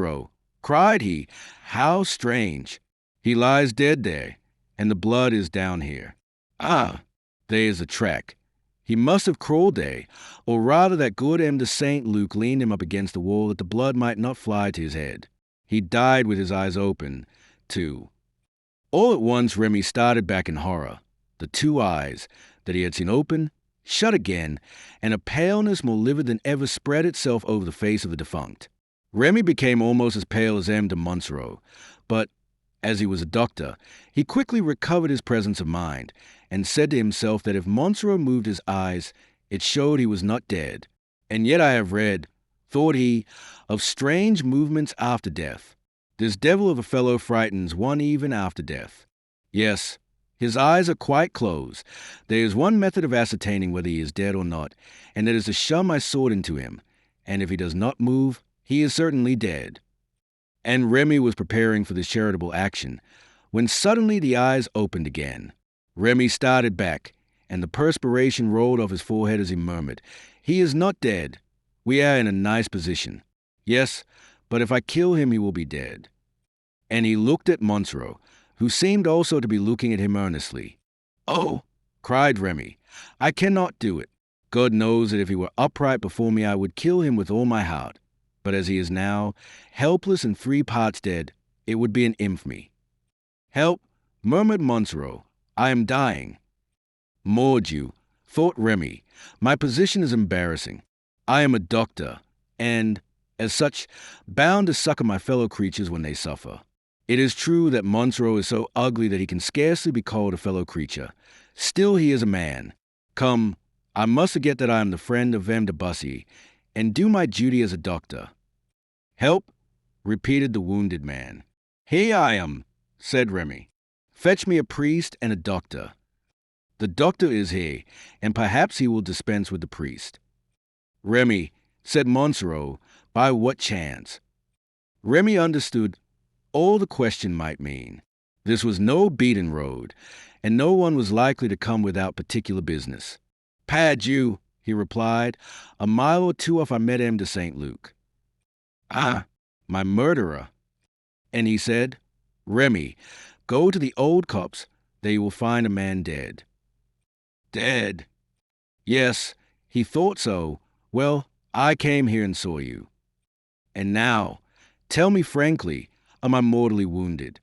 Monsoreau, cried he. How strange. He lies dead there, and the blood is down here. Ah, there is a track. He must have crawled there, or rather that good M. de Saint Luc leaned him up against the wall that the blood might not fly to his head. He died with his eyes open, too. All at once Remy started back in horror. The two eyes that he had seen open, shut again, and a paleness more livid than ever spread itself over the face of the defunct. Remy became almost as pale as M. de Monsoreau, but, as he was a doctor, he quickly recovered his presence of mind, and said to himself that if Monsoreau moved his eyes, it showed he was not dead. And yet I have read, thought he, of strange movements after death. This devil of a fellow frightens one even after death. Yes, his eyes are quite closed. There is one method of ascertaining whether he is dead or not, and that is to shove my sword into him, and if he does not move, he is certainly dead. And Remy was preparing for this charitable action, when suddenly the eyes opened again. Remy started back, and the perspiration rolled off his forehead as he murmured, "He is not dead. We are in a nice position. Yes, but if I kill him, he will be dead." And he looked at Monsoreau, who seemed also to be looking at him earnestly. "Oh," cried Remy, "I cannot do it. God knows that if he were upright before me, I would kill him with all my heart. But as he is now, helpless and 3 parts dead, it would be an infamy." "Help," murmured Monsoreau. "I am dying." "Mordieu," thought Remy, "my position is embarrassing. I am a doctor, and, as such, bound to succor my fellow creatures when they suffer. It is true that Monsoreau is so ugly that he can scarcely be called a fellow creature. Still he is a man. Come, I must forget that I am the friend of M. de Bussy, and do my duty as a doctor." "Help," repeated the wounded man. "Here I am," said Remy. "Fetch me a priest and a doctor." "The doctor is here, and perhaps he will dispense with the priest." "Remy," said Monsoreau, "by what chance?" Remy understood all the question might mean. This was no beaten road, and no one was likely to come without particular business. "Pardieu," he replied, "a mile or 2 off I met M. de Saint Luc." "Ah, my murderer." And he said, "Remy, go to the old copse, there you will find a man dead." "Dead?" "Yes, he thought so. Well, I came here and saw you. And now, tell me frankly, am I mortally wounded?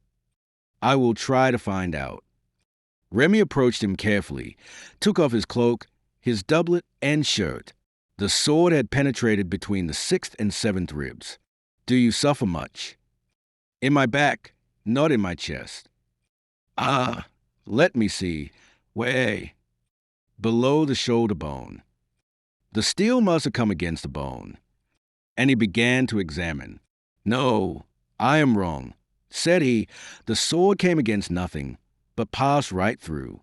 I will try to find out." Remy approached him carefully, took off his cloak, his doublet, and shirt. The sword had penetrated between the 6th and 7th ribs. "Do you suffer much?" "In my back, not in my chest." "Ah, let me see. Where?" "Below the shoulder bone." "The steel must have come against the bone." And he began to examine. "No, I am wrong," said he. "The sword came against nothing, but passed right through."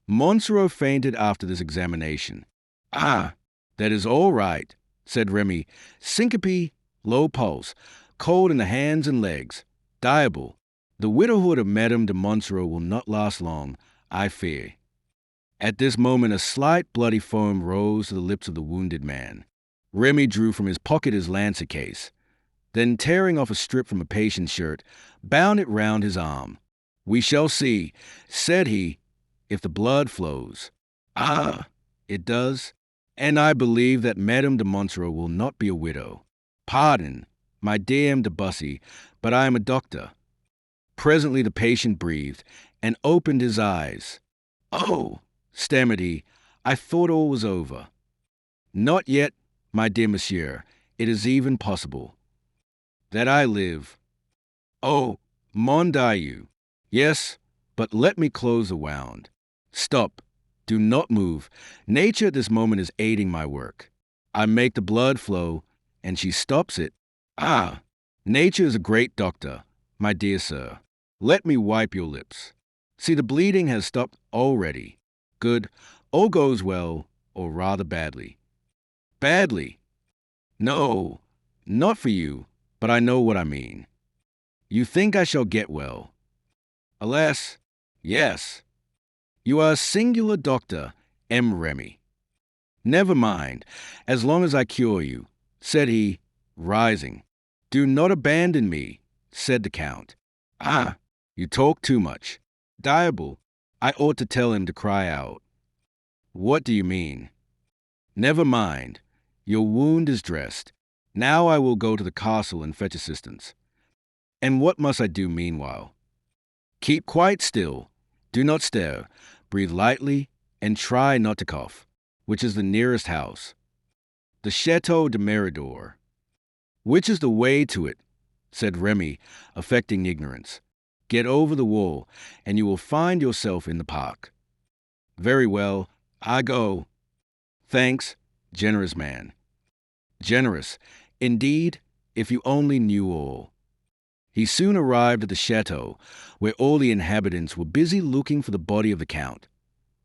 Monsoreau fainted after this examination. "Ah, that is all right," said Remy. "Syncope, low pulse, cold in the hands and legs. Diable. The widowhood of Madame de Monsoreau will not last long, I fear." At this moment a slight bloody foam rose to the lips of the wounded man. Remy drew from his pocket his lancet case. Then, tearing off a strip from a patient's shirt, bound it round his arm. "We shall see," said he, "if the blood flows. Ah, it does. And I believe that Madame de Monsoreau will not be a widow. Pardon, my dear M. de Bussy, but I am a doctor." Presently the patient breathed, and opened his eyes. "Oh," stammered he, "I thought all was over." "Not yet, my dear monsieur. It is even possible." "That I live." "Oh, mon Dieu. Yes, but let me close the wound. Stop. Do not move. Nature at this moment is aiding my work. I make the blood flow, and she stops it. Ah, nature is a great doctor, my dear sir. Let me wipe your lips. See, the bleeding has stopped already. Good. All goes well, or rather badly." "Badly?" "No, not for you, but I know what I mean." "You think I shall get well?" "Alas, yes." "You are a singular doctor, M. Remy." "Never mind, as long as I cure you," said he, rising. "Do not abandon me," said the Count. "Ah, you talk too much. Diable, I ought to tell him to cry out." "What do you mean?" "Never mind. Your wound is dressed. Now I will go to the castle and fetch assistance." "And what must I do meanwhile?" "Keep quite still. Do not stir. Breathe lightly, and try not to cough. Which is the nearest house?" "The Chateau de Mirador." "Which is the way to it?" said Remy, affecting ignorance. "Get over the wall, and you will find yourself in the park." "Very well. I go." "Thanks, generous man." "Generous, indeed, if you only knew all." He soon arrived at the chateau, where all the inhabitants were busy looking for the body of the Count.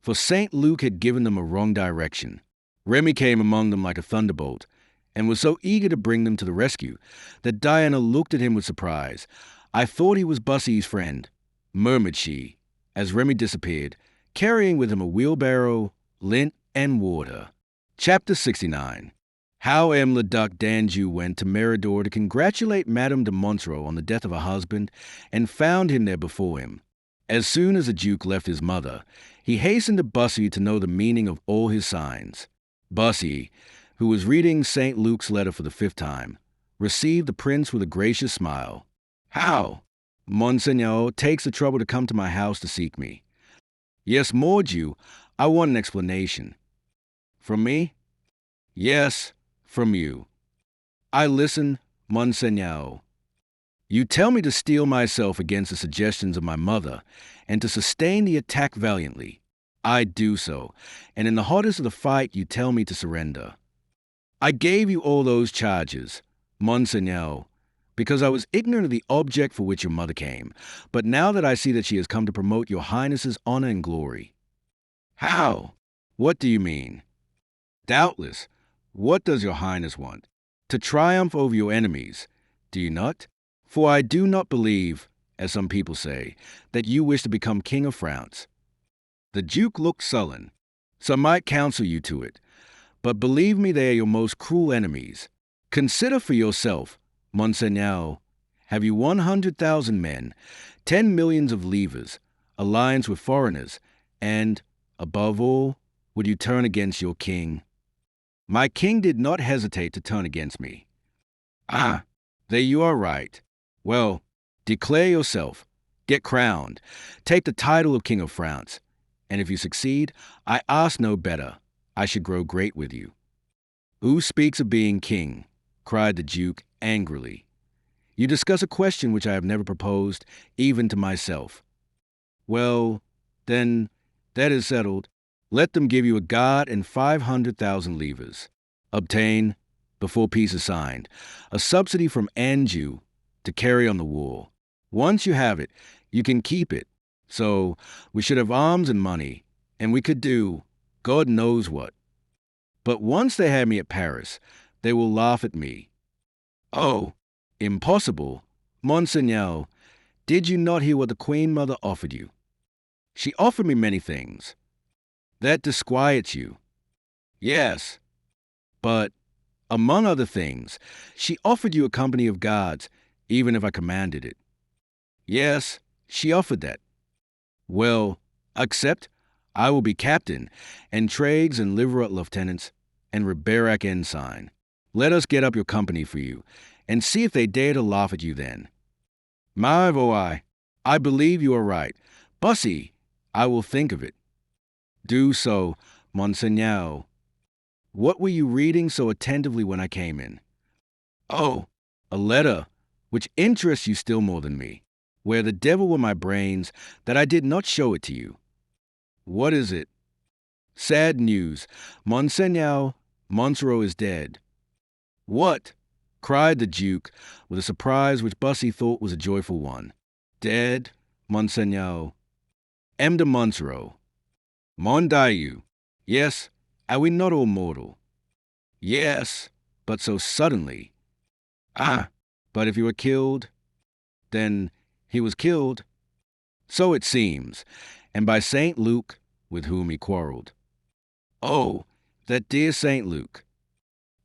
For St. Luc had given them a wrong direction. Remy came among them like a thunderbolt, and was so eager to bring them to the rescue that Diana looked at him with surprise. "I thought he was Bussy's friend," murmured she, as Remy disappeared, carrying with him a wheelbarrow, lint, and water. Chapter 69. How M. le Duc d'Anjou went to Mirador to congratulate Madame de Monsoreau on the death of her husband, and found him there before him. As soon as the Duke left his mother, he hastened to Bussy to know the meaning of all his signs. Bussy, who was reading St. Luc's letter for the 5th time, received the prince with a gracious smile. "How? Monseigneur takes the trouble to come to my house to seek me." "Yes, Mordieu, I want an explanation." "From me?" "Yes, from you." "I listen, Monseigneur." "You tell me to steel myself against the suggestions of my mother, and to sustain the attack valiantly. I do so, and in the hottest of the fight you tell me to surrender. I gave you all those charges, Monseigneur, because I was ignorant of the object for which your mother came, but now that I see that she has come to promote your Highness's honor and glory." "How? What do you mean?" "Doubtless. What does your Highness want? To triumph over your enemies, do you not? For I do not believe, as some people say, that you wish to become King of France." The Duke looked sullen. "Some might counsel you to it, but believe me they are your most cruel enemies. Consider for yourself, Monseigneur. Have you 100,000 men, 10 millions of livres, alliance with foreigners, and, above all, would you turn against your king?" "My king did not hesitate to turn against me." "Ah, there you are right. Well, declare yourself, get crowned, take the title of King of France, and if you succeed, I ask no better. I should grow great with you." "Who speaks of being king?" cried the Duke angrily. "You discuss a question which I have never proposed, even to myself." "Well, then, that is settled. Let them give you a guard and 500,000 livres. Obtain, before peace is signed, a subsidy from Anjou to carry on the war. Once you have it, you can keep it. So we should have arms and money, and we could do God knows what. But once they have me at Paris, they will laugh at me." "Oh, impossible. Monseigneur, did you not hear what the Queen Mother offered you?" "She offered me many things." "That disquiets you." "Yes. But, among other things, she offered you a company of guards, even if I commanded it." "Yes, she offered that." "Well, accept. I will be captain, and Traigs and Liverat lieutenants, and Riberac ensign. Let us get up your company for you, and see if they dare to laugh at you then." "My voix, I believe you are right. Bussy, I will think of it." "Do so, Monseigneur. What were you reading so attentively when I came in?" "Oh, a letter, which interests you still more than me. Where the devil were my brains, that I did not show it to you." "What is it?" "Sad news. Monseigneur Monsoreau is dead." "What?" cried the Duke, with a surprise which Bussy thought was a joyful one. "Dead, Monseigneur. M. de Monsoreau." "Mon Dieu. Yes, are we not all mortal?" "Yes, but so suddenly." "Ah, but if he were killed?" "Then he was killed." "So it seems, and by St. Luc, with whom he quarreled." "Oh, that dear St. Luc.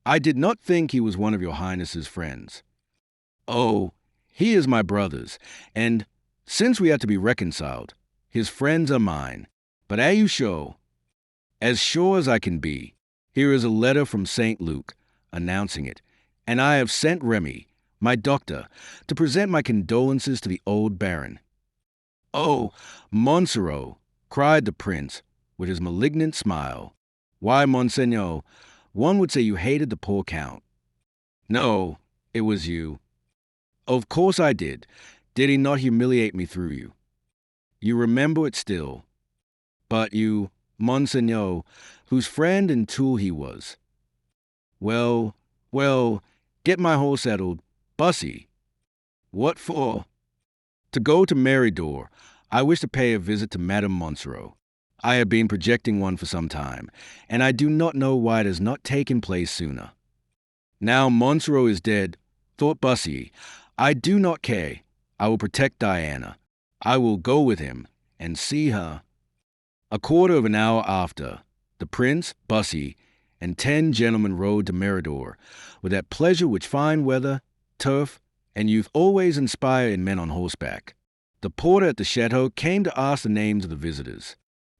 I did not think he was one of your Highness's friends." Oh, he is my brother's, and since we are to be reconciled, his friends are mine. But are you sure? As sure as I can be. Here is a letter from St. Luke, announcing it, and I have sent Remy, my doctor, to present my condolences to the old baron. Oh, Monsoreau, cried the prince, with his malignant smile. Why, Monseigneur, one would say you hated the poor count. No, it was you. Of course I did. Did he not humiliate me through you? You remember it still. But you, Monseigneur, whose friend and tool he was. Well, well, get my horse saddled. Bussy. What for? To go to Meridor. I wish to pay a visit to Madame Monsoreau. I have been projecting one for some time, and I do not know why it has not taken place sooner. Now Monsoreau is dead, thought Bussy, I do not care. I will protect Diana. I will go with him and see her. A quarter of an hour after, the prince, Bussy, and 10 gentlemen rode to Meridor, with that pleasure which fine weather, turf, and youth always inspire in men on horseback. The porter at the chateau came to ask the names of the visitors.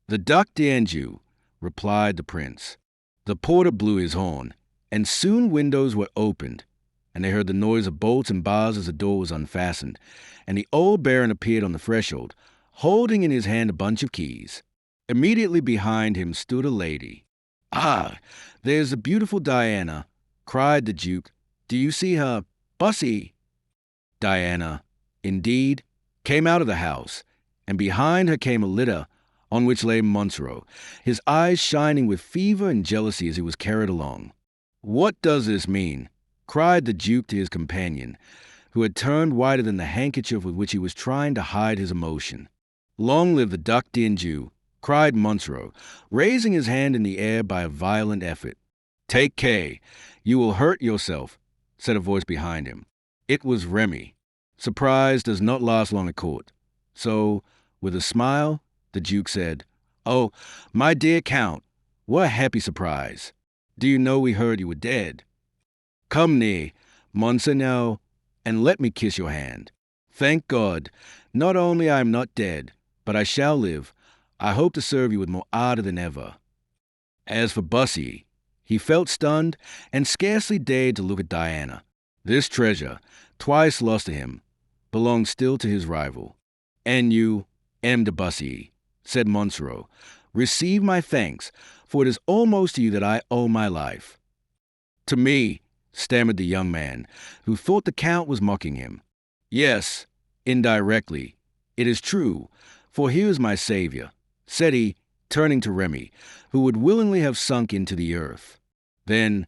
The Duc d'Anjou, replied the prince. The porter blew his horn, and soon windows were opened, and they heard the noise of bolts and bars as the door was unfastened, and the old baron appeared on the threshold, holding in his hand a bunch of keys. Immediately behind him stood a lady. Ah, there's the beautiful Diana, cried the duke. Do you see her? Bussy! Diana, indeed, came out of the house, and behind her came a litter on which lay Monsoreau, his eyes shining with fever and jealousy as he was carried along. What does this mean? Cried the duke to his companion, who had turned whiter than the handkerchief with which he was trying to hide his emotion. Long live the Duc d'Anjou, cried Monsoreau, raising his hand in the air by a violent effort. Take care, you will hurt yourself, said a voice behind him. It was Remy. Surprise does not last long at court. So, with a smile, the duke said, Oh, my dear count, what a happy surprise. Do you know we heard you were dead? Come near, Monseigneur, and let me kiss your hand. Thank God, not only I am not dead, but I shall live. I hope to serve you with more ardor than ever. As for Bussy, he felt stunned and scarcely dared to look at Diana. This treasure, twice lost to him, belonged still to his rival. And you, M. de Bussy, said Monsoreau, receive my thanks, for it is almost to you that I owe my life. To me, stammered the young man, who thought the count was mocking him. Yes, indirectly. It is true, for here is my savior, said he, turning to Remy, who would willingly have sunk into the earth. Then,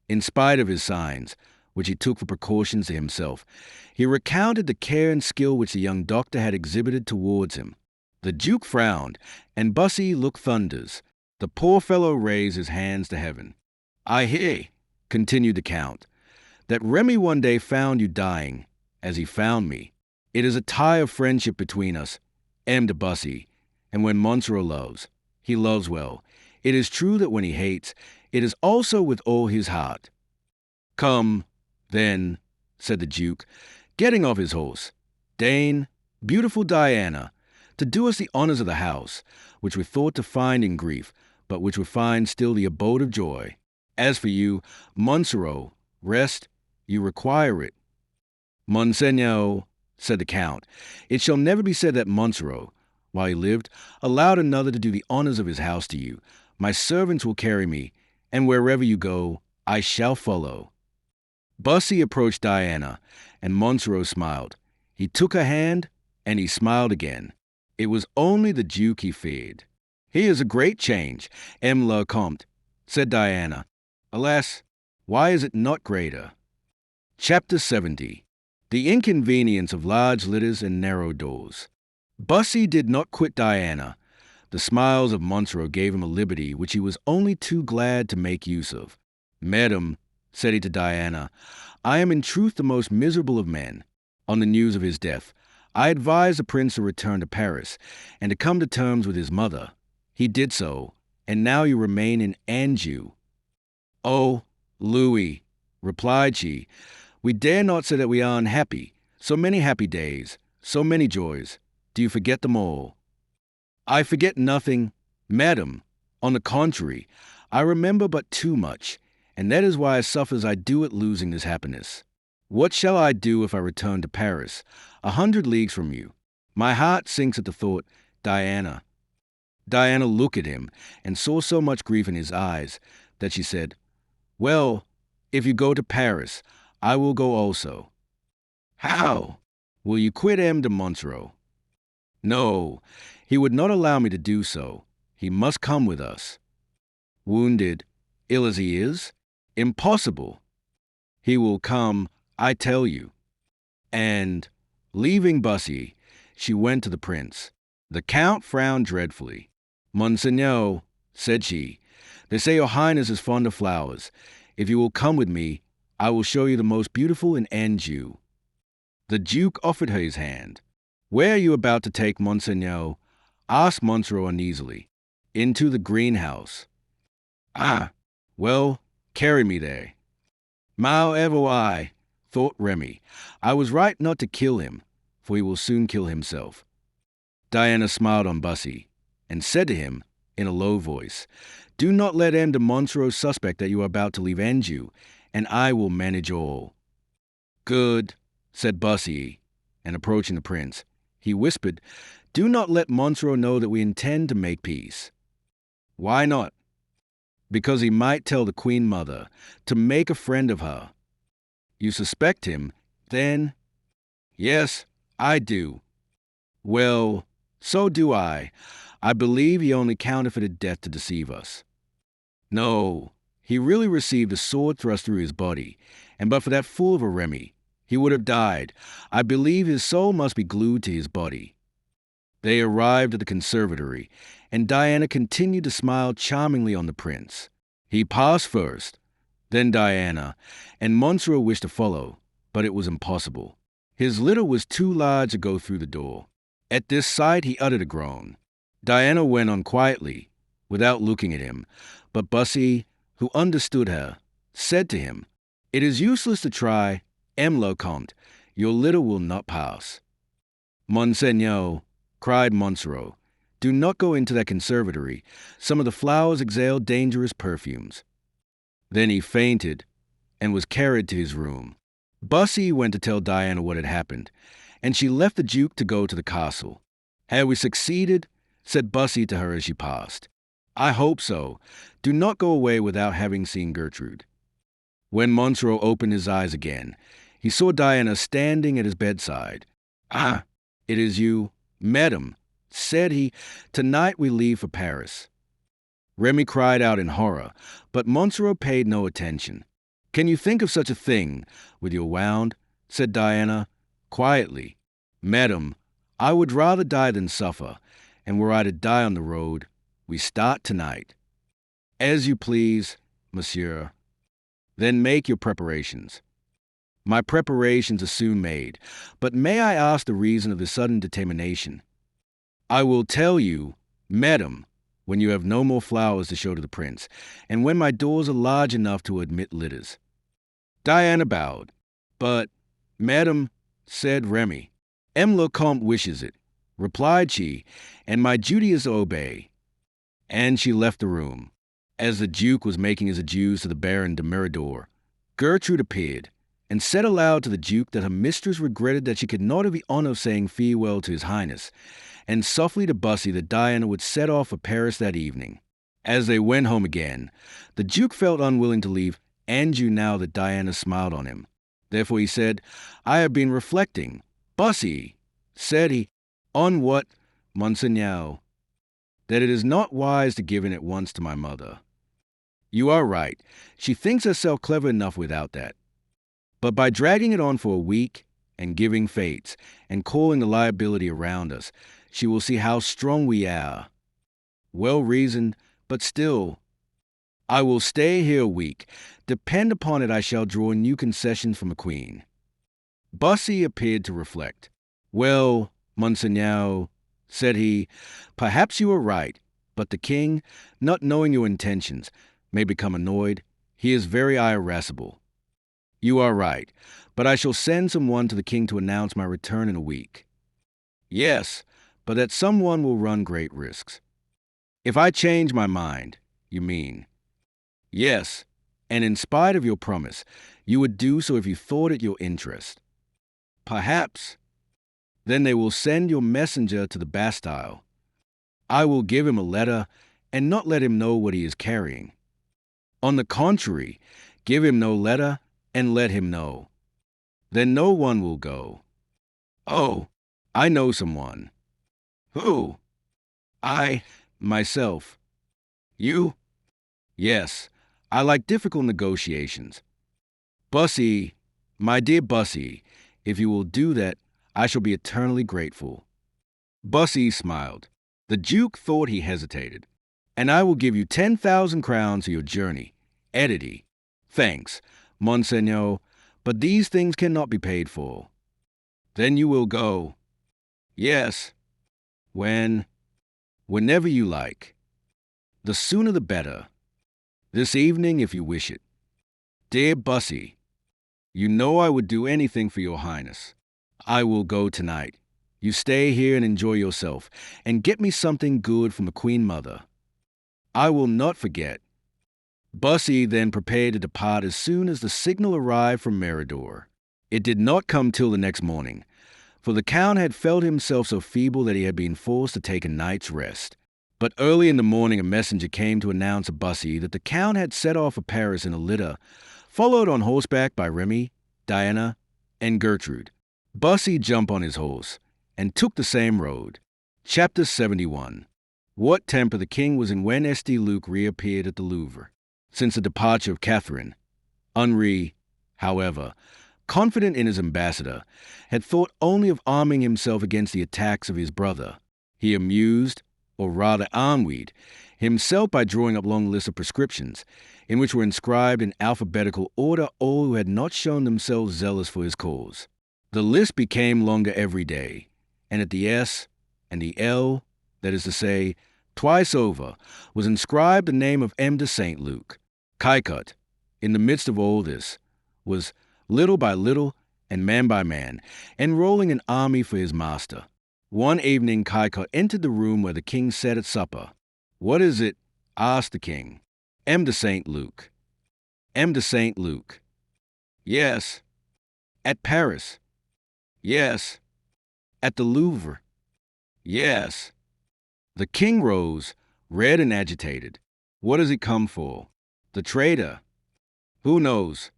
in spite of his signs, which he took for precautions to himself, he recounted the care and skill which the young doctor had exhibited towards him. The duke frowned, and Bussy looked thunders. The poor fellow raised his hands to heaven. I hear, continued the count, that Remy one day found you dying, as he found me. It is a tie of friendship between us, M. de Bussy, and when Monsoreau loves, he loves well. It is true that when he hates, it is also with all his heart. Come, then, said the duke, getting off his horse. Deign, beautiful Diana, to do us the honors of the house, which we thought to find in grief, but which we find still the abode of joy. As for you, Monsoreau, rest, you require it. Monseigneur, said the count, it shall never be said that Monsoreau, while he lived, allowed another to do the honors of his house to you. My servants will carry me, and wherever you go, I shall follow. Bussy approached Diana, and Monsoreau smiled. He took her hand, and he smiled again. It was only the duke he feared. Here is a great change, M. le Comte, said Diana. Alas, why is it not greater? Chapter 70. The inconvenience of large litters and narrow doors. Bussy did not quit Diana. The smiles of Monsoreau gave him a liberty which he was only too glad to make use of. Madam, said he to Diana, I am in truth the most miserable of men. On the news of his death, I advised the prince to return to Paris, and to come to terms with his mother. He did so, and now you remain in Anjou. Oh, Louis, replied she, We dare not say that we are unhappy. So many happy days, so many joys. Do you forget them all? I forget nothing, madam. On the contrary, I remember but too much, and that is why I suffer as I do at losing this happiness. What shall I do if I return to Paris, 100 leagues from you? My heart sinks at the thought, Diana. Diana looked at him and saw so much grief in his eyes that she said, Well, if you go to Paris, I will go also. How? Will you quit M. de Monsoreau? No, he would not allow me to do so. He must come with us. Wounded, ill as he is? Impossible. He will come, I tell you. And, leaving Bussy, she went to the prince. The count frowned dreadfully. Monseigneur, said she, they say your highness is fond of flowers. If you will come with me, I will show you the most beautiful in Anjou. The duke offered her his hand. Where are you about to take Monseigneur? Asked Monsoreau uneasily. Into the greenhouse. Ah, well, carry me there. Mal ever I, thought Remy. I was right not to kill him, for he will soon kill himself. Diana smiled on Bussy, and said to him, in a low voice, Do not let M. de Monsoreau suspect that you are about to leave Anjou, and I will manage all. Good, said Bussy, and approaching the prince, he whispered, Do not let Monsoreau know that we intend to make peace. Why not? Because he might tell the Queen Mother to make a friend of her. You suspect him, then? Yes, I do. Well, so do I. I believe he only counterfeited death to deceive us. No, he really received a sword thrust through his body, and but for that fool of a Remy, he would have died. I believe his soul must be glued to his body. They arrived at the conservatory, and Diana continued to smile charmingly on the prince. He passed first, then Diana, and Monsoreau wished to follow, but it was impossible. His litter was too large to go through the door. At this sight he uttered a groan. Diana went on quietly, without looking at him, but Bussy, who understood her, said to him, It is useless to try, M. le Comte, your litter will not pass. Monseigneur, cried Monsoreau, do not go into that conservatory. Some of the flowers exhale dangerous perfumes. Then he fainted and was carried to his room. Bussy went to tell Diana what had happened, and she left the Duke to go to the castle. Have we succeeded? Said Bussy to her as she passed. I hope so. Do not go away without having seen Gertrude. When Monsoreau opened his eyes again, he saw Diana standing at his bedside. Ah, it is you, madam, said he. Tonight we leave for Paris. Remy cried out in horror, but Monsoreau paid no attention. Can you think of such a thing with your wound? Said Diana, quietly. Madam, I would rather die than suffer, and were I to die on the road, we start tonight. As you please, monsieur. Then make your preparations. My preparations are soon made, but may I ask the reason of this sudden determination? I will tell you, madam, when you have no more flowers to show to the prince, and when my doors are large enough to admit litters. Diana bowed. But, madam, said Remy, M. le Comte wishes it, replied she, and my duty is to obey. And she left the room. As the Duke was making his adieus to the Baron de Mirador, Gertrude appeared, and said aloud to the Duke that her mistress regretted that she could not have the honor of saying farewell to his highness, and softly to Bussy that Diana would set off for Paris that evening. As they went home again, the Duke felt unwilling to leave Anjou now that Diana smiled on him. Therefore he said, I have been reflecting. Bussy, said he, on what, Monseigneur? That it is not wise to give in at once to my mother. You are right. She thinks herself clever enough without that. But by dragging it on for a week, and giving fates, and calling the liability around us, she will see how strong we are. Well reasoned, but still. I will stay here a week. Depend upon it I shall draw new concessions from a queen. Bussy appeared to reflect. Well, Monseigneur, said he, perhaps you are right, but the king, not knowing your intentions, may become annoyed. He is very irascible. You are right, but I shall send someone to the king to announce my return in a week. Yes, but that someone will run great risks. If I change my mind, you mean? Yes, and in spite of your promise, you would do so if you thought it your interest. Perhaps. Then they will send your messenger to the Bastille. I will give him a letter and not let him know what he is carrying. On the contrary, give him no letter and let him know. Then no one will go. Oh, I know someone. Who? I, myself. You? Yes, I like difficult negotiations. Bussy, my dear Bussy, if you will do that, I shall be eternally grateful. Bussy smiled. The Duke thought he hesitated. And I will give you 10,000 crowns for your journey. Edity. Thanks, Monseigneur, but these things cannot be paid for. Then you will go. Yes. Whenever you like. The sooner the better. This evening, if you wish it. Dear Bussy, you know I would do anything for your highness. I will go tonight. You stay here and enjoy yourself, and get me something good from the Queen Mother. I will not forget. Bussy then prepared to depart as soon as the signal arrived from Meridor. It did not come till the next morning, for the Count had felt himself so feeble that he had been forced to take a night's rest. But early in the morning a messenger came to announce to Bussy that the Count had set off for Paris in a litter, followed on horseback by Remy, Diana, and Gertrude. Bussy jumped on his horse and took the same road. Chapter 71. What temper the king was in when St. Luc reappeared at the Louvre. Since the departure of Catherine, Henri, however, confident in his ambassador, had thought only of arming himself against the attacks of his brother. He amused, or rather ennuyed, himself by drawing up long lists of prescriptions, in which were inscribed in alphabetical order all who had not shown themselves zealous for his cause. The list became longer every day, and at the S and the L, that is to say, twice over, was inscribed the name of M. de St. Luc. Caillecut, in the midst of all this, was, little by little and man by man, enrolling an army for his master. One evening Caillecut entered the room where the king sat at supper. "What is it?" asked the king. "M. de St. Luc." "M. de St. Luc." "Yes." "At Paris." "Yes." "At the Louvre." "Yes." The king rose, red and agitated. "What has he come for?" "The traitor." "Who knows?"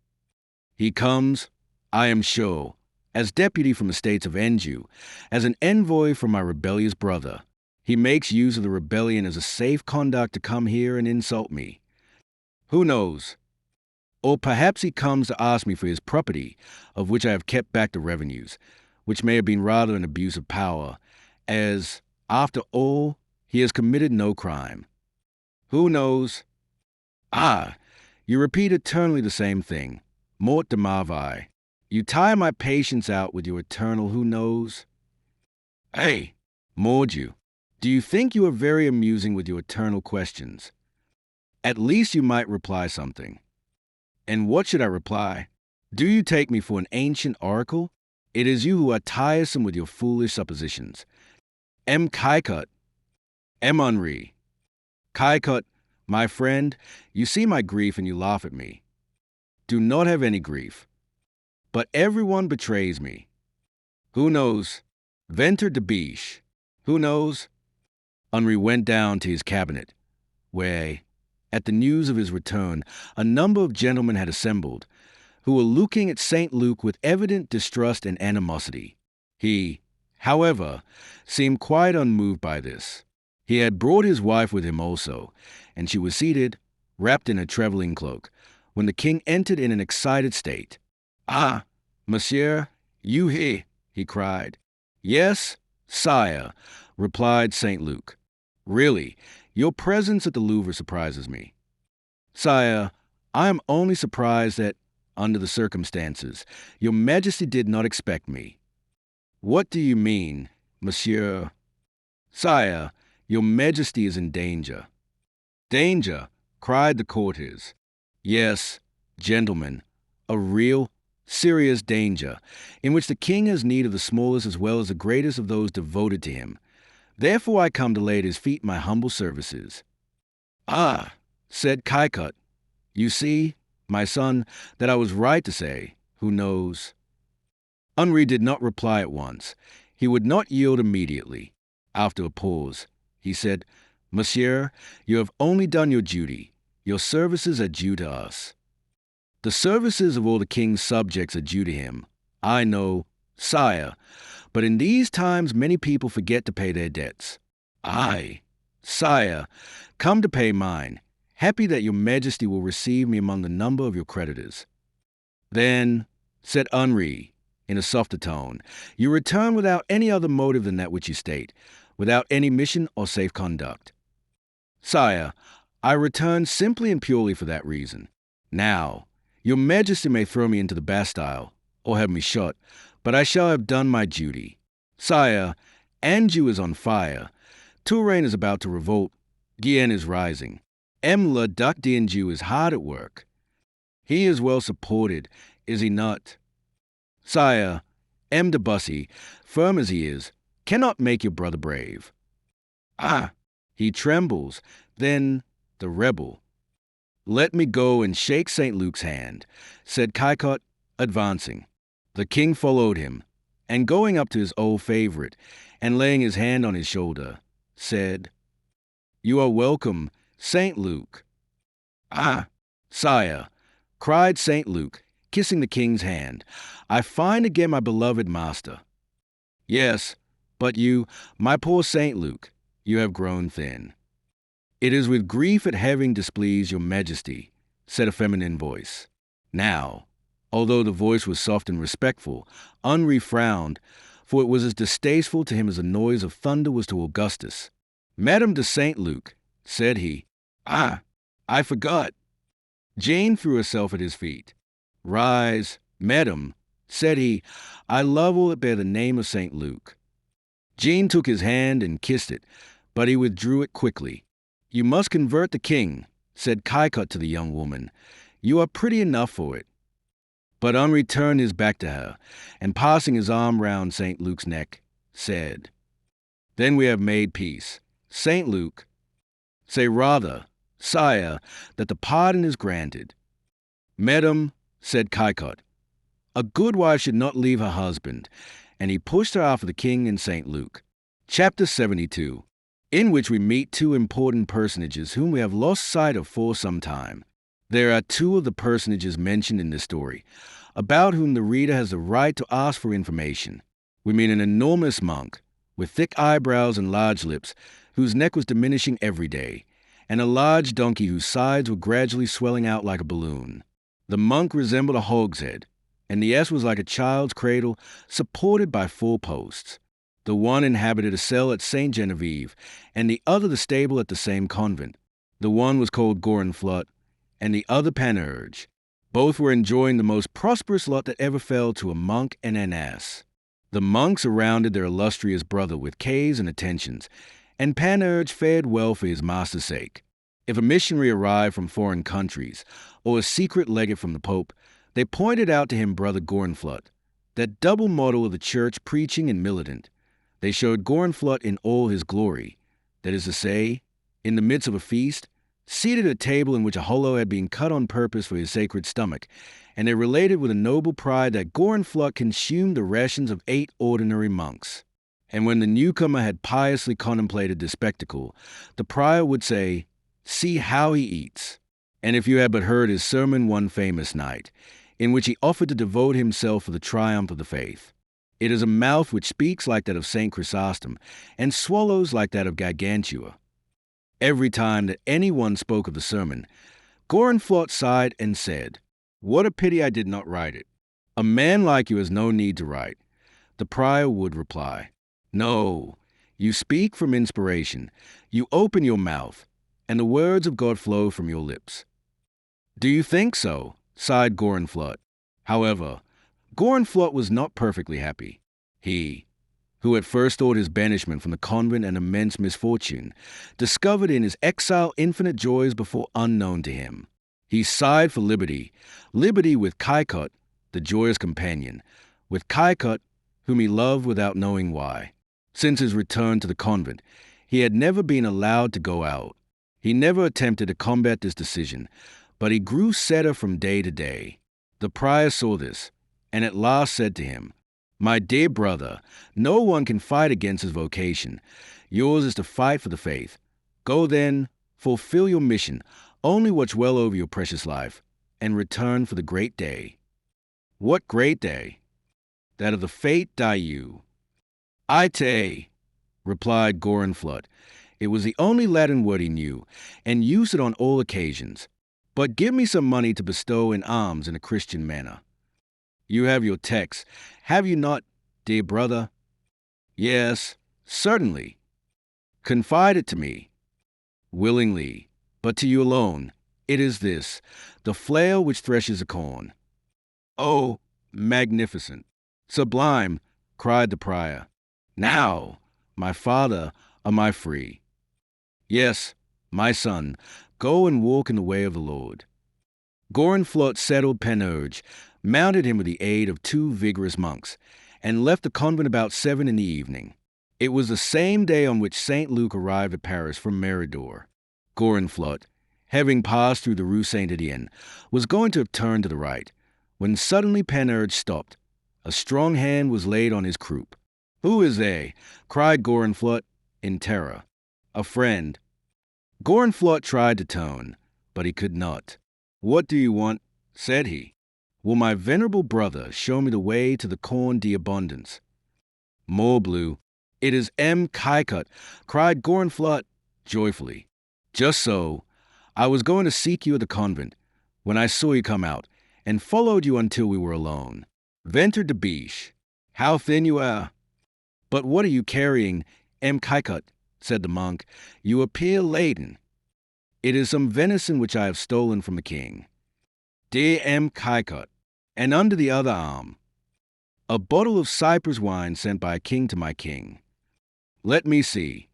"He comes, I am sure, as deputy from the states of Anjou, as an envoy from my rebellious brother. He makes use of the rebellion as a safe conduct to come here and insult me." "Who knows?" "Or perhaps he comes to ask me for his property, of which I have kept back the revenues, which may have been rather an abuse of power, as, after all, he has committed no crime." "Who knows?" "Ah, you repeat eternally the same thing. Mort de Marvaille. You tire my patience out with your eternal who knows." "Hey, Mordieu, do you think you are very amusing with your eternal questions? At least you might reply something." "And what should I reply? Do you take me for an ancient oracle? It is you who are tiresome with your foolish suppositions. M. Caillecut. M. Henri. Caillecut, my friend, you see my grief and you laugh at me. Do not have any grief. But everyone betrays me. Who knows? Ventre de biche. Who knows?" Henri went down to his cabinet, where, at the news of his return, a number of gentlemen had assembled, who were looking at St. Luc with evident distrust and animosity. He, however, seemed quite unmoved by this. He had brought his wife with him also, and she was seated, wrapped in a traveling cloak, when the king entered in an excited state. "Ah, monsieur, you here?" he cried. "Yes, sire," replied St. Luc. "Really, your presence at the Louvre surprises me." "Sire, I am only surprised that, under the circumstances, your majesty did not expect me." "What do you mean, monsieur?" "Sire, your majesty is in danger." "Danger?" cried the courtiers. "Yes, gentlemen, a real serious danger, in which the king has need of the smallest as well as the greatest of those devoted to him. Therefore I come to lay at his feet my humble services." "Ah," said Kaikot, "you see, my son, that I was right to say, who knows." Henri did not reply at once. He would not yield immediately. After a pause, he said, "Monsieur, you have only done your duty. Your services are due to us." "The services of all the king's subjects are due to him. I know, sire, but in these times many people forget to pay their debts. I, sire, come to pay mine, happy that your majesty will receive me among the number of your creditors." "Then," said Henri, in a softer tone, "you return without any other motive than that which you state, without any mission or safe conduct." "Sire, I return simply and purely for that reason. Now, your majesty may throw me into the Bastille, or have me shot, but I shall have done my duty. Sire, Anjou is on fire. Touraine is about to revolt. Guyenne is rising. M. le Duc d'Anjou is hard at work. He is well supported, is he not? Sire, M. de Bussy, firm as he is, cannot make your brother brave. Ah, he trembles. Then the rebel. Let me go and shake St. Luc's hand," said Kaikot, advancing. The king followed him, and going up to his old favorite, and laying his hand on his shoulder, said, "You are welcome, St. Luc." "Ah, sire," cried St. Luc, kissing the king's hand, "I find again my beloved master." "Yes, but you, my poor St. Luc, you have grown thin." "It is with grief at having displeased your majesty," said a feminine voice. Now, although the voice was soft and respectful, Henri frowned, for it was as distasteful to him as the noise of thunder was to Augustus. "Madame de St. Luc," said he. "Ah, I forgot." Jane threw herself at his feet. "Rise, madame," said he. "I love all that bear the name of St. Luc." Jane took his hand and kissed it, but he withdrew it quickly. "You must convert the king," said Kaikot to the young woman. "You are pretty enough for it." But Henri turned his back to her, and passing his arm round St. Luc's neck, said, "Then we have made peace. St. Luc, say rather, sire, that the pardon is granted." "Madam," said Kaikot, "a good wife should not leave her husband," and he pushed her after the king and St. Luc. Chapter 72, in which we meet two important personages whom we have lost sight of for some time. There are two of the personages mentioned in this story, about whom the reader has the right to ask for information. We meet an enormous monk, with thick eyebrows and large lips, whose neck was diminishing every day, and a large donkey whose sides were gradually swelling out like a balloon. The monk resembled a hogshead, and the ass was like a child's cradle supported by 4 posts. The one inhabited a cell at St. Genevieve, and the other the stable at the same convent. The one was called Gorenflot, and the other Panurge. Both were enjoying the most prosperous lot that ever fell to a monk and an ass. The monk surrounded their illustrious brother with caves and attentions, and Panurge fared well for his master's sake. If a missionary arrived from foreign countries, or a secret legate from the Pope, they pointed out to him brother Gorenflot, that double model of the church preaching and militant. They showed Gorenflot in all his glory, that is to say, in the midst of a feast, seated at a table in which a hollow had been cut on purpose for his sacred stomach, and they related with a noble pride that Gorenflot consumed the rations of 8 ordinary monks. And when the newcomer had piously contemplated this spectacle, the prior would say, "See how he eats." And if you had but heard his sermon one famous night, in which he offered to devote himself for the triumph of the faith, it is a mouth which speaks like that of St. Chrysostom, and swallows like that of Gargantua. Every time that anyone spoke of the sermon, Gorenflot sighed and said, "What a pity I did not write it." "A man like you has no need to write," the prior would reply. "No, you speak from inspiration. You open your mouth, and the words of God flow from your lips." "Do you think so?" sighed Gorenflot. However, Gorenflot was not perfectly happy. He, who at first thought his banishment from the convent an immense misfortune, discovered in his exile infinite joys before unknown to him. He sighed for liberty, liberty with Kaikot, the joyous companion, with Caicut, whom he loved without knowing why. Since his return to the convent, he had never been allowed to go out. He never attempted to combat this decision, but he grew sadder from day to day. The prior saw this, and at last said to him, "My dear brother, no one can fight against his vocation. Yours is to fight for the faith. Go then, fulfill your mission, only watch well over your precious life, and return for the great day." "What great day?" "That of the fate Dieu." "Ite," replied Gorenflot. It was the only Latin word he knew, and used it on all occasions. "But give me some money to bestow in alms in a Christian manner." "You have your text, have you not, dear brother?" "Yes, certainly." "Confide it to me." "Willingly, but to you alone. It is this, the flail which threshes the corn." "Oh, magnificent! Sublime!" cried the prior. "Now, my father, am I free?" "Yes, my son, go and walk in the way of the Lord." Gorenflot settled Panurge, mounted him with the aid of 2 vigorous monks, and left the convent about 7 in the evening. It was the same day on which St. Luc arrived at Paris from Meridor. Gorenflot, having passed through the Rue Saint-Étienne, was going to have turned to the right, when suddenly Panurge stopped. A strong hand was laid on his croup. "Who is they?" cried Gorenflot, in terror. "A friend." Gorenflot tried to tone, but he could not. "What do you want?" said he. "Will my venerable brother show me the way to the corn d'abondance?" "Morbleu, it is M. Caicut," cried Gorenflot joyfully. "Just so. I was going to seek you at the convent, when I saw you come out, and followed you until we were alone. Ventre de biche, how thin you are!" "But what are you carrying, M. Caicut?" said the monk. "You appear laden." "It is some venison which I have stolen from the king." "Dear M. Caicut, and under the other arm?" "A bottle of Cyprus wine sent by a king to my king." "Let me see."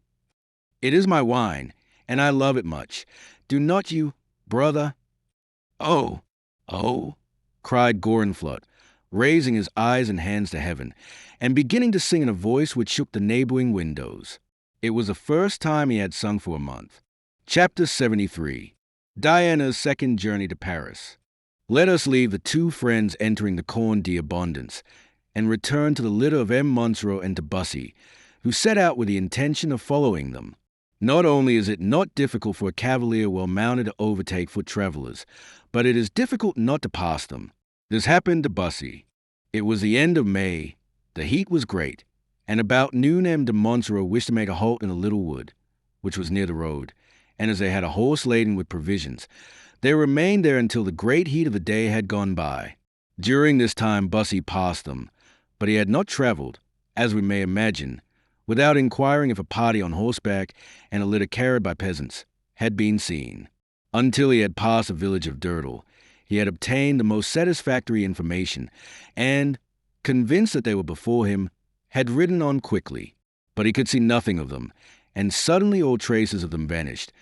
"It is my wine, and I love it much. Do not you, brother?" "Oh, oh," cried Gorenflot, raising his eyes and hands to heaven, and beginning to sing in a voice which shook the neighboring windows. It was the first time he had sung for a month. Chapter 73. Diana's second journey to Paris. Let us leave the 2 friends entering the corn d'abondance, and return to the litter of M. Monsoreau and de Bussy, who set out with the intention of following them. Not only is it not difficult for a cavalier well mounted to overtake foot travelers, but it is difficult not to pass them. This happened to Bussy. It was the end of May. The heat was great, and about noon M. de Monsoreau wished to make a halt in a little wood, which was near the road, and as they had a horse laden with provisions, they remained there until the great heat of the day had gone by. During this time Bussy passed them, but he had not traveled, as we may imagine, without inquiring if a party on horseback and a litter carried by peasants had been seen. Until he had passed the village of Durdle, he had obtained the most satisfactory information, and, convinced that they were before him, had ridden on quickly. But he could see nothing of them, and suddenly all traces of them vanished,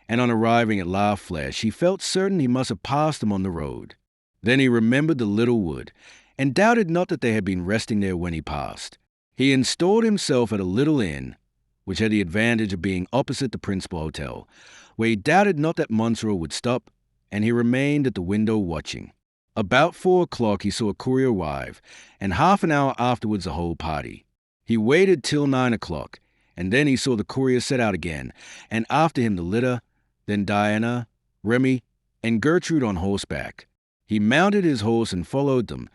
and on arriving at La Flèche, he felt certain he must have passed them on the road. Then he remembered the little wood, and doubted not that they had been resting there when he passed. He installed himself at a little inn, which had the advantage of being opposite the principal hotel, where he doubted not that Monsoreau would stop, and he remained at the window watching. About 4 o'clock he saw a courier arrive, and half an hour afterwards the whole party. He waited till 9 o'clock, and then he saw the courier set out again, and after him the litter, then Diana, Remy, and Gertrude on horseback. He mounted his horse and followed them,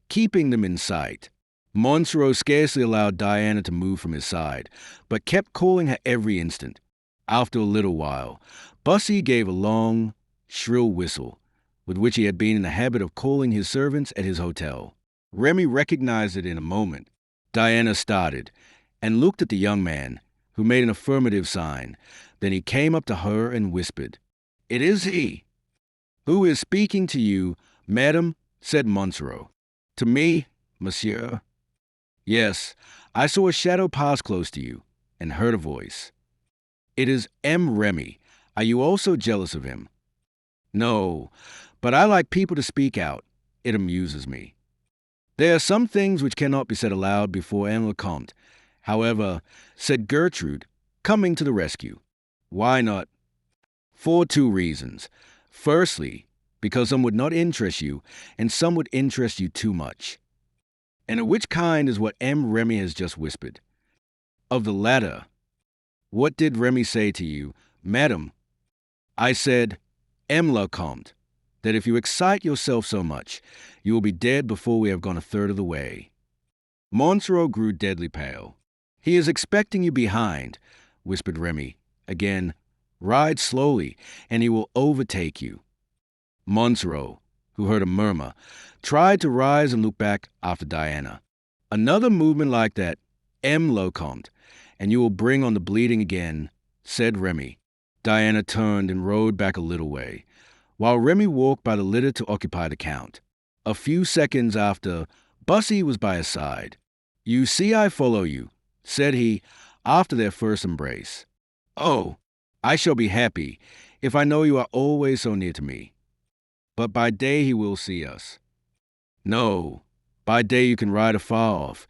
keeping them in sight. Monsoreau scarcely allowed Diana to move from his side, but kept calling her every instant. After a little while, Bussy gave a long, shrill whistle, with which he had been in the habit of calling his servants at his hotel. Remy recognized it in a moment. Diana started, and looked at the young man, who made an affirmative sign. Then he came up to her and whispered, "It is he." "Who is speaking to you, madam?" said Monsoreau. "To me, monsieur." "Yes, I saw a shadow pass close to you, and heard a voice." "It is M. Remy. Are you also jealous of him?" "No, but I like people to speak out. It amuses me." There are some things which cannot be said aloud before M. le Comte. However, said Gertrude, coming to the rescue. Why not? For two reasons. Firstly, because some would not interest you, and some would interest you too much. And of which kind is what M. Remy has just whispered? Of the latter. What did Remy say to you, Madam? I said, M. le Comte, that if you excite yourself so much, you will be dead before we have gone a third of the way. Monsoreau grew deadly pale. He is expecting you behind, whispered Remy. Again, ride slowly, and he will overtake you. Monsoreau, who heard a murmur, tried to rise and look back after Diana. Another movement like that, M. le Comte, and you will bring on the bleeding again, said Remy. Diana turned and rode back a little way, while Remy walked by the litter to occupy the Count. A few seconds after, Bussy was by his side. You see I follow you, said he, after their first embrace. Oh, I shall be happy if I know you are always so near to me. But by day he will see us. No, by day you can ride afar off.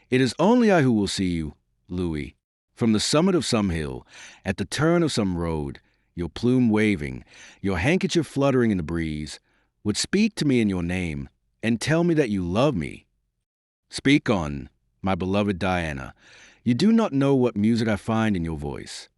It is only I who will see you, Louis. From the summit of some hill, at the turn of some road, your plume waving, your handkerchief fluttering in the breeze, would speak to me in your name and tell me that you love me. Speak on, my beloved Diana. You do not know what music I find in your voice.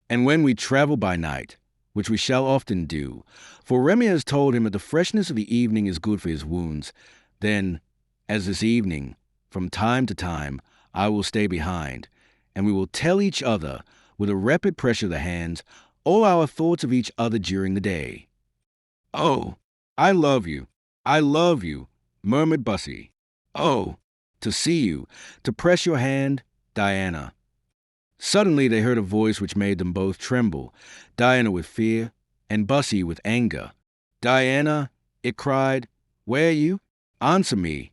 And when we travel by night, which we shall often do, for Remy has told him that the freshness of the evening is good for his wounds, then, as this evening, from time to time, I will stay behind, and we will tell each other, with a rapid pressure of the hands, all our thoughts of each other during the day. Oh, I love you, murmured Bussy. Oh, to see you, to press your hand, Diana. Suddenly they heard a voice which made them both tremble, Diana with fear, and Bussy with anger. Diana, it cried, where are you? Answer me.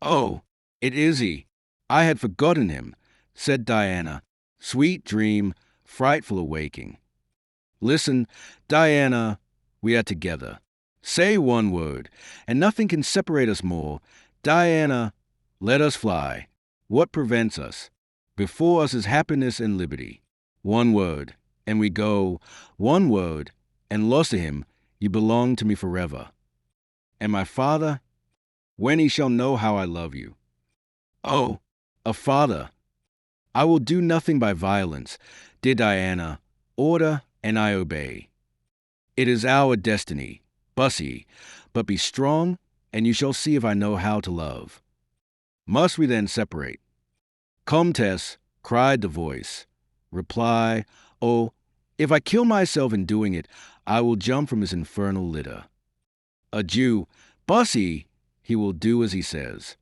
Oh, it is he. I had forgotten him, said Diana. Sweet dream, frightful awaking. Listen, Diana, we are together. Say one word, and nothing can separate us more. Diana, let us fly. What prevents us? Before us is happiness and liberty. One word, and we go. One word, and lost to him, you belong to me forever. And my father, when he shall know how I love you. Oh, a father. I will do nothing by violence, dear Diana. Order, and I obey. It is our destiny, Bussy, but be strong, and you shall see if I know how to love. Must we then separate? Comtesse, cried the voice. Reply, oh, if I kill myself in doing it, I will jump from his infernal litter. Adieu, Bussy, he will do as he says.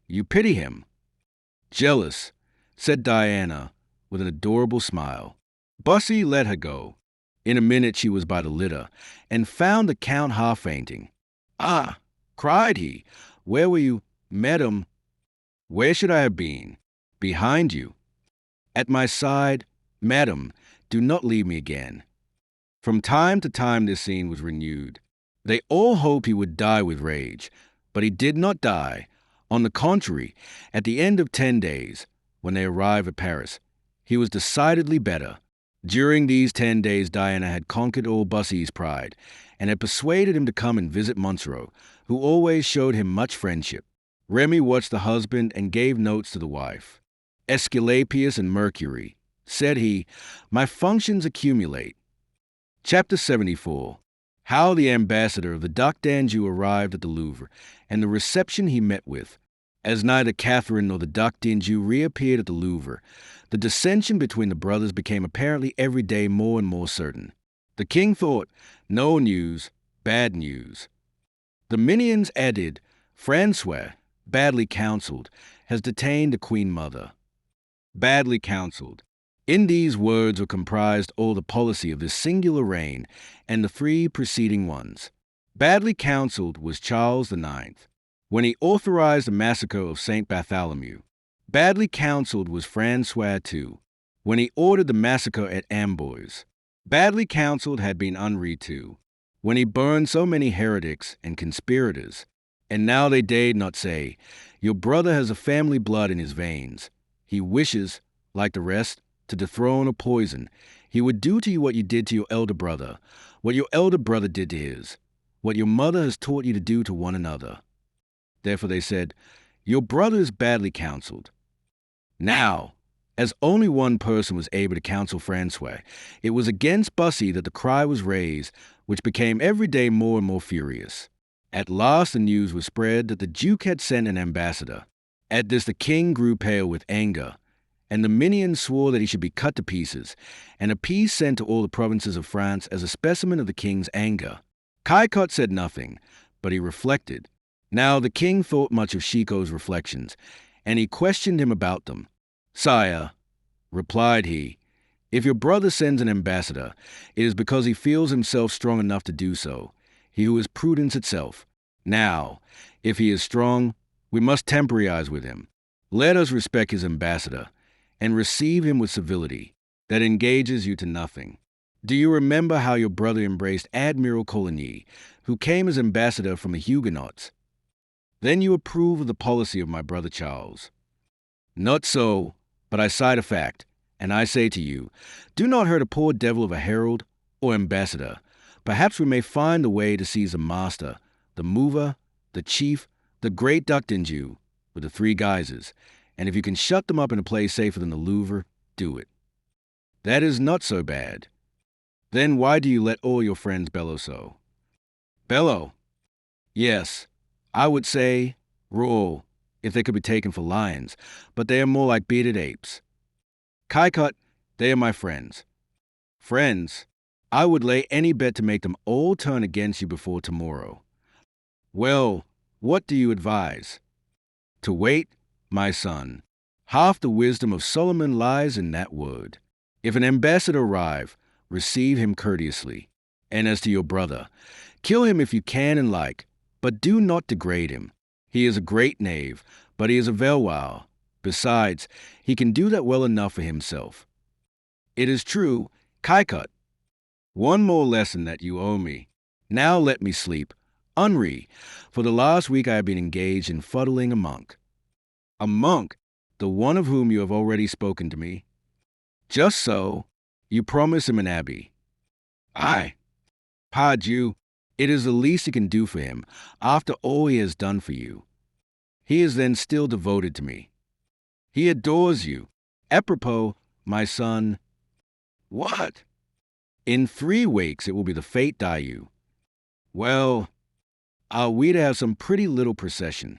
You pity him. Jealous, said Diana, with an adorable smile. Bussy let her go. In a minute she was by the litter, and found the Count half fainting. Ah, cried he, where were you, madam? Where should I have been? Behind you. At my side, madam, do not leave me again. From time to time this scene was renewed. They all hoped he would die with rage, but he did not die. On the contrary, at the end of 10 days, when they arrived at Paris, he was decidedly better. During these 10 days Diana had conquered all Bussy's pride, and had persuaded him to come and visit Monsoreau, who always showed him much friendship. Remy watched the husband and gave notes to the wife. Aesculapius and Mercury, said he, my functions accumulate. Chapter 74. How the ambassador of the Duc d'Anjou arrived at the Louvre, and the reception he met with. As neither Catherine nor the Duc d'Anjou reappeared at the Louvre, the dissension between the brothers became apparently every day more and more certain. The king thought, no news, bad news. The minions added, Francois, badly counseled, has detained the Queen Mother. Badly counseled. In these words were comprised all the policy of this singular reign and the 3 preceding ones. Badly counseled was Charles IX, when he authorized the massacre of St. Bartholomew. Badly counseled was Francois II, when he ordered the massacre at Amboise. Badly counseled had been Henri II, when he burned so many heretics and conspirators. And now they dared not say, "Your brother has a family blood in his veins. He wishes, like the rest, to dethrone or poison. He would do to you what you did to your elder brother, what your elder brother did to his, what your mother has taught you to do to one another." Therefore they said, "Your brother is badly counseled." Now, as only one person was able to counsel Francois, it was against Bussy that the cry was raised, which became every day more and more furious. At last the news was spread that the Duke had sent an ambassador. At this the king grew pale with anger, and the minions swore that he should be cut to pieces, and a piece sent to all the provinces of France as a specimen of the king's anger. Caillecotte said nothing, but he reflected. Now the king thought much of Chicot's reflections, and he questioned him about them. "Sire," replied he, "if your brother sends an ambassador, it is because he feels himself strong enough to do so, he who is prudence itself. Now, if he is strong, we must temporize with him. Let us respect his ambassador, and receive him with civility. That engages you to nothing. Do you remember how your brother embraced Admiral Coligny, who came as ambassador from the Huguenots? Then you approve of the policy of my brother Charles. Not so, but I cite a fact, and I say to you, do not hurt a poor devil of a herald or ambassador. Perhaps we may find the way to seize the master, the mover, the chief, the great duc d'Anjou, with the three guises, and if you can shut them up in a place safer than the Louvre, do it. That is not so bad. Then why do you let all your friends bellow so?" "Bellow? Yes, I would say roar, if they could be taken for lions, but they are more like bearded apes. Caillecotte, they are my friends. Friends? I would lay any bet to make them all turn against you before tomorrow. Well, what do you advise? To wait, my son. Half the wisdom of Solomon lies in that word. If an ambassador arrive, receive him courteously. And as to your brother, kill him if you can and like, but do not degrade him. He is a great knave, but he is a Valois. Besides, he can do that well enough for himself. It is true, Caillecotte. One more lesson that you owe me. Now let me sleep. Henri, for the last week I have been engaged in fuddling a monk." "A monk? The one of whom you have already spoken to me?" "Just so. You promised him an abbey." "Aye. Pardieu, it is the least you can do for him, after all he has done for you. He is then still devoted to me. He adores you. Apropos, my son." "What?" "In 3 weeks it will be the fête d'Ailleux. Well, are we to have some pretty little procession?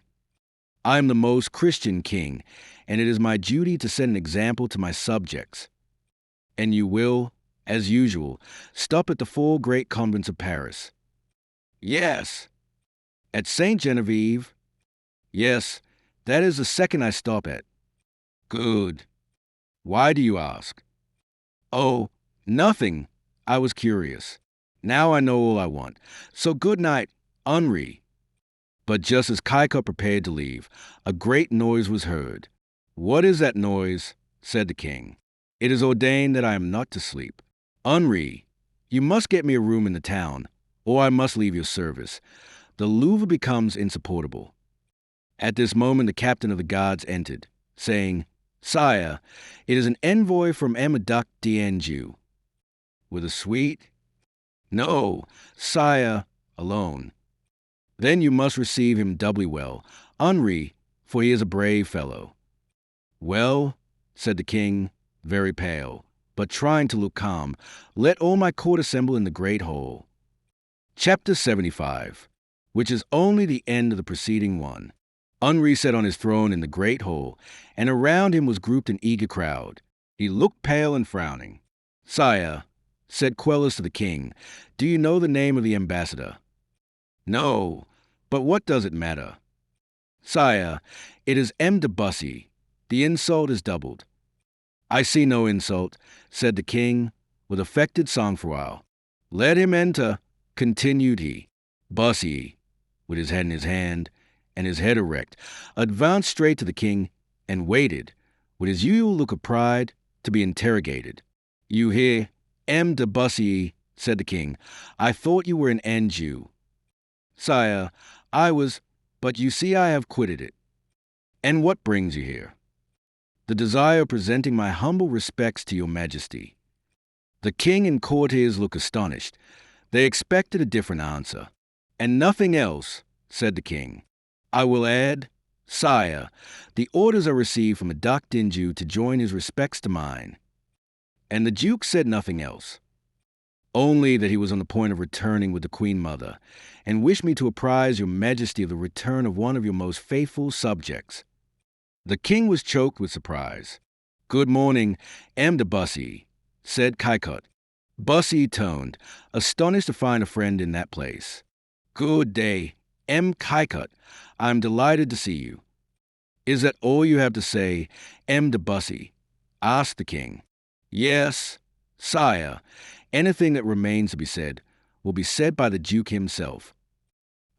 I am the most Christian king, and it is my duty to set an example to my subjects. And you will, as usual, stop at the 4 great convents of Paris." "Yes." "At Saint Genevieve?" "Yes, that is the second I stop at." "Good. Why do you ask?" "Oh, nothing. I was curious. Now I know all I want. So good night, Henri." But just as Caillecotte prepared to leave, a great noise was heard. "What is that noise?" said the king. "It is ordained that I am not to sleep. Henri, you must get me a room in the town, or I must leave your service. The Louvre becomes insupportable." At this moment the captain of the guards entered, saying, "Sire, it is an envoy from Duc d'Anjou." "With a suite?" "No, sire, alone." "Then you must receive him doubly well, Henri, for he is a brave fellow." "Well," said the king, very pale, but trying to look calm, "let all my court assemble in the great hall." Chapter 75, which is only the end of the preceding one. Henri sat on his throne in the great hall, and around him was grouped an eager crowd. He looked pale and frowning. "Sire," said Quelus to the king, "do you know the name of the ambassador?" "No, but what does it matter?" "Sire, it is M. de Bussy. The insult is doubled." "I see no insult," said the king, with affected sang-froid. "Let him enter," continued he. Bussy, with his head in his hand, and his head erect, advanced straight to the king, and waited, with his usual look of pride, to be interrogated. "You hear, M. de Bussy," said the king. "I thought you were an Anjou." "Sire, I was—" But you see I have quitted it. And what brings you here? The desire of presenting my humble respects to your majesty. The king and courtiers look astonished. They expected a different answer. And nothing else, said the king. I will add, sire, the orders are received from a Duc d'Anjou to join his respects to mine. And the duke said nothing else. Only that he was on the point of returning with the queen mother, and wished me to apprise your majesty of the return of one of your most faithful subjects. The king was choked with surprise. Good morning, M. de Bussy, said Caicot. Bussy toned, astonished to find a friend in that place. Good day, M. Caicot. I am delighted to see you. Is that all you have to say, M. de Bussy? Asked the king. Yes, sire. Anything that remains to be said will be said by the duke himself.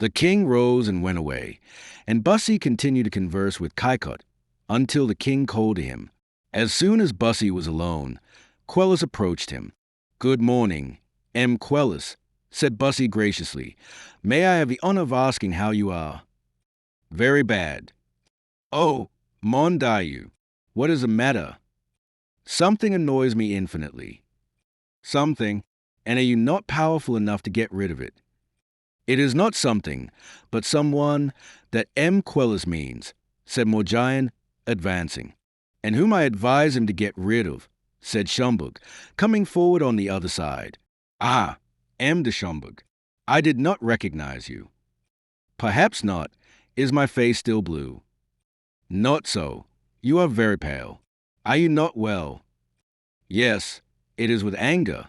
The king rose and went away, and Bussy continued to converse with Caicot until the king called to him. As soon as Bussy was alone, Quelus approached him. Good morning, M. Quelus, said Bussy graciously. May I have the honor of asking how you are? Very bad. Oh, mon Dieu, what is the matter? Something annoys me infinitely. Something, and are you not powerful enough to get rid of it? It is not something, but someone that M. Quelus means, said Morgian, advancing, and whom I advise him to get rid of, said Schomberg, coming forward on the other side. Ah, M. de Schomberg, I did not recognize you. Perhaps not. Is my face still blue? Not so. You are very pale. Are you not well? Yes, it is with anger.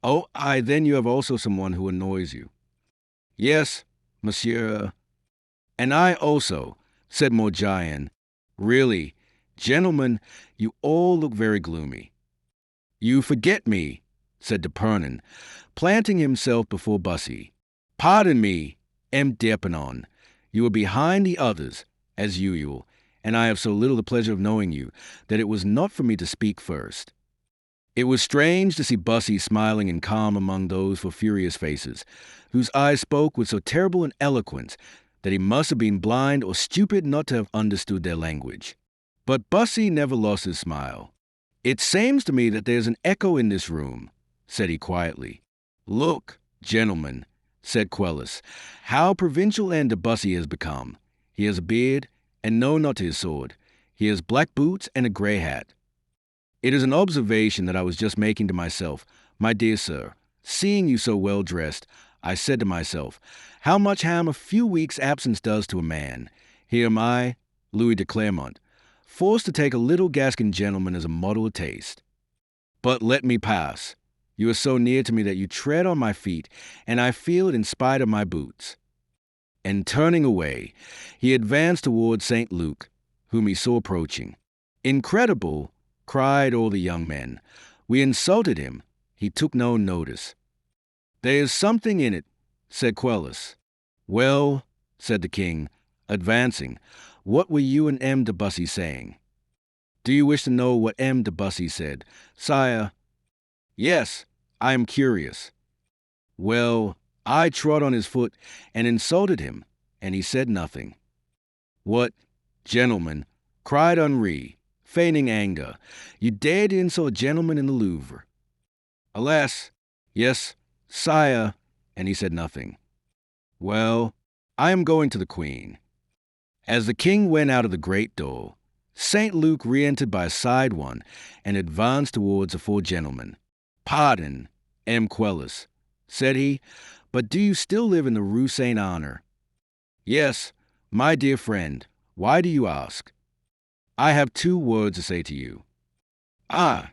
Oh, then you have also someone who annoys you. Yes, monsieur. And I also, said Morgian. Really, gentlemen, you all look very gloomy. You forget me, said D'Epernon, planting himself before Bussy. Pardon me, M. d'Epernon. You are behind the others, as usual, and I have so little the pleasure of knowing you that it was not for me to speak first. It was strange to see Bussy smiling and calm among those for furious faces, whose eyes spoke with so terrible an eloquence that he must have been blind or stupid not to have understood their language. But Bussy never lost his smile. It seems to me that there's an echo in this room, said he quietly. Look, gentlemen, said Quelus, how provincial and de Bussy has become. He has a beard, and no, not his sword. He has black boots and a grey hat. It is an observation that I was just making to myself. My dear sir, seeing you so well dressed, I said to myself, how much harm a few weeks' absence does to a man. Here am I, Louis de Clermont, forced to take a little Gascon gentleman as a model of taste. But let me pass. You are so near to me that you tread on my feet, and I feel it in spite of my boots. And turning away, he advanced toward St. Luc, whom he saw approaching. Incredible, cried all the young men. We insulted him. He took no notice. There is something in it, said Quelus. Well, said the king, advancing, what were you and M. de Bussy saying? Do you wish to know what M. de Bussy said, sire? Yes, I am curious. Well, I trod on his foot and insulted him, and he said nothing. What, gentlemen, cried Henri, feigning anger, you dared to insult a gentleman in the Louvre. Alas, yes, sire, and he said nothing. Well, I am going to the queen. As the king went out of the great door, St. Luc re-entered by a side one and advanced towards the four gentlemen. Pardon, M. Quelus, said he, but do you still live in the Rue Saint-Honor? Yes, my dear friend, why do you ask? I have 2 words to say to you. Ah,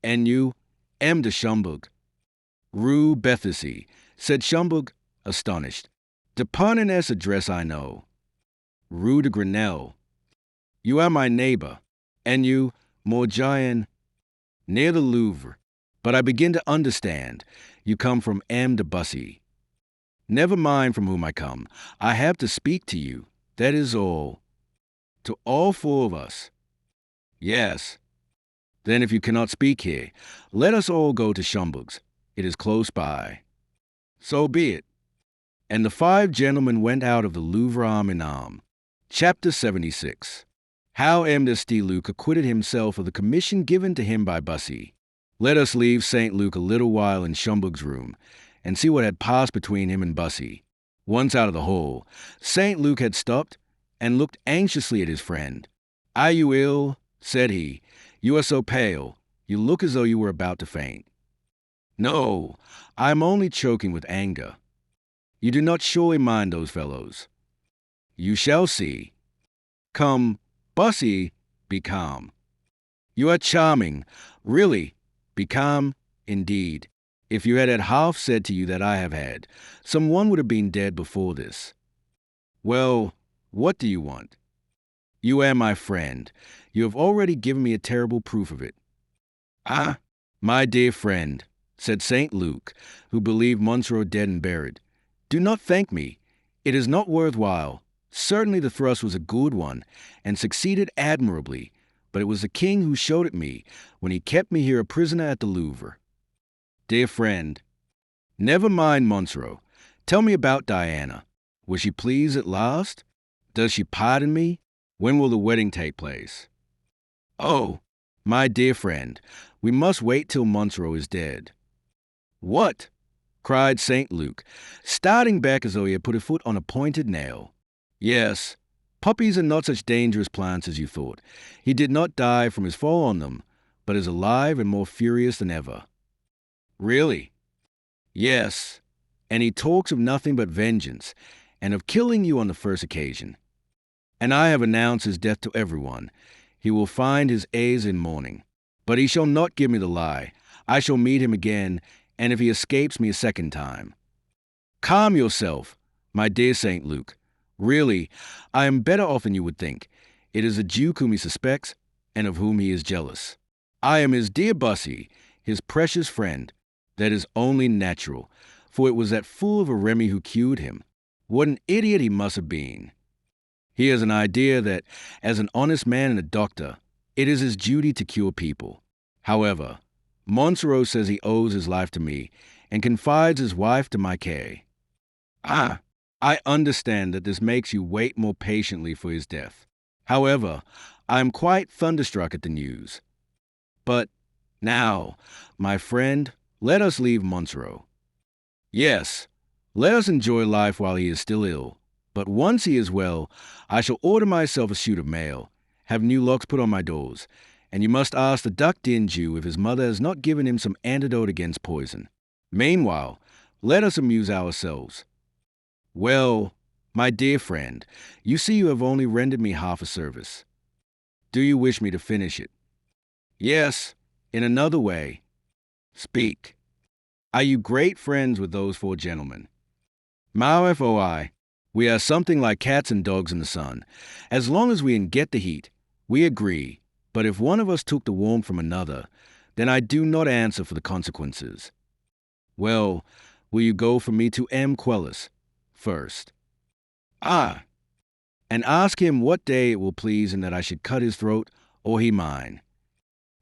and you, M. de Schomberg. Rue Bethisy, said Schomberg, astonished. De Parnanès address I know. Rue de Grenelle. You are my neighbor, and you, Morgian, near the Louvre. But I begin to understand. You come from M. de Bussy. Never mind from whom I come. I have to speak to you. That is all. To all 4 of us. Yes. Then if you cannot speak here, let us all go to Schomberg's. It is close by. So be it. And the five gentlemen went out of the Louvre arm in arm. Chapter 76. How M. de St-Luc acquitted himself of the commission given to him by Bussy. Let us leave St. Luc a little while in Schomberg's room, and see what had passed between him and Bussy. Once out of the hall, St. Luc had stopped and looked anxiously at his friend. "Are you ill?" said he. "You are so pale. You look as though you were about to faint." "No, I am only choking with anger." "You do not surely mind those fellows?" "You shall see." "Come, Bussy, be calm." "You are charming. Really, be calm, indeed. If you had half said to you that I have had, some one would have been dead before this." "Well, what do you want?" "You are my friend. You have already given me a terrible proof of it." "Ah, my dear friend," said St. Luc, who believed Monsoreau dead and buried, "do not thank me. It is not worth while. Certainly the thrust was a good one, and succeeded admirably, but it was the king who showed it me when he kept me here a prisoner at the Louvre." "Dear friend." "Never mind Monsoreau. Tell me about Diana. Was she pleased at last? Does she pardon me? When will the wedding take place?" "Oh, my dear friend, we must wait till Monsoreau is dead." "What?" cried St. Luc, starting back as though he had put a foot on a pointed nail. "Yes, puppies are not such dangerous plants as you thought. He did not die from his fall on them, but is alive and more furious than ever." "Really?" "Yes, and he talks of nothing but vengeance, and of killing you on the first occasion. And I have announced his death to everyone. He will find his heirs in mourning. But he shall not give me the lie. I shall meet him again, and if he escapes me a second time." "Calm yourself, my dear St. Luc. Really, I am better off than you would think. It is the Duke whom he suspects, and of whom he is jealous. I am his dear Bussy, his precious friend. That is only natural, for it was that fool of a Remy who cured him. What an idiot he must have been. He has an idea that, as an honest man and a doctor, it is his duty to cure people. However, Monsoreau says he owes his life to me, and confides his wife to my care. Ah, I understand that this makes you wait more patiently for his death. However, I am quite thunderstruck at the news. But now, my friend, let us leave Monsoreau. Yes, let us enjoy life while he is still ill. But once he is well, I shall order myself a suit of mail, have new locks put on my doors, and you must ask the Duc d'Anjou if his mother has not given him some antidote against poison. Meanwhile, let us amuse ourselves. Well, my dear friend, you see you have only rendered me half a service. Do you wish me to finish it?" "Yes, in another way." "Speak." "Are you great friends with those four gentlemen?" "Ma foi, we are something like cats and dogs in the sun. As long as we can get the heat, we agree. But if one of us took the warmth from another, then I do not answer for the consequences." "Well, will you go for me to M. Quelus first?" "Ah, and ask him what day it will please him that I should cut his throat, or he mine."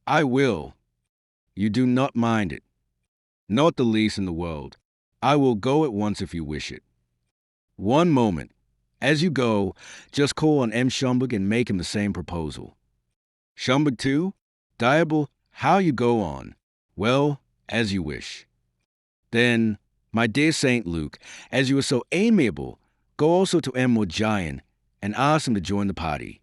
"I will." "You do not mind it?" "Not the least in the world. I will go at once if you wish it." "One moment. As you go, just call on M. Schomberg and make him the same proposal." "Schomberg too? Diable, how you go on. Well, as you wish." "Then, my dear St. Luc, as you are so amiable, go also to M. Morgian and ask him to join the party."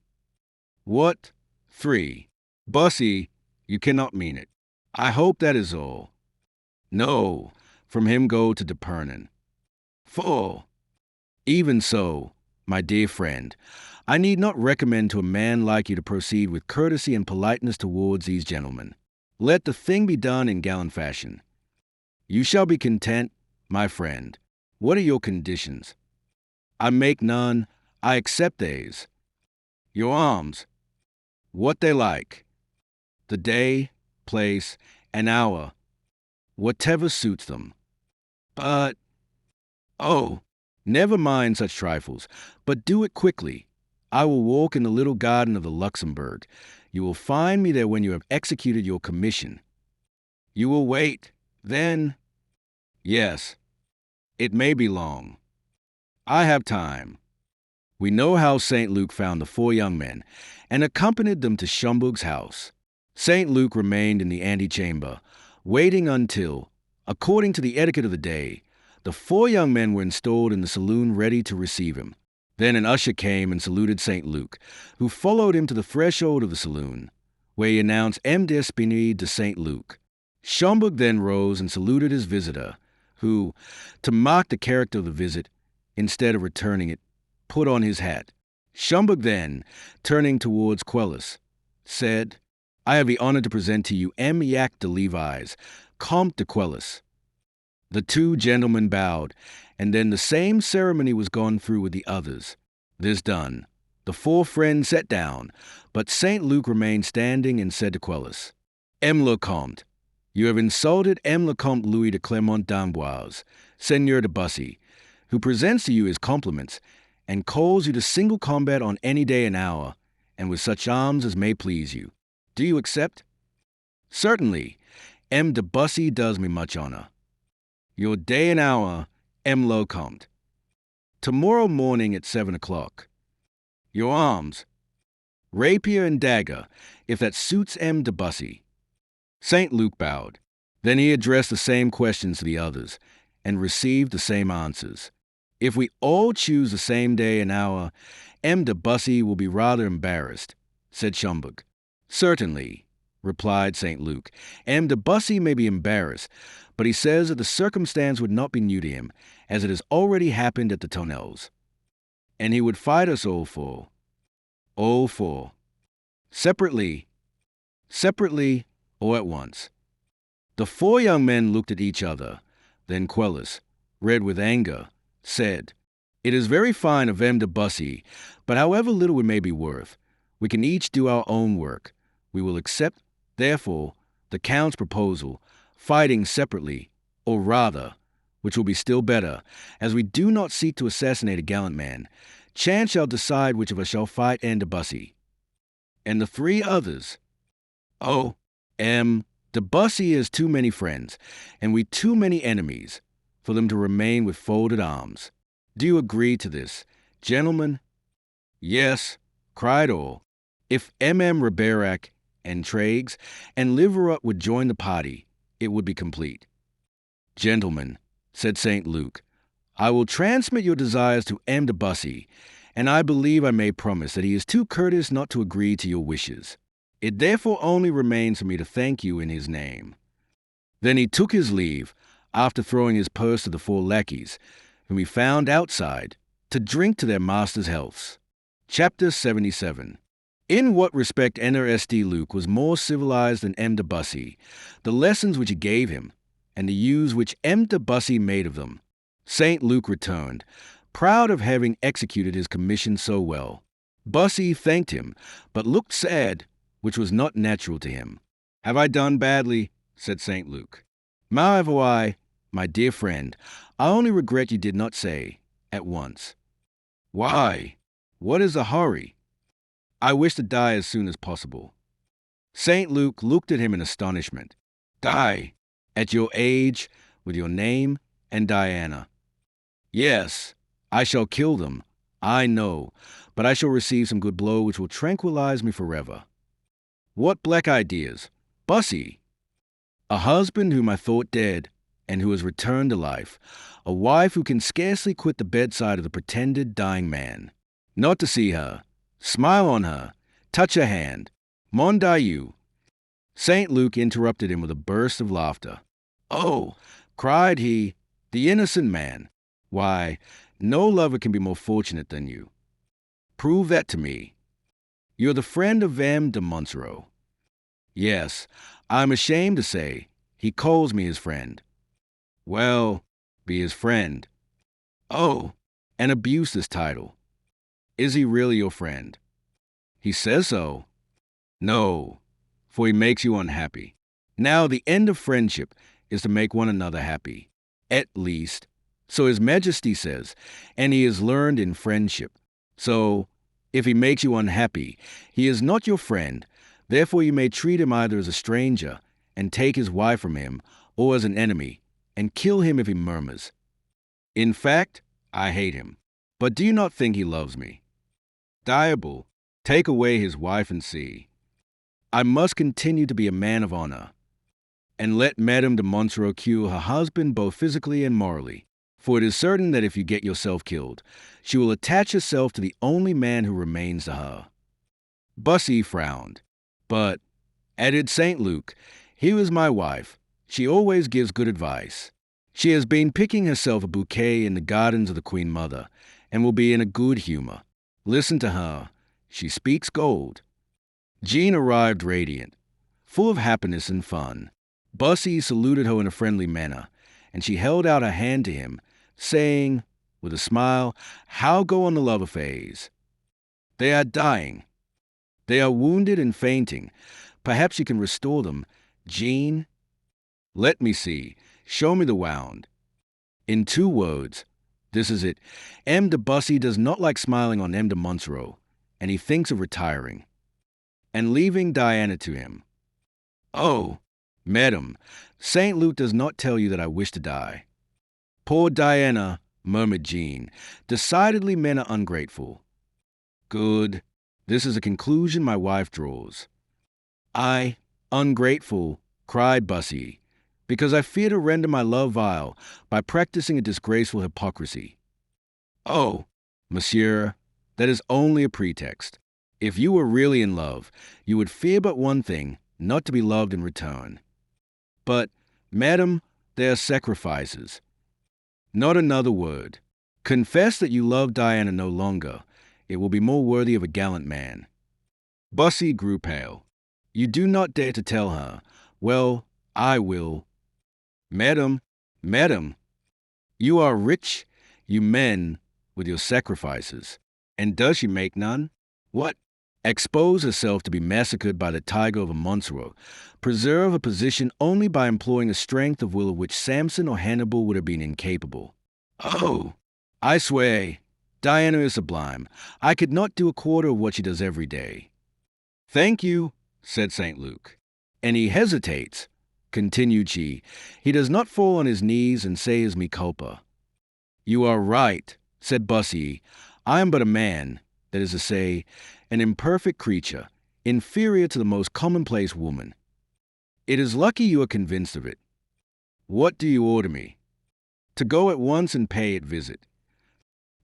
"What? 3? Bussy, you cannot mean it." "I hope that is all." "No, from him go to Depernon." "4. Even so, my dear friend, I need not recommend to a man like you to proceed with courtesy and politeness towards these gentlemen. Let the thing be done in gallant fashion. You shall be content, my friend. What are your conditions?" "I make none. I accept these." "Your arms?" "What they like." "The day, place, and hour, whatever suits them." "But—" "Oh, never mind such trifles, but do it quickly. I will walk in the little garden of the Luxembourg. You will find me there when you have executed your commission." "You will wait, then?" "Yes. It may be long." I have time. We know how St. Luke found the four young men and accompanied them to Schomburgk's house. St. Luke remained in the antechamber, waiting until, according to the etiquette of the day, the four young men were installed in the saloon ready to receive him. Then an usher came and saluted St. Luke, who followed him to the threshold of the saloon, where he announced M. d'Espinay de St. Luke. Schomburgk then rose and saluted his visitor, who, to mark the character of the visit, instead of returning it, put on his hat. Schomburgk then, turning towards Quelus, said, I have the honor to present to you M. Jacques de Levis, Comte de Quelus. The two gentlemen bowed, and then the same ceremony was gone through with the others. This done, the four friends sat down, but St. Luke remained standing and said to Quelus, M. le Comte, you have insulted M. le Comte Louis de Clermont d'Amboise, Seigneur de Bussy, who presents to you his compliments, and calls you to single combat on any day and hour, and with such arms as may please you. Do you accept? Certainly, M. de Bussy does me much honor. Your day and hour, M. le Comte. Tomorrow morning at 7 o'clock. Your arms, rapier and dagger, if that suits M. de Bussy. St. Luke bowed. Then he addressed the same questions to the others, and received the same answers. If we all choose the same day and hour, M. de Bussy will be rather embarrassed, said Schomburgk. Certainly, replied St. Luke. M. de Bussy may be embarrassed, but he says that the circumstance would not be new to him, as it has already happened at the Tonnelles. And he would fight us all four. Separately, or at once. The four young men looked at each other. Then Quelus, red with anger, said, It is very fine of M. de Bussy, but however little it may be worth, we can each do our own work. We will accept, therefore, the Count's proposal, fighting separately, or rather, which will be still better, as we do not seek to assassinate a gallant man. Chance shall decide which of us shall fight M. de Bussy. And the three others. Oh, M. de Bussy has too many friends, and we too many enemies, for them to remain with folded arms. Do you agree to this, gentlemen? Yes, cried all. If M. Riberac and Traigues and Liverot would join the party, it would be complete. Gentlemen, said St. Luke, I will transmit your desires to M. de Bussy, and I believe I may promise that he is too courteous not to agree to your wishes. It therefore only remains for me to thank you in his name. Then he took his leave, after throwing his purse to the four lackeys, whom he found outside, to drink to their masters' healths. Chapter 77. In what respect N.R.S.D. Luke was more civilized than M. de Bussy, the lessons which he gave him, and the use which M. de Bussy made of them, St. Luke returned, proud of having executed his commission so well. Bussy thanked him, but looked sad, which was not natural to him. Have I done badly? Said St. Luke. Ma voix, my dear friend, I only regret you did not say, at once. Why? What is the hurry? I wish to die as soon as possible. St. Luke looked at him in astonishment. Die? At your age, with your name and Diana? Yes, I shall kill them, I know, but I shall receive some good blow which will tranquilize me forever. What black ideas? Bussy! A husband whom I thought dead, and who has returned to life. A wife who can scarcely quit the bedside of the pretended dying man. Not to see her, smile on her, touch her hand. Mon Dieu! St. Luke interrupted him with a burst of laughter. Oh, cried he, the innocent man! Why, no lover can be more fortunate than you. Prove that to me. You're the friend of Diane de Monsoreau. Yes, I'm ashamed to say, he calls me his friend. Well, be his friend. Oh, and abuse this title. Is he really your friend? He says so. No, for he makes you unhappy. Now the end of friendship is to make one another happy. At least, so His Majesty says, and he has learned in friendship. So, if he makes you unhappy, he is not your friend. Therefore you may treat him either as a stranger, and take his wife from him, or as an enemy, and kill him if he murmurs. In fact, I hate him. But do you not think he loves me? Diable, take away his wife and see. I must continue to be a man of honor, and let Madame de Monsoreau cure her husband both physically and morally. For it is certain that if you get yourself killed, she will attach herself to the only man who remains to her. Bussy frowned. But, added St. Luke, here is my wife. She always gives good advice. She has been picking herself a bouquet in the gardens of the Queen Mother, and will be in a good humor. Listen to her. She speaks gold. Jean arrived radiant, full of happiness and fun. Bussy saluted her in a friendly manner, and she held out her hand to him, saying, with a smile, how go on the love affairs? They are dying. They are wounded and fainting. Perhaps you can restore them. Jean, let me see. Show me the wound. In 2 words, this is it. M. de Bussy does not like smiling on M. de Monsoreau, and he thinks of retiring and leaving Diana to him. Oh, madam, St. Luke does not tell you that I wish to die. Poor Diana, murmured Jean. Decidedly men are ungrateful. Good. This is a conclusion my wife draws. I, ungrateful, cried Bussy, because I fear to render my love vile by practicing a disgraceful hypocrisy. Oh, monsieur, that is only a pretext. If you were really in love, you would fear but one thing, not to be loved in return. But, madam, there are sacrifices. Not another word. Confess that you love Diana no longer. It will be more worthy of a gallant man. Bussy grew pale. You do not dare to tell her. Well, I will. Madam, you are rich, you men, with your sacrifices. And does she make none? What? Expose herself to be massacred by the tiger of a Monsoreau, preserve a position only by employing a strength of will of which Samson or Hannibal would have been incapable. Oh, I swear, Diana is sublime. I could not do a quarter of what she does every day. Thank you, said St. Luke. And he hesitates, continued she. He does not fall on his knees and say his mea culpa. You are right, said Bussy. I am but a man, that is to say, an imperfect creature, inferior to the most commonplace woman. It is lucky you are convinced of it. What do you order me? To go at once and pay it visit.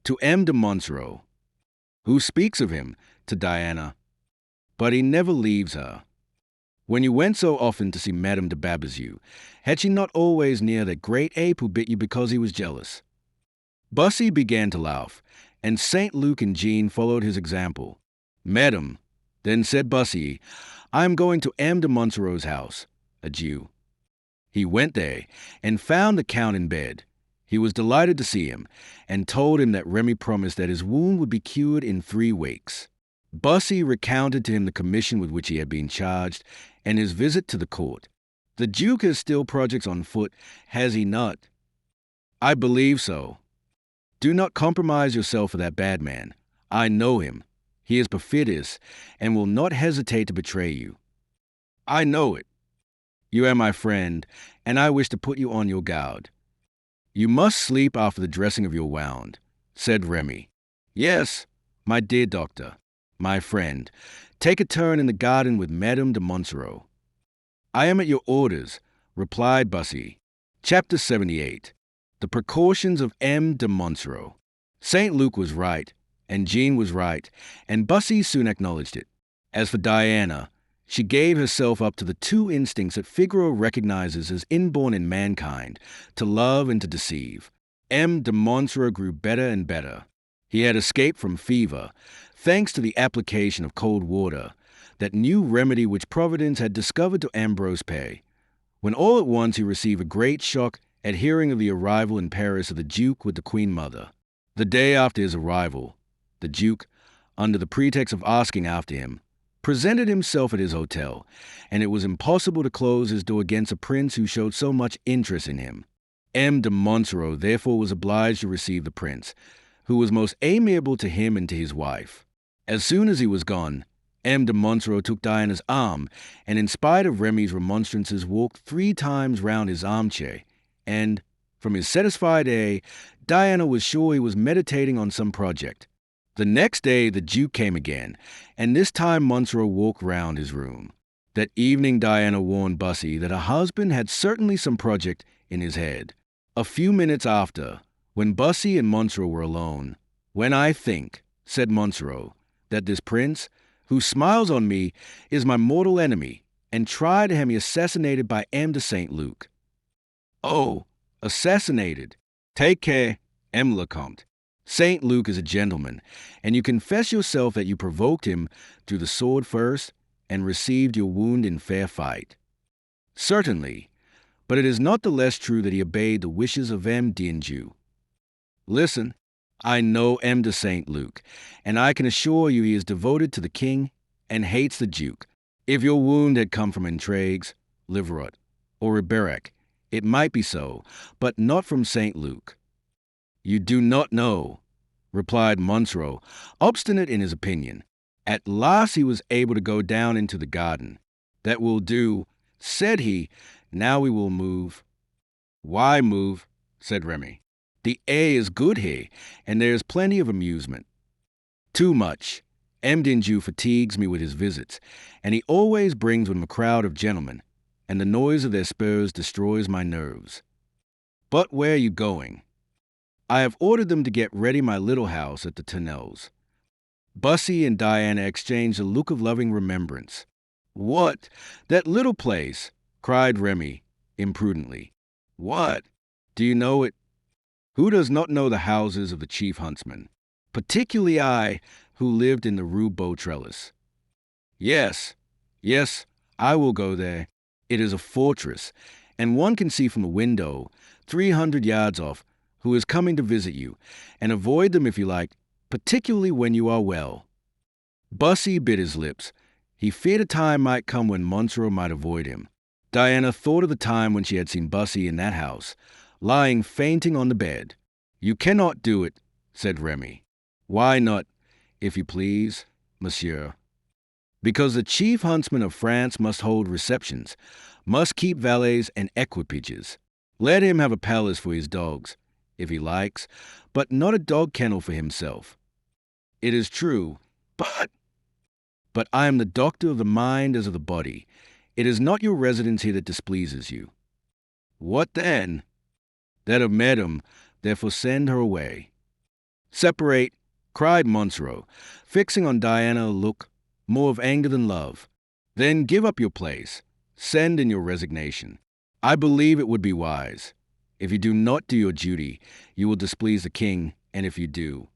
To M. de Monsoreau, who speaks of him, to Diana. But he never leaves her. When you went so often to see Madame de Babezieux, had she not always near that great ape who bit you because he was jealous? Bussy began to laugh, and St. Luke and Jean followed his example. Madam, then said Bussy, I am going to M. de Monsoreau's house. Adieu. He went there, and found the Count in bed. He was delighted to see him, and told him that Remy promised that his wound would be cured in 3 weeks. Bussy recounted to him the commission with which he had been charged, and his visit to the court. The Duke has still projects on foot, has he not? I believe so. Do not compromise yourself for that bad man. I know him. He is perfidious, and will not hesitate to betray you. I know it. You are my friend, and I wish to put you on your guard. You must sleep after the dressing of your wound, said Remy. Yes, my dear doctor, my friend, take a turn in the garden with Madame de Monsoreau. I am at your orders, replied Bussy. Chapter 78. The Precautions of M. de Monsoreau. St. Luke was right, and Jean was right, and Bussy soon acknowledged it. As for Diana, she gave herself up to the 2 instincts that Figaro recognizes as inborn in mankind, to love and to deceive. M. de Monsoreau grew better and better. He had escaped from fever, thanks to the application of cold water, that new remedy which Providence had discovered to Ambrose Pay, when all at once he received a great shock at hearing of the arrival in Paris of the Duke with the Queen Mother. The day after his arrival, the Duke, under the pretext of asking after him, presented himself at his hotel, and it was impossible to close his door against a prince who showed so much interest in him. M. de Monsoreau therefore was obliged to receive the prince, who was most amiable to him and to his wife. As soon as he was gone, M. de Monsoreau took Diana's arm, and in spite of Remy's remonstrances walked 3 times round his armchair, and, From his satisfied air, Diana was sure he was meditating on some project. The next day the Duke came again, and this time Monsoreau walked round his room. That evening Diana warned Bussy that her husband had certainly some project in his head. A few minutes after, when Bussy and Monsoreau were alone, "When I think," said Monsoreau, "that this prince, who smiles on me, is my mortal enemy, and tried to have me assassinated by M. de St. Luc." "Oh, assassinated. Take care, M. le Comte. St. Luc is a gentleman, and you confess yourself that you provoked him through the sword first, and received your wound in fair fight." "Certainly, but it is not the less true that he obeyed the wishes of M. d'Anjou. Listen, I know M. de St. Luc, and I can assure you he is devoted to the king and hates the Duke. If your wound had come from intrigues, Liverot, or Riberac, it might be so, but not from St. Luc." "You do not know," replied Monsoreau, obstinate in his opinion. At last he was able to go down into the garden. "That will do," said he. "Now we will move." "Why move?" said Remy. "The air is good here, and there is plenty of amusement." "Too much. M. d'Anjou fatigues me with his visits, and he always brings with him a crowd of gentlemen, and the noise of their spurs destroys my nerves." "But where are you going?" "I have ordered them to get ready my little house at the Tournelles." Bussy and Diana exchanged a look of loving remembrance. "What? That little place?" cried Remy, imprudently. "What? Do you know it? Who does not know the houses of the chief huntsman? Particularly I, who lived in the Rue Beautrellis." Yes, yes, I will go there. It is a fortress, and one can see from the window, 300 yards off, who is coming to visit you, and avoid them if you like, particularly when you are well." Bussy bit his lips. He feared a time might come when Monsoreau might avoid him. Diana thought of the time when she had seen Bussy in that house, lying fainting on the bed. "You cannot do it," said Remy. "Why not, if you please, monsieur?" "Because the chief huntsman of France must hold receptions, must keep valets and equipages. Let him have a palace for his dogs, if he likes, but not a dog kennel for himself." "It is true, but I am the doctor of the mind as of the body. It is not your residence here that displeases you." "What then?" "That of Madame, therefore send her away." "Separate," cried Monsoreau, fixing on Diana a look more of anger than love. "Then give up your place. Send in your resignation. I believe it would be wise. If you do not do your duty, you will displease the king, and if you do—"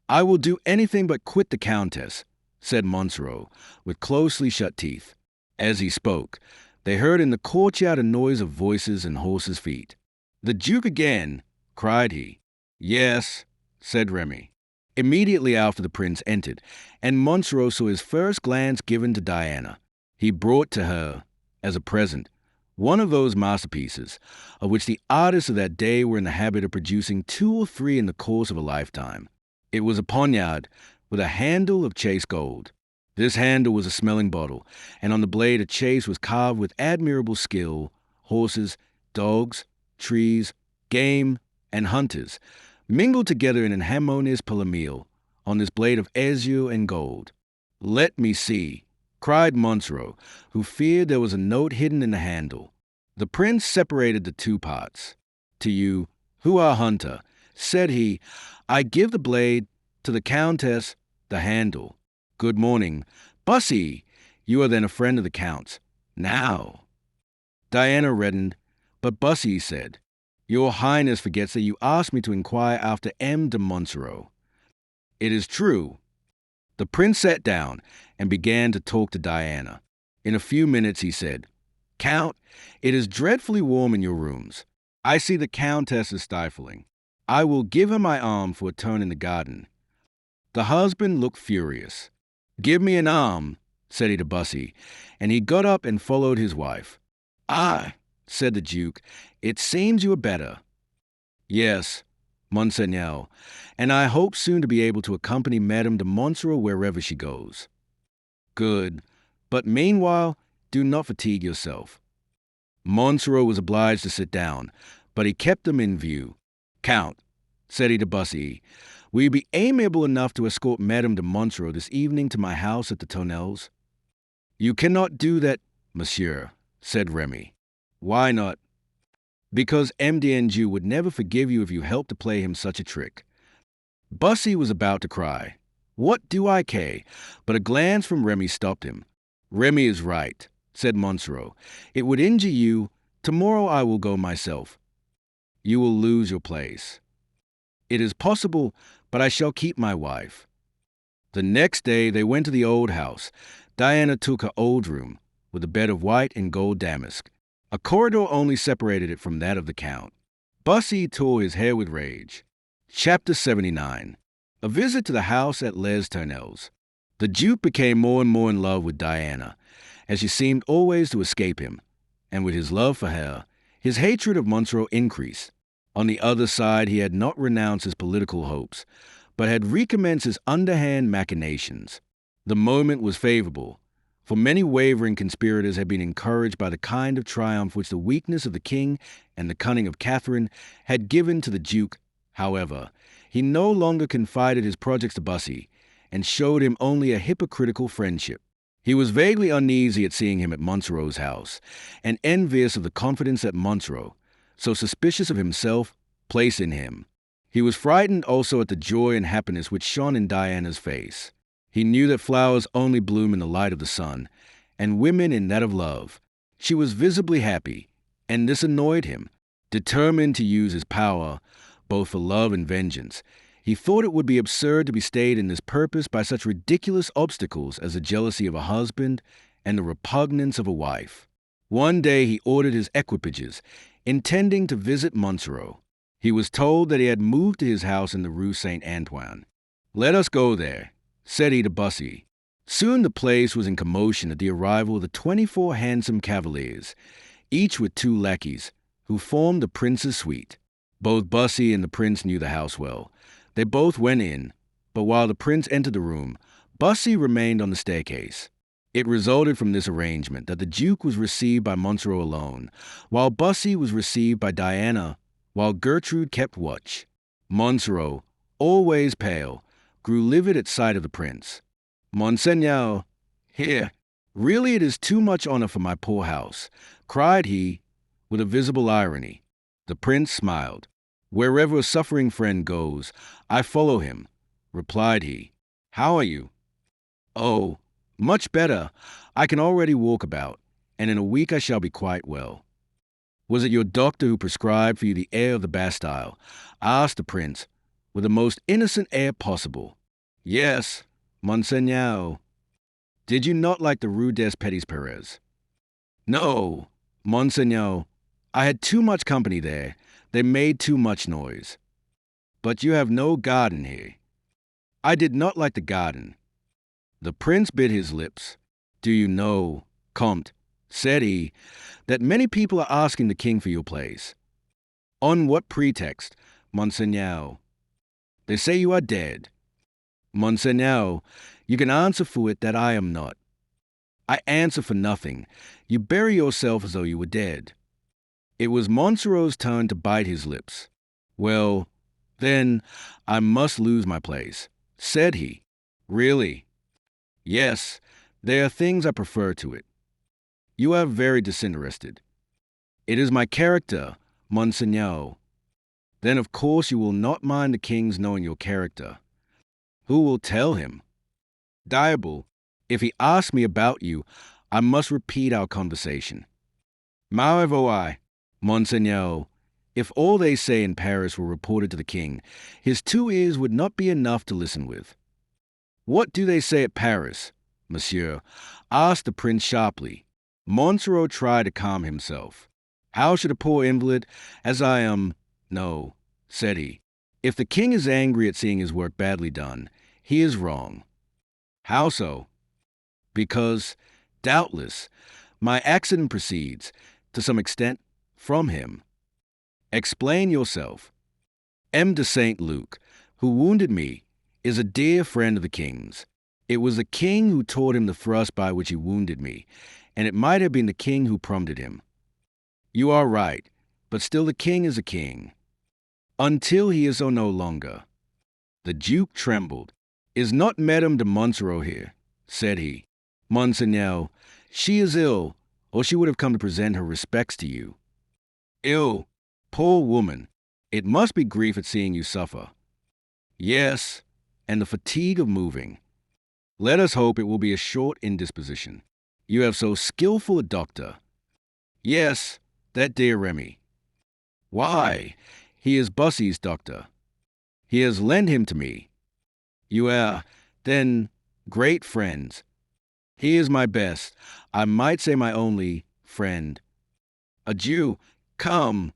"I will do anything but quit the Countess," said Monsoreau, with closely shut teeth. As he spoke, they heard in the courtyard a noise of voices and horses' feet. "The Duke again!" cried he. "Yes," said Remy. Immediately after the prince entered, and Monsoreau saw his first glance given to Diana. He brought to her, as a present, one of those masterpieces, of which the artists of that day were in the habit of producing 2 or 3 in the course of a lifetime. It was a poniard with a handle of chased gold. This handle was a smelling bottle, and on the blade a chase was carved with admirable skill: horses, dogs, trees, game, and hunters, mingled together in an harmonious palomille on this blade of azure and gold. "Let me see," cried Monsoreau, who feared there was a note hidden in the handle. The prince separated the 2 parts. "To you, who are hunter," said he, "I give the blade, to the Countess the handle. Good morning. Bussy, you are then a friend of the Count's. Now." Diana reddened, but Bussy said, "Your Highness forgets that you asked me to inquire after M. de Monsoreau." "It is true." The prince sat down and began to talk to Diana. In a few minutes he said, "Count, it is dreadfully warm in your rooms. I see the Countess is stifling. I will give her my arm for a turn in the garden." The husband looked furious. "Give me an arm," said he to Bussy, and he got up and followed his wife. "Ah," said the Duke, "it seems you are better." "Yes, Monseigneur, and I hope soon to be able to accompany Madame de Monsoreau wherever she goes." "Good, but meanwhile do not fatigue yourself." Monsoreau was obliged to sit down, but he kept them in view. "Count," said he to Bussy, "will you be amiable enough to escort Madame de Monsoreau this evening to my house at the Tonnelles?" "You cannot do that, monsieur," said Remy. "Why not?" "Because MDNG would never forgive you if you helped to play him such a trick." Bussy was about to cry. "What do I care?" But a glance from Remy stopped him. "Remy is right," said Monsoreau. "It would injure you. Tomorrow I will go myself." "You will lose your place." "It is possible, but I shall keep my wife." The next day they went to the old house. Diana took her old room, with a bed of white and gold damask. A corridor only separated it from that of the Count. Bussy tore his hair with rage. Chapter 79. A visit to the house at Les Tournelles. The Duke became more and more in love with Diana, as she seemed always to escape him, and with his love for her, his hatred of Monsoreau increased. On the other side, he had not renounced his political hopes, but had recommenced his underhand machinations. The moment was favorable, for many wavering conspirators had been encouraged by the kind of triumph which the weakness of the king and the cunning of Catherine had given to the Duke. However, he no longer confided his projects to Bussy, and showed him only a hypocritical friendship. He was vaguely uneasy at seeing him at Monsoreau's house, and envious of the confidence that Monsoreau, so suspicious of himself, placed in him. He was frightened also at the joy and happiness which shone in Diana's face. He knew that flowers only bloom in the light of the sun, and women in that of love. She was visibly happy, and this annoyed him. Determined to use his power, both for love and vengeance, he thought it would be absurd to be stayed in this purpose by such ridiculous obstacles as the jealousy of a husband and the repugnance of a wife. One day he ordered his equipages, intending to visit Monsoreau. He was told that he had moved to his house in the Rue Saint-Antoine. "Let us go there," said he to Bussy. Soon the place was in commotion at the arrival of the 24 handsome cavaliers, each with 2 lackeys, who formed the prince's suite. Both Bussy and the prince knew the house well. They both went in, but while the prince entered the room, Bussy remained on the staircase. It resulted from this arrangement that the Duke was received by Monsoreau alone, while Bussy was received by Diana, while Gertrude kept watch. Monsoreau, always pale, grew livid at sight of the prince. "Monseigneur, here, really it is too much honor for my poor house," cried he, with a visible irony. The prince smiled. "Wherever a suffering friend goes, I follow him," replied he. "How are you?" "Oh, much better. I can already walk about, and in a week I shall be quite well." "Was it your doctor who prescribed for you the air of the Bastille?" asked the prince, with the most innocent air possible. "Yes, Monseigneur." "Did you not like the Rue des Petits Perez?" "No, Monseigneur. I had too much company there. They made too much noise." "But you have no garden here." "I did not like the garden." The prince bit his lips. "Do you know, Comte," said he, "that many people are asking the king for your place?" "On what pretext, Monseigneur?" "They say you are dead." "Monseigneur, you can answer for it that I am not." "I answer for nothing. You bury yourself as though you were dead." It was Monsoreau's turn to bite his lips. "Well, then, I must lose my place," said he. "Really?" "Yes, there are things I prefer to it." "You are very disinterested." "It is my character, Monseigneur." "Then of course you will not mind the king's knowing your character." "Who will tell him?" "Diable, if he asks me about you, I must repeat our conversation." "Marguerite, Monseigneur, if all they say in Paris were reported to the king, his 2 ears would not be enough to listen with." "What do they say at Paris, monsieur?" asked the prince sharply. Monsoreau tried to calm himself. "How should a poor invalid, as I am—" "No," said he. "If the king is angry at seeing his work badly done, he is wrong." "How so?" "Because, doubtless, my accident proceeds, to some extent, from him." "Explain yourself." M. de Saint Luc, who wounded me, is a dear friend of the king's. It was the king who taught him the thrust by which he wounded me, and it might have been the king who prompted him." "You are right. but still the king is a king. Until he is so no longer. The Duke trembled. "Is not Madame de Monsoreau here?" said he. "Monseigneur, she is ill, or she would have come to present her respects to you." "Ill? Poor woman! It must be grief at seeing you suffer." "Yes, and the fatigue of moving. Let us hope it will be a short indisposition. You have so skillful a doctor." "Yes, that dear Remy." "Why, he is Bussy's doctor. He has lent him to me." "You are, then, great friends." "He is my best, I might say my only, friend. Adieu, come."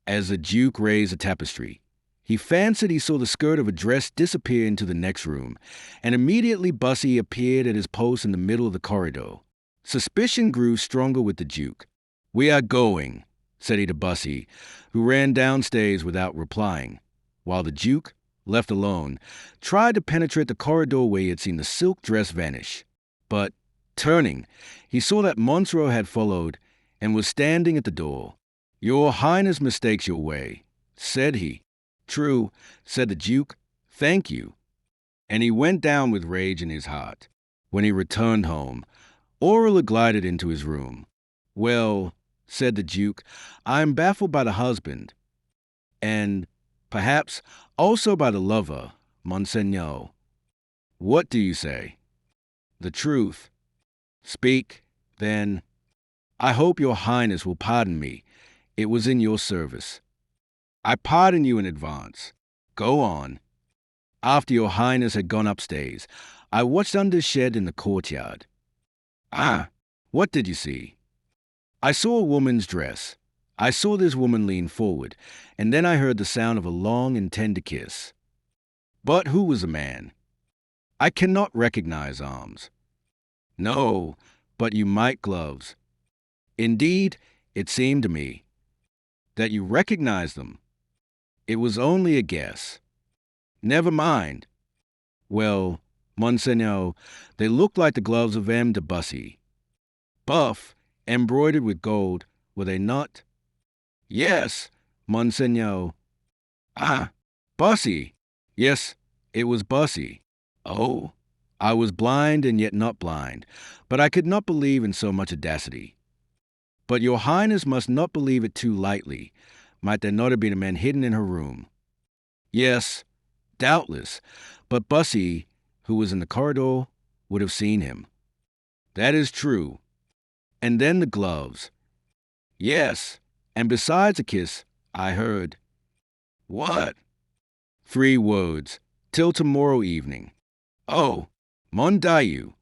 As the Duke raised a tapestry, he fancied he saw the skirt of a dress disappear into the next room, and immediately Bussy appeared at his post in the middle of the corridor. Suspicion grew stronger with the Duke. "We are going," said he to Bussy, who ran downstairs without replying, while the Duke, left alone, tried to penetrate the corridor where he had seen the silk dress vanish. But, turning, he saw that Monsoreau had followed and was standing at the door. "Your Highness mistakes your way," said he. "True," said the Duke. "Thank you." And he went down with rage in his heart. When he returned home, Aurora glided into his room. "Well," said the Duke, "I am baffled by the husband, and, perhaps, also by the lover, Monseigneur. What do you say?" "The truth." "Speak, then." "I hope your Highness will pardon me. It was in your service." "I pardon you in advance. Go on." "After your Highness had gone upstairs, I watched under a shed in the courtyard." "Ah, what did you see?" "I saw a woman's dress. I saw this woman lean forward, and then I heard the sound of a long and tender kiss." "But who was the man?" "I cannot recognize arms." "No, but you might gloves." "Indeed, it seemed to me." "That you recognized them." "It was only a guess." "Never mind." "Well, Monseigneur, they looked like the gloves of M. de Bussy." "Buff, embroidered with gold, were they not?" "Yes, Monseigneur." "Ah, Bussy." "Yes, it was Bussy." "Oh." "I was blind and yet not blind, but I could not believe in so much audacity." "But your Highness must not believe it too lightly. Might there not have been a man hidden in her room?" "Yes, doubtless, but Bussy, who was in the corridor, would have seen him." "That is true." "And then the gloves." "Yes, and besides a kiss, I heard—" "What?" "3 words, 'till tomorrow evening.'" "Oh, mon Dieu."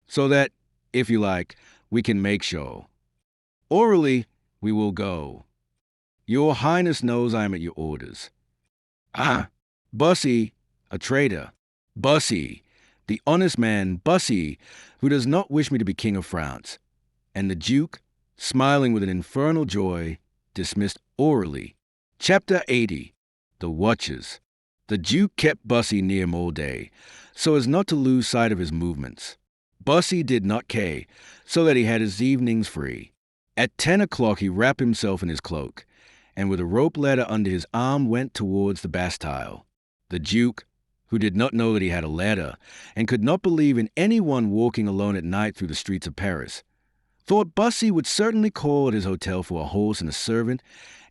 "So that, if you like, we can make sure." "Orally, we will go." "Your Highness knows I am at your orders." "Ah, Bussy, a traitor. Bussy, the honest man, Bussy, who does not wish me to be King of France." And the Duke, smiling with an infernal joy, dismissed orally. Chapter 80. The Watchers. The Duke kept Bussy near him all day, so as not to lose sight of his movements. Bussy did not care, so that he had his evenings free. At 10 o'clock he wrapped himself in his cloak, and with a rope ladder under his arm went towards the Bastille. The Duke, who did not know that he had a ladder, and could not believe in anyone walking alone at night through the streets of Paris, thought Bussy would certainly call at his hotel for a horse and a servant,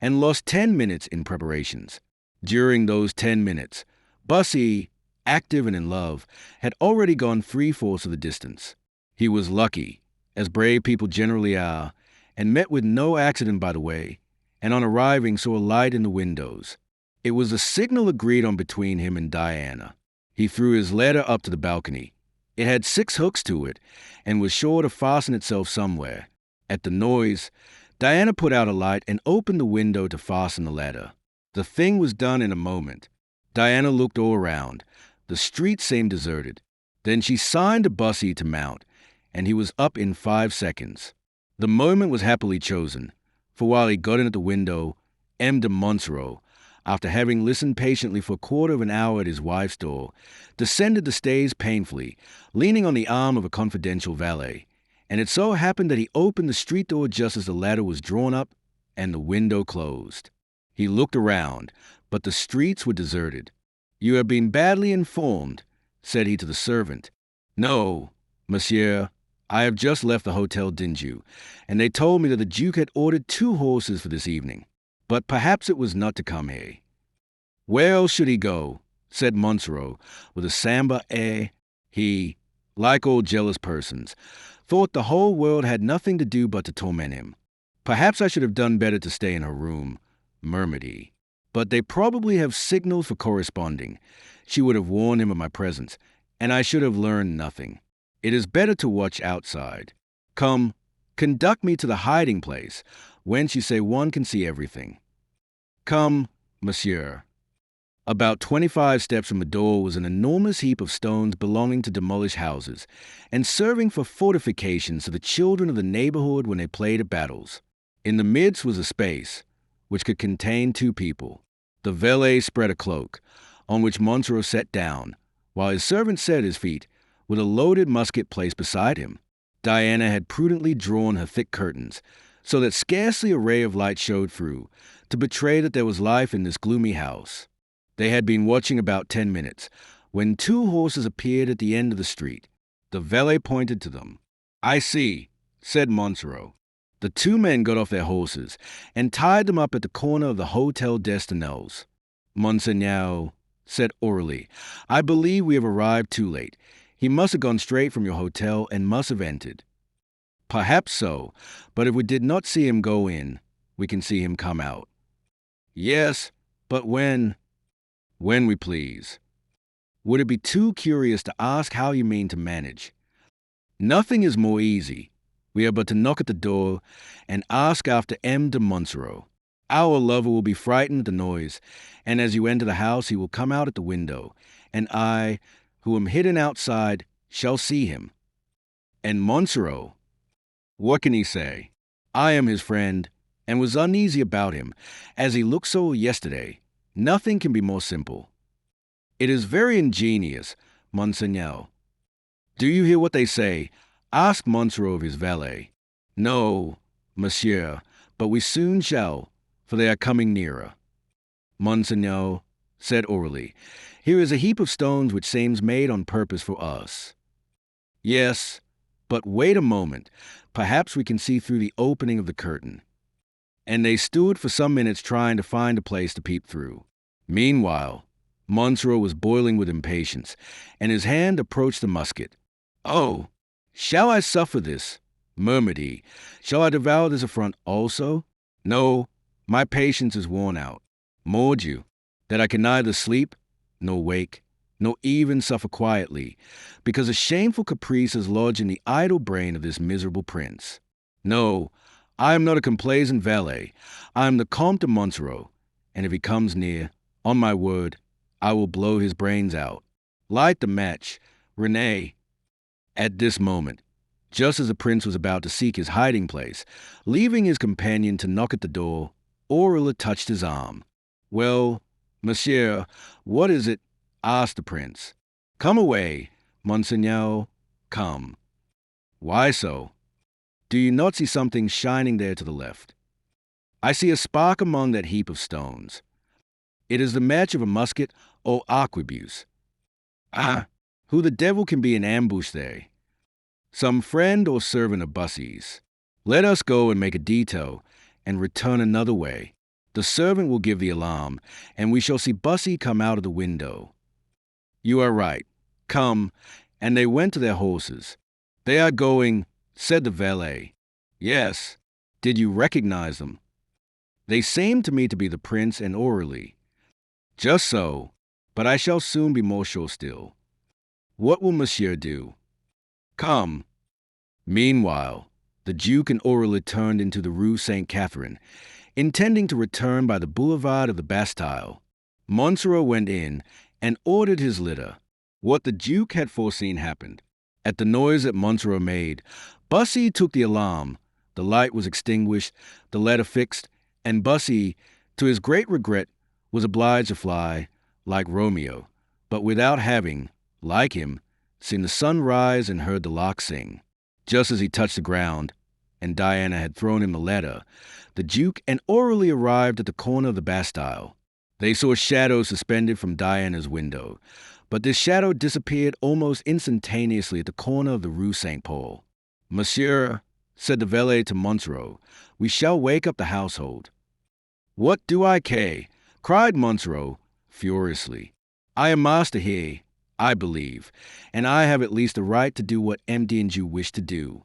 and lost 10 minutes in preparations. During those 10 minutes, Bussy, active and in love, had already gone 3/4 of the distance. He was lucky, as brave people generally are, and met with no accident by the way, and on arriving saw a light in the windows. It was the signal agreed on between him and Diana. He threw his ladder up to the balcony. It had 6 hooks to it, and was sure to fasten itself somewhere. At the noise, Diana put out a light and opened the window to fasten the ladder. The thing was done in a moment. Diana looked all around. The street seemed deserted. Then she signed to Bussy to mount, and he was up in 5 seconds. The moment was happily chosen, for while he got in at the window, M. de Monsoreau, after having listened patiently for a quarter of an hour at his wife's door, descended the stairs painfully, leaning on the arm of a confidential valet, and it so happened that he opened the street door just as the ladder was drawn up and the window closed. He looked around, but the streets were deserted. "You have been badly informed," said he to the servant. "No, monsieur, I have just left the Hotel d'Anjou, and they told me that the Duke had ordered 2 horses for this evening. But perhaps it was not to come here." "Where else should he go?" said Monsoreau, with a sombre air. He, like all jealous persons, thought the whole world had nothing to do but to torment him. "Perhaps I should have done better to stay in her room," murmured he. "But they probably have signals for corresponding. She would have warned him of my presence, and I should have learned nothing. It is better to watch outside. Come, conduct me to the hiding place, whence you say one can see everything." "Come, monsieur." About 25 steps from the door was an enormous heap of stones belonging to demolished houses, and serving for fortifications to the children of the neighborhood when they played at battles. In the midst was a space which could contain 2 people. The valet spread a cloak, on which Monsoreau sat down, while his servant sat at his feet, with a loaded musket placed beside him. Diana had prudently drawn her thick curtains, so that scarcely a ray of light showed through, to betray that there was life in this gloomy house. They had been watching about 10 minutes, when 2 horses appeared at the end of the street. The valet pointed to them. "I see," said Monsoreau. The 2 men got off their horses and tied them up at the corner of the Hotel d'Estanelles. "Monseigneur," said Aurélie, "I believe we have arrived too late. He must have gone straight from your hotel and must have entered." "Perhaps so, but if we did not see him go in, we can see him come out." "Yes, but when?" "When we please." "Would it be too curious to ask how you mean to manage?" "Nothing is more easy. We are but to knock at the door and ask after M. de Monsoreau. Our lover will be frightened at the noise, and as you enter the house he will come out at the window, and I, who am hidden outside, shall see him. And Monsoreau, what can he say? I am his friend, and was uneasy about him, as he looked so yesterday. Nothing can be more simple." "It is very ingenious, Monseigneur." "Do you hear what they say? Ask Monsoreau of his valet." "No, monsieur, but we soon shall, for they are coming nearer." "Monseigneur," said Aurélie, "here is a heap of stones which seems made on purpose for us." "Yes, but wait a moment. Perhaps we can see through the opening of the curtain." And they stood for some minutes trying to find a place to peep through. Meanwhile, Monsoreau was boiling with impatience, and his hand approached the musket. "Oh, shall I suffer this?" murmured he. "Shall I devour this affront also? No, my patience is worn out. Mordieu, that I can neither sleep, nor wake, nor even suffer quietly, because a shameful caprice is lodged in the idle brain of this miserable prince. No, I am not a complaisant valet. I am the Comte de Monsoreau, and if he comes near, on my word, I will blow his brains out. Light the match, Renee." At this moment, just as the prince was about to seek his hiding place, leaving his companion to knock at the door, Aurélie touched his arm. "Well, monsieur, what is it?" asked the prince. "Come away, Monseigneur, come." "Why so?" "Do you not see something shining there to the left?" "I see a spark among that heap of stones." "It is the match of a musket or arquebuse." "Ah, who the devil can be in ambush there?" "Some friend or servant of Bussy's. Let us go and make a detour, and return another way. The servant will give the alarm, and we shall see Bussy come out of the window." "You are right. Come," and they went to their horses. "They are going," said the valet. "Yes. Did you recognize them?" "They seem to me to be the prince and Aurélie." "Just so, but I shall soon be more sure still. What will monsieur do?" "Come." Meanwhile, the Duke and Aurélie turned into the Rue Sainte-Catherine, intending to return by the Boulevard of the Bastille. Monsoreau went in and ordered his litter. What the Duke had foreseen happened. At the noise that Monsoreau made, Bussy took the alarm. The light was extinguished, the ladder fixed, and Bussy, to his great regret, was obliged to fly, like Romeo, but without having, like him, seen the sun rise and heard the lark sing. Just as he touched the ground, and Diana had thrown him the letter, the Duke and orally arrived at the corner of the Bastille. They saw a shadow suspended from Diana's window, but this shadow disappeared almost instantaneously at the corner of the Rue Saint-Paul. "Monsieur," said the valet to Monsoreau, "we shall wake up the household." "What do I care?" cried Monsoreau furiously. "I am master here, I believe, and I have at least a right to do what you wish to do."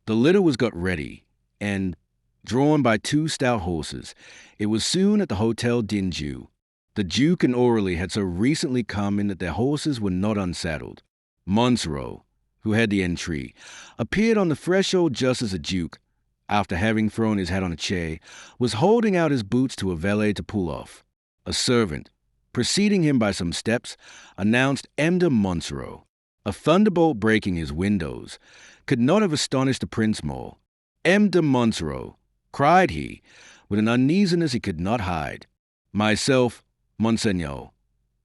The litter was got ready, and, drawn by two stout horses, it was soon at the Hotel d'Anjou. The Duke and Aurélie had so recently come in that their horses were not unsaddled. Monsoreau, who had the entrée, appeared on the threshold just as the Duke, after having thrown his hat on a chair, was holding out his boots to a valet to pull off. A servant, preceding him by some steps, announced de Monsoreau. A thunderbolt breaking his windows could not have astonished the prince more. "de Monsoreau," cried he, with an uneasiness he could not hide. "Myself, Monseigneur,"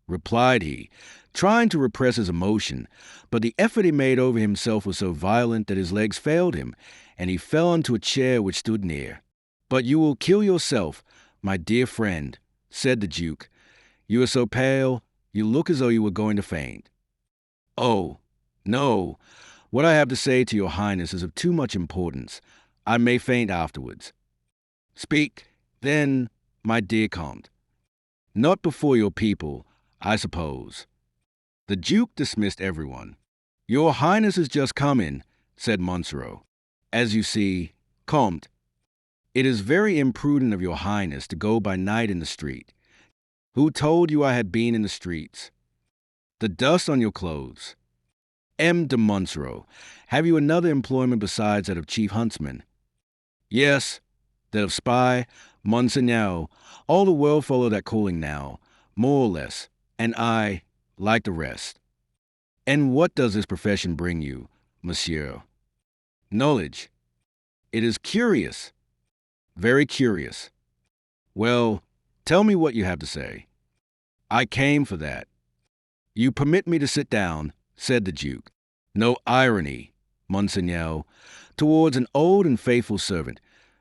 replied he, trying to repress his emotion, but the effort he made over himself was so violent that his legs failed him, and he fell onto a chair which stood near. "But you will kill yourself, my dear friend," said the Duke. "You are so pale, you look as though you were going to faint." "Oh, no. What I have to say to your Highness is of too much importance. I may faint afterwards." "Speak, then, my dear Comte." "Not before your people, I suppose." The Duke dismissed everyone. "Your Highness has just come in," said Monsoreau. "As you see, Comte, it is very imprudent of your Highness to go by night in the street. Who told you I had been in the streets? The dust on your clothes. de Monsoreau, have you another employment besides that of chief huntsman?" "Yes, that of spy, Monseigneur. All the world follow that calling now, more or less, and I, like the rest." "And what does this profession bring you, monsieur?" "Knowledge. It is curious, very curious." "Well, tell me what you have to say." "I came for that." "You permit me to sit down," said the Duke. "No irony, Monseigneur, towards an old and faithful servant,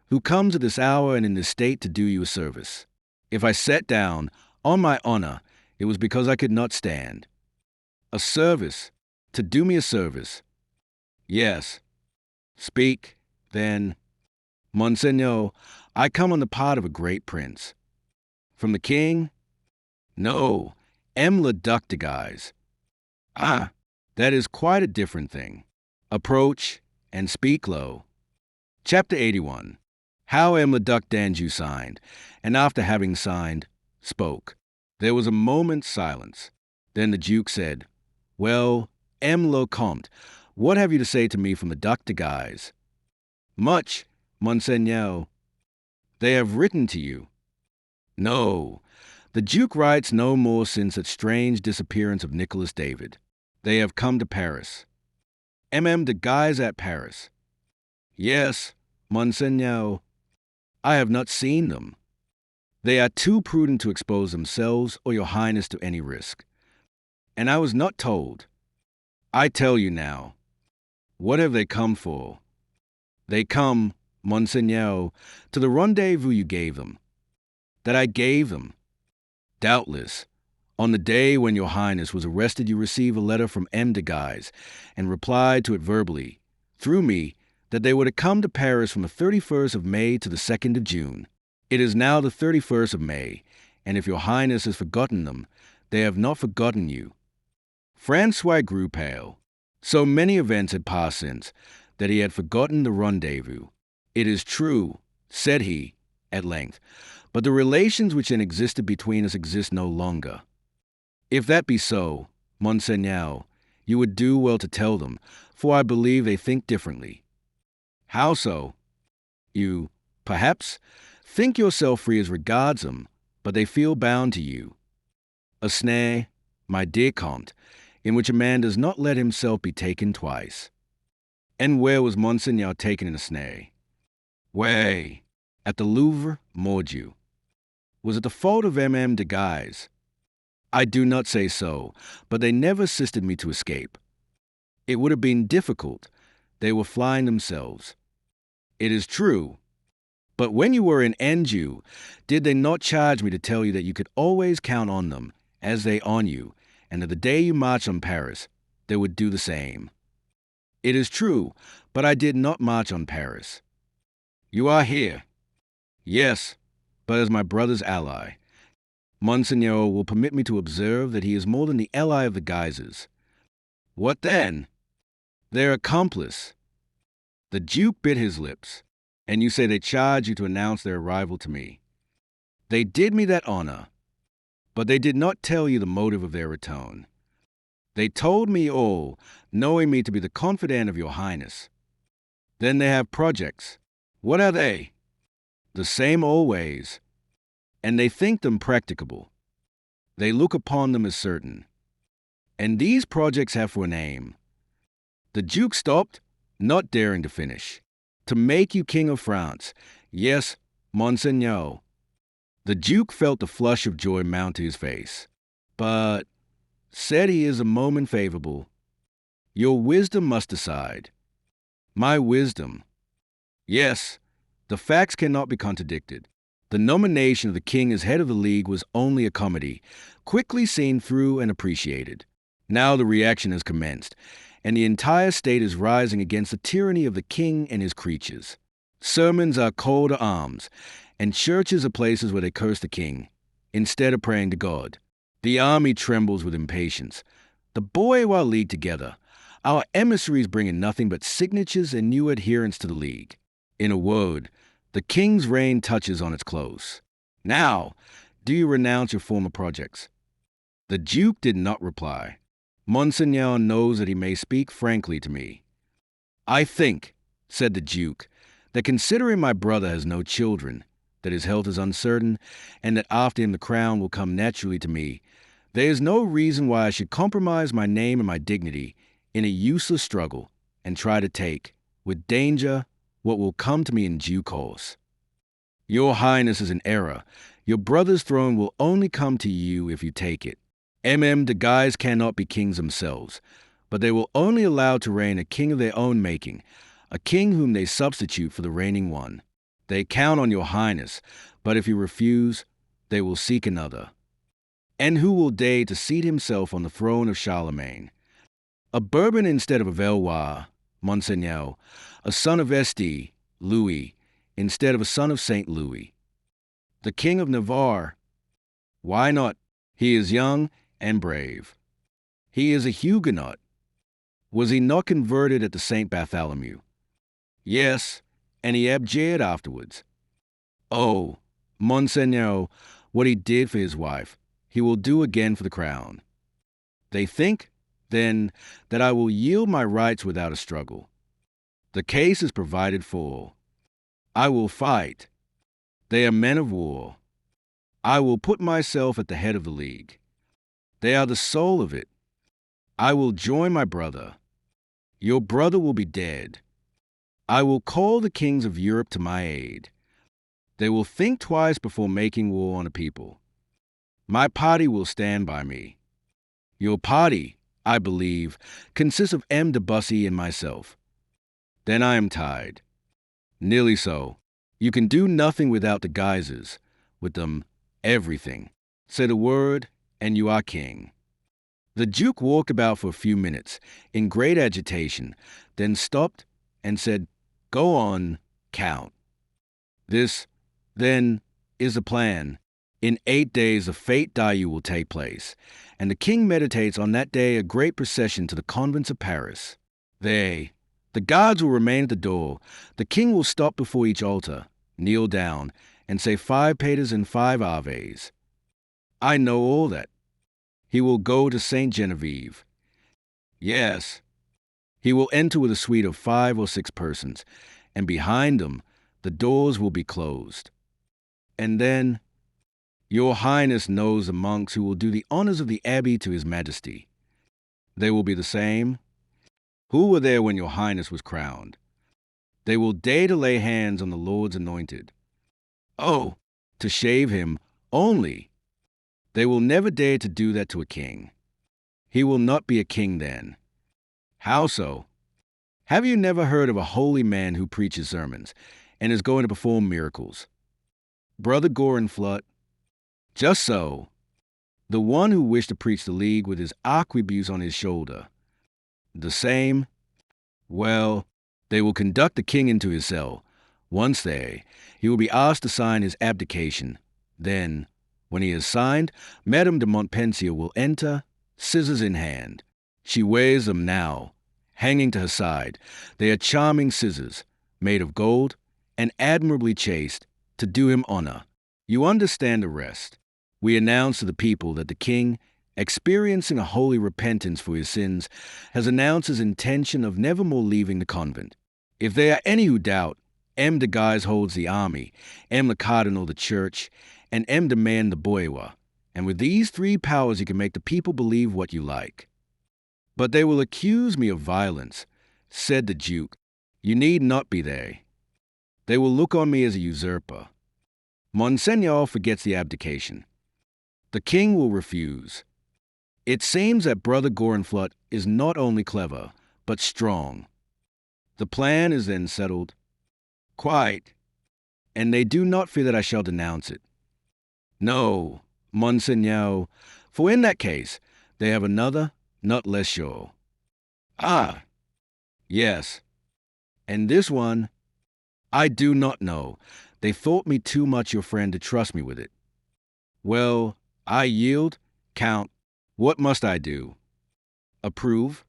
who comes at this hour and in this state to do you a service. If I sat down, on my honor, it was because I could not stand." "A service? To do me a service?" "Yes." "Speak, then." "Monseigneur, I come on the part of a great prince." "From the king?" "No, le Duc de Guise." "Ah, that is quite a different thing. Approach, and speak low." Chapter 81. How le Duc d'Anjou signed, and after having signed, spoke. There was a moment's silence. Then the Duke said, "Well, le Comte, what have you to say to me from the Duc de Guise?" "Much, Monseigneur." "They have written to you?" "No. The Duke writes no more since that strange disappearance of Nicholas David. They have come to Paris." De Guise at Paris?" "Yes, Monseigneur." "I have not seen them." "They are too prudent to expose themselves or your Highness to any risk." "And I was not told." "I tell you now." "What have they come for?" "They come, Monseigneur, to the rendezvous you gave them." "That I gave them?" "Doubtless. On the day when your Highness was arrested, you received a letter from de Guise, and replied to it verbally, through me, that they were to come to Paris from the 31st of May to the 2nd of June. It is now the 31st of May, and if your Highness has forgotten them, they have not forgotten you." Francois grew pale. So many events had passed since, that he had forgotten the rendezvous. "It is true," said he, at length, "but the relations which then existed between us exist no longer." "If that be so, Monseigneur, you would do well to tell them, for I believe they think differently." "How so?" "You, perhaps, think yourself free as regards them, but they feel bound to you. A snare, my dear Comte, in which a man does not let himself be taken twice." "And where was Monseigneur taken in a snare?" "Way, at the Louvre, mordieu." "Was it the fault of de Guise?" "I do not say so, but they never assisted me to escape." "It would have been difficult. They were flying themselves." It is true. But when you were in Anjou, did they not charge me to tell you that you could always count on them, as they on you, and that the day you march on Paris, they would do the same? It is true, but I did not march on Paris. You are here. Yes, but as my brother's ally. Monseigneur will permit me to observe that he is more than the ally of the Guises. What then? Their accomplice. The Duke bit his lips, and you say they charge you to announce their arrival to me. They did me that honor, but they did not tell you the motive of their return. They told me all, knowing me to be the confidant of your Highness. Then they have projects. What are they? The same always, and they think them practicable. They look upon them as certain. And these projects have for an aim. The Duke stopped, not daring to finish. To make you King of France. Yes, Monseigneur. The Duke felt the flush of joy mount to his face. But, said he, is a moment favorable. Your wisdom must decide. My wisdom. Yes, the facts cannot be contradicted. The nomination of the king as head of the League was only a comedy, quickly seen through and appreciated. Now the reaction has commenced, and the entire state is rising against the tyranny of the king and his creatures. Sermons are call to arms, and churches are places where they curse the king, instead of praying to God. The army trembles with impatience. The bourgeois league together. Our emissaries bring in nothing but signatures and new adherents to the League. In a word, the king's reign touches on its close. Now, do you renounce your former projects? The Duke did not reply. Monseigneur knows that he may speak frankly to me. I think, said the Duke, that considering my brother has no children, that his health is uncertain, and that after him the crown will come naturally to me, there is no reason why I should compromise my name and my dignity in a useless struggle and try to take, with danger, what will come to me in due course. Your Highness is in error. Your brother's throne will only come to you if you take it. The Guises cannot be kings themselves, but they will only allow to reign a king of their own making, a king whom they substitute for the reigning one. They count on your Highness, but if you refuse, they will seek another. And who will dare to seat himself on the throne of Charlemagne? A Bourbon instead of a Valois, Monseigneur, a son of Este, Louis, instead of a son of Saint Louis. The King of Navarre. Why not? He is young and brave. He is a Huguenot. Was he not converted at the St. Bartholomew? Yes, and he abjured afterwards. Oh, Monseigneur, what he did for his wife, he will do again for the crown. They think, then, that I will yield my rights without a struggle. The case is provided for. I will fight. They are men of war. I will put myself at the head of the League. They are the soul of it. I will join my brother. Your brother will be dead. I will call the kings of Europe to my aid. They will think twice before making war on a people. My party will stand by me. Your party, I believe, consists of M. de Bussy and myself. Then I am tied. Nearly so. You can do nothing without the Guises. With them, everything. Say the word, and you are king. The Duke walked about for a few minutes, in great agitation, then stopped and said, Go on, Count. This, then, is the plan. In 8 days a fete dieu will take place, and the king meditates on that day a great procession to the convents of Paris. The guards will remain at the door. The king will stop before each altar, kneel down, and say 5 Paters and 5 Aves. I know all that. He will go to Saint Genevieve. Yes. He will enter with a suite of 5 or 6 persons, and behind them the doors will be closed. And then, your Highness knows the monks who will do the honors of the abbey to His Majesty. They will be the same. Who were there when your Highness was crowned? They will dare to lay hands on the Lord's anointed. Oh, to shave him only. They will never dare to do that to a king. He will not be a king then. How so? Have you never heard of a holy man who preaches sermons and is going to perform miracles? Brother Gorenflot? Just so. The one who wished to preach the league with his arquebus on his shoulder. The same? Well, they will conduct the king into his cell. Once there, he will be asked to sign his abdication. Then, when he has signed, Madame de Montpensier will enter, scissors in hand. She wears them now, hanging to her side. They are charming scissors, made of gold and admirably chased, to do him honor. You understand the rest. We announce to the people that the king, experiencing a holy repentance for his sins, has announced his intention of never more leaving the convent. If there are any who doubt, M. de Guise holds the army, M. le Cardinal the church, and M. de Man the bourgeois. And with these three powers you can make the people believe what you like. But they will accuse me of violence, said the Duke. You need not be they. They will look on me as a usurper. Monseigneur forgets the abdication. The king will refuse. It seems that Brother Gorenflot is not only clever, but strong. The plan is then settled. Quite. And they do not fear that I shall denounce it. No, Monseigneur, for in that case, they have another, not less sure. Ah, yes. And this one, I do not know. They thought me too much your friend to trust me with it. Well, I yield, Count. What must I do? Approve?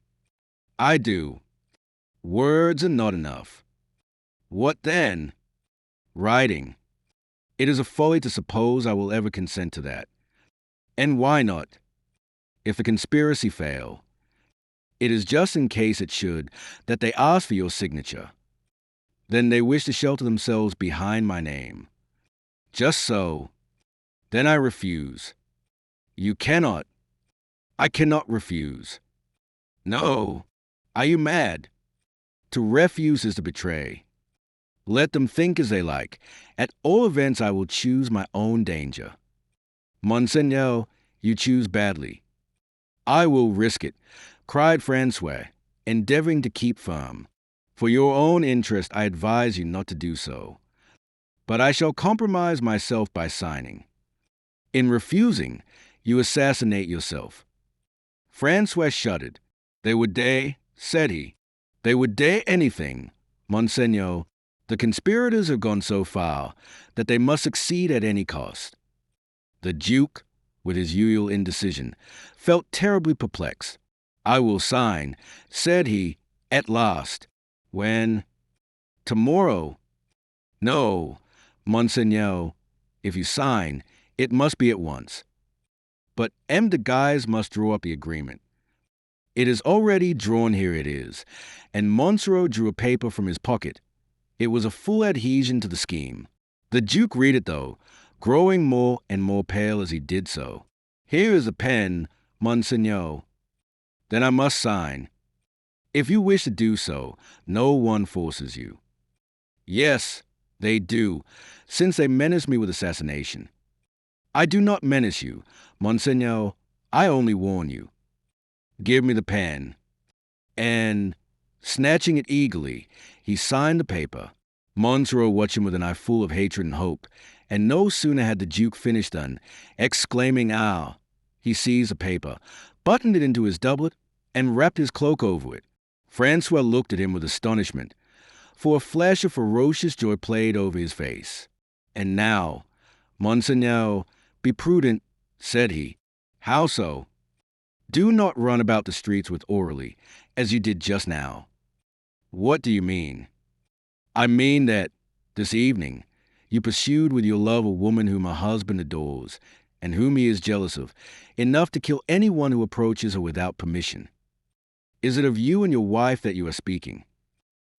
I do. Words are not enough. What then? Writing. It is a folly to suppose I will ever consent to that. And why not? If the conspiracy fail, it is just in case it should that they ask for your signature. Then they wish to shelter themselves behind my name. Just so. Then I refuse. You cannot. I cannot refuse. No. Are you mad? To refuse is to betray. Let them think as they like. At all events, I will choose my own danger. Monseigneur, you choose badly. I will risk it, cried Francois, endeavoring to keep firm. For your own interest, I advise you not to do so. But I shall compromise myself by signing. In refusing, you assassinate yourself. Francois shuddered. They would dare, said he. They would dare anything, Monseigneur. The conspirators have gone so far that they must succeed at any cost. The Duke, with his usual indecision, felt terribly perplexed. I will sign, said he, at last. When? Tomorrow. No, Monseigneur, if you sign, it must be at once. But M. de Guise must draw up the agreement. It is already drawn, here it is, and Monsoreau drew a paper from his pocket. It was a full adhesion to the scheme. The Duke read it, though, growing more and more pale as he did so. Here is a pen, Monseigneur. Then I must sign. If you wish to do so, no one forces you. Yes, they do, since they menace me with assassination. I do not menace you, Monseigneur. I only warn you. Give me the pen. And, snatching it eagerly, he signed the paper. Monsoreau watched him with an eye full of hatred and hope, and no sooner had the Duke finished than, exclaiming, "Ah!" he seized the paper, buttoned it into his doublet, and wrapped his cloak over it. Francois looked at him with astonishment, for a flash of ferocious joy played over his face. And now, Monseigneur, be prudent, said he. How so? Do not run about the streets with Aurelie, as you did just now. What do you mean? I mean that, this evening, you pursued with your love a woman whom her husband adores, and whom he is jealous of, enough to kill anyone who approaches her without permission. Is it of you and your wife that you are speaking?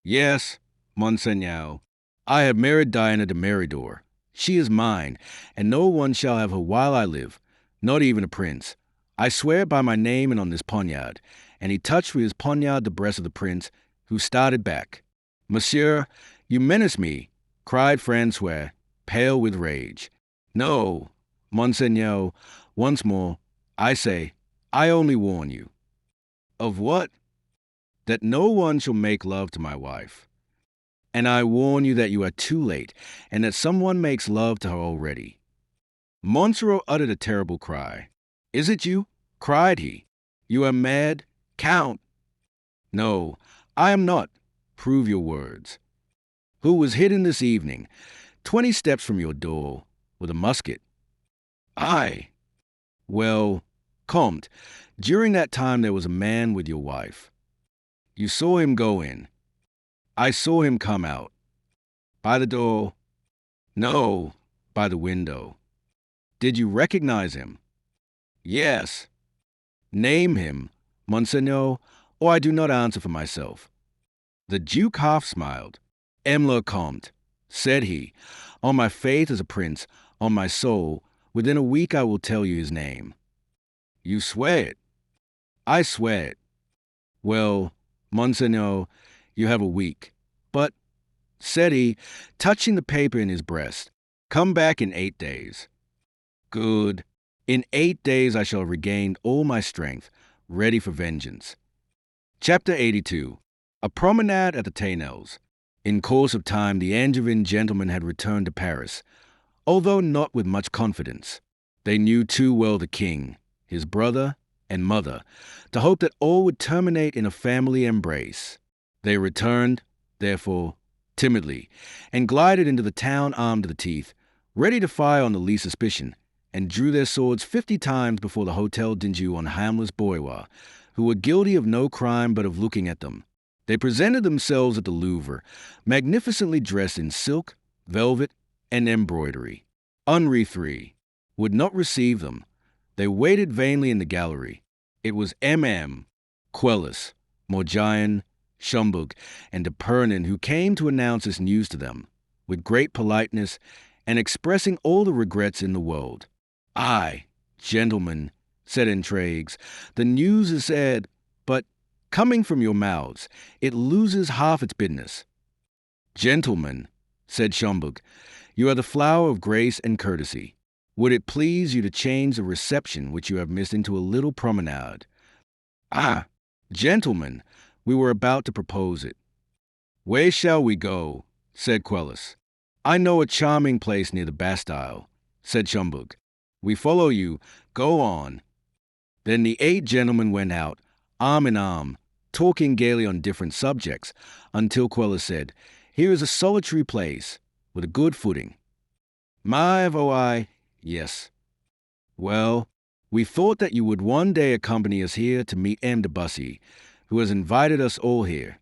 Yes, Monseigneur. I have married Diane de Monsoreau. She is mine, and no one shall have her while I live, not even a prince. I swear by my name and on this poniard. And he touched with his poniard the breast of the prince, who started back. Monsieur, you menace me, cried Francois, pale with rage. No, Monseigneur, once more, I say, I only warn you. Of what? that no one shall make love to my wife. And I warn you that you are too late, and that someone makes love to her already." Monsoreau uttered a terrible cry. "Is it you?" cried he. "You are mad? Count!" "No, I am not. Prove your words." "Who was hidden this evening, 20 steps from your door, with a musket?" "I." "Well, Comte, during that time there was a man with your wife. You saw him go in. I saw him come out. By the door?" "No, by the window." "Did you recognize him?" "Yes." "Name him, Monseigneur, or I do not answer for myself." The Duke half smiled. "M. le Comte," said he, "on my faith as a prince, on my soul, within a week I will tell you his name." "You swear it?" "I swear it." "Well, Monseigneur, you have a week. But," said he, touching the paper in his breast, "come back in 8 days." "Good. In 8 days I shall have regained all my strength, ready for vengeance." Chapter 82. A promenade at the Tainels. In course of time the Angevin gentlemen had returned to Paris, although not with much confidence. They knew too well the king, his brother, and mother, to hope that all would terminate in a family embrace. They returned, therefore, timidly, and glided into the town armed to the teeth, ready to fire on the least suspicion, and drew their swords 50 times before the Hôtel d'Anjou on harmless bourgeois, who were guilty of no crime but of looking at them. They presented themselves at the Louvre, magnificently dressed in silk, velvet, and embroidery. Henri III would not receive them. They waited vainly in the gallery. It was M.M., Quelus, Morgian, Schomburg, and de Pernon who came to announce this news to them, with great politeness, and expressing all the regrets in the world. "Aye, gentlemen," said Intrigues, "the news is said, but, coming from your mouths, it loses half its business." "Gentlemen," said Schomburg, "you are the flower of grace and courtesy. Would it please you to change the reception which you have missed into a little promenade?" "Ah, gentlemen, we were about to propose it." "Where shall we go?" said Quelus. "I know a charming place near the Bastille," said Schomburg. "We follow you. Go on." Then the 8 gentlemen went out, arm in arm, talking gaily on different subjects, until Quelus said, "Here is a solitary place, with a good footing." "My voix, yes." "Well, we thought that you would one day accompany us here to meet M. de Bussy, who has invited us all here."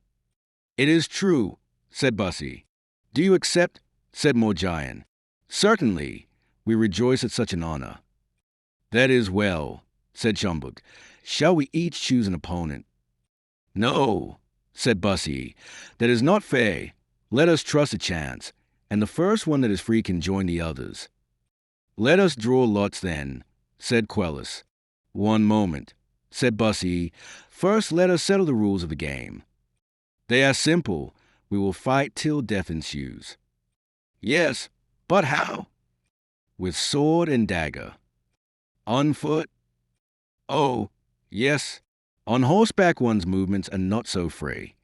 "It is true," said Bussy. "Do you accept?" said Morgian. "Certainly. We rejoice at such an honor." "That is well," said Schomburg. "Shall we each choose an opponent?" "No," said Bussy. "That is not fair. Let us trust a chance, and the first one that is free can join the others." "Let us draw lots then," said Quelus. "One moment," said Bussy. "First let us settle the rules of the game." "They are simple. We will fight till death ensues." "Yes, but how?" "With sword and dagger." "On foot?" "Oh, yes. On horseback one's movements are not so free."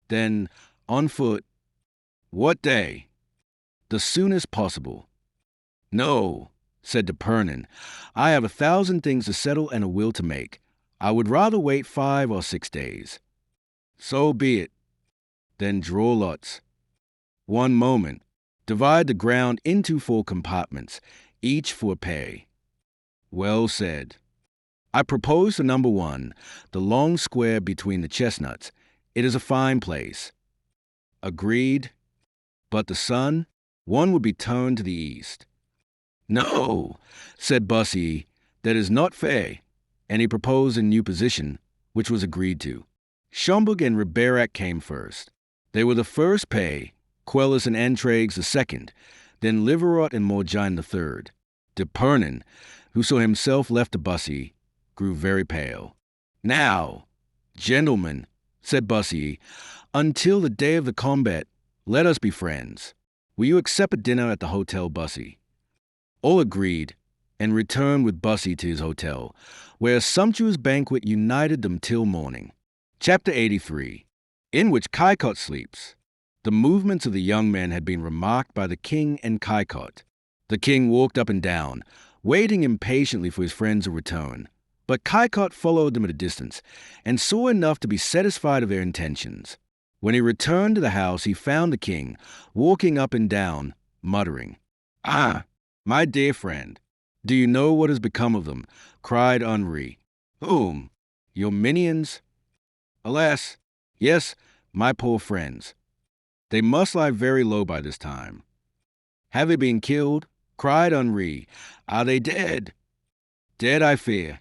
"Then, on foot." "What day?" "The soonest possible." "No," said de Pernon. "I have 1,000 things to settle and a will to make. I would rather wait 5 or 6 days." "So be it." "Then draw lots." "One moment. Divide the ground into 4 compartments, each for pay." "Well said." "I propose to number 1, the long square between the chestnuts. It is a fine place." "Agreed." "But the sun? One would be turned to the east." "No," said Bussy, "that is not fair." And he proposed a new position, which was agreed to. Schomburg and Riberac came first. They were the first pay, Quelus and Intrigues the second, then Livarot and Morgian the third. De Pernon, who saw himself left to Bussy, grew very pale. "Now, gentlemen," said Bussy, "until the day of the combat, let us be friends. Will you accept a dinner at the Hôtel Bussy?" All agreed, and returned with Bussy to his hotel, where a sumptuous banquet united them till morning. Chapter 83, in which Caillecotte sleeps. The movements of the young men had been remarked by the king and Caillecotte. The king walked up and down, waiting impatiently for his friends to return. But Caillecotte followed them at a distance, and saw enough to be satisfied of their intentions. When he returned to the house, he found the king, walking up and down, muttering, "Ah, my dear friend, do you know what has become of them?" cried Henri. "Whom? Your minions?" "Alas, yes, my poor friends. They must lie very low by this time." "Have they been killed?" cried Henri. "Are they dead?" "Dead, I fear."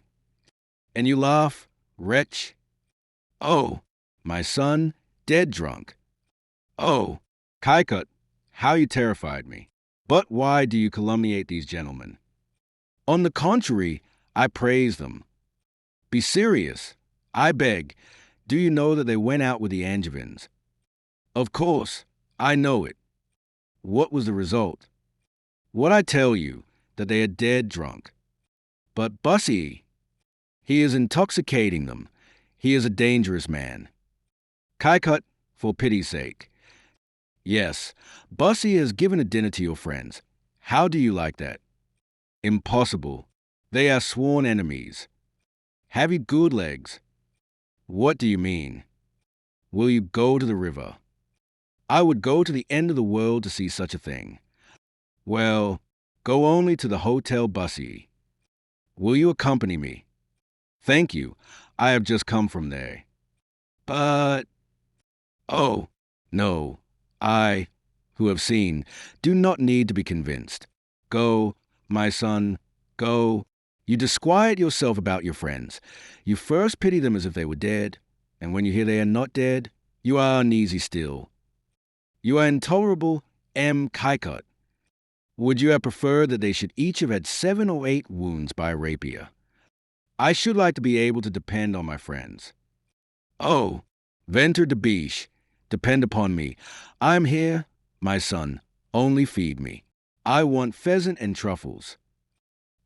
"And you laugh, wretch?" "Oh, my son, dead drunk." "Oh, Caillecotte, how you terrified me. But why do you calumniate these gentlemen?" "On the contrary, I praise them." "Be serious, I beg. Do you know that they went out with the Angevins?" "Of course, I know it." "What was the result?" "What I tell you, that they are dead drunk." "But Bussy, he is intoxicating them. He is a dangerous man." "Caillecotte, for pity's sake." "Yes, Bussy has given a dinner to your friends. How do you like that?" "Impossible. They are sworn enemies." "Have you good legs?" "What do you mean?" "Will you go to the river?" "I would go to the end of the world to see such a thing." "Well, go only to the Hotel Bussy." "Will you accompany me?" "Thank you. I have just come from there." "But—" "Oh, no. I, who have seen, do not need to be convinced. Go, my son, go. You disquiet yourself about your friends. You first pity them as if they were dead, and when you hear they are not dead, you are uneasy still. You are intolerable, M. Caillecotte. Would you have preferred that they should each have had 7 or 8 wounds by a rapier? I should like to be able to depend on my friends." "Oh, ventre de biche, depend upon me. I am here, my son, only feed me. I want pheasant and truffles."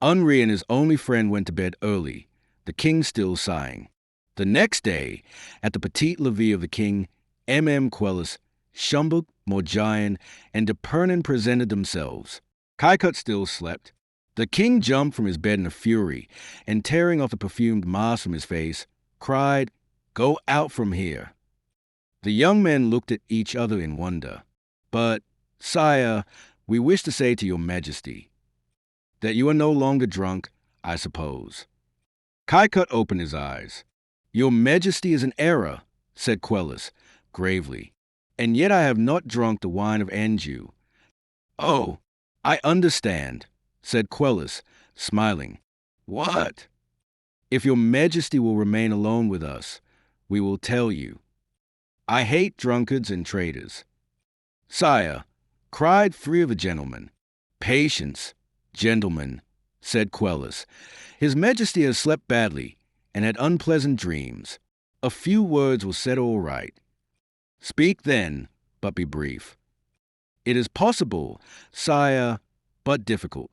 Henri and his only friend went to bed early, the king still sighing. The next day, at the petite levee of the king, M. Quelus, Schomberg, Morgian, and de Pernon presented themselves. Caillecotte still slept. The king jumped from his bed in a fury, and tearing off the perfumed mask from his face, cried, "Go out from here." The young men looked at each other in wonder. "But, sire, we wish to say to your majesty that you are no longer drunk, I suppose." Caillecotte opened his eyes. "Your majesty is in error," said Quelus, gravely, "and yet I have not drunk the wine of Anjou." "Oh, I understand," said Quelus, smiling. "What?" "If your majesty will remain alone with us, we will tell you." "I hate drunkards and traitors." "Sire," cried 3 of the gentlemen. "Patience, gentlemen," said Quelus. "His majesty has slept badly and had unpleasant dreams. A few words will set all right." "Speak then, but be brief." "It is possible, sire, but difficult."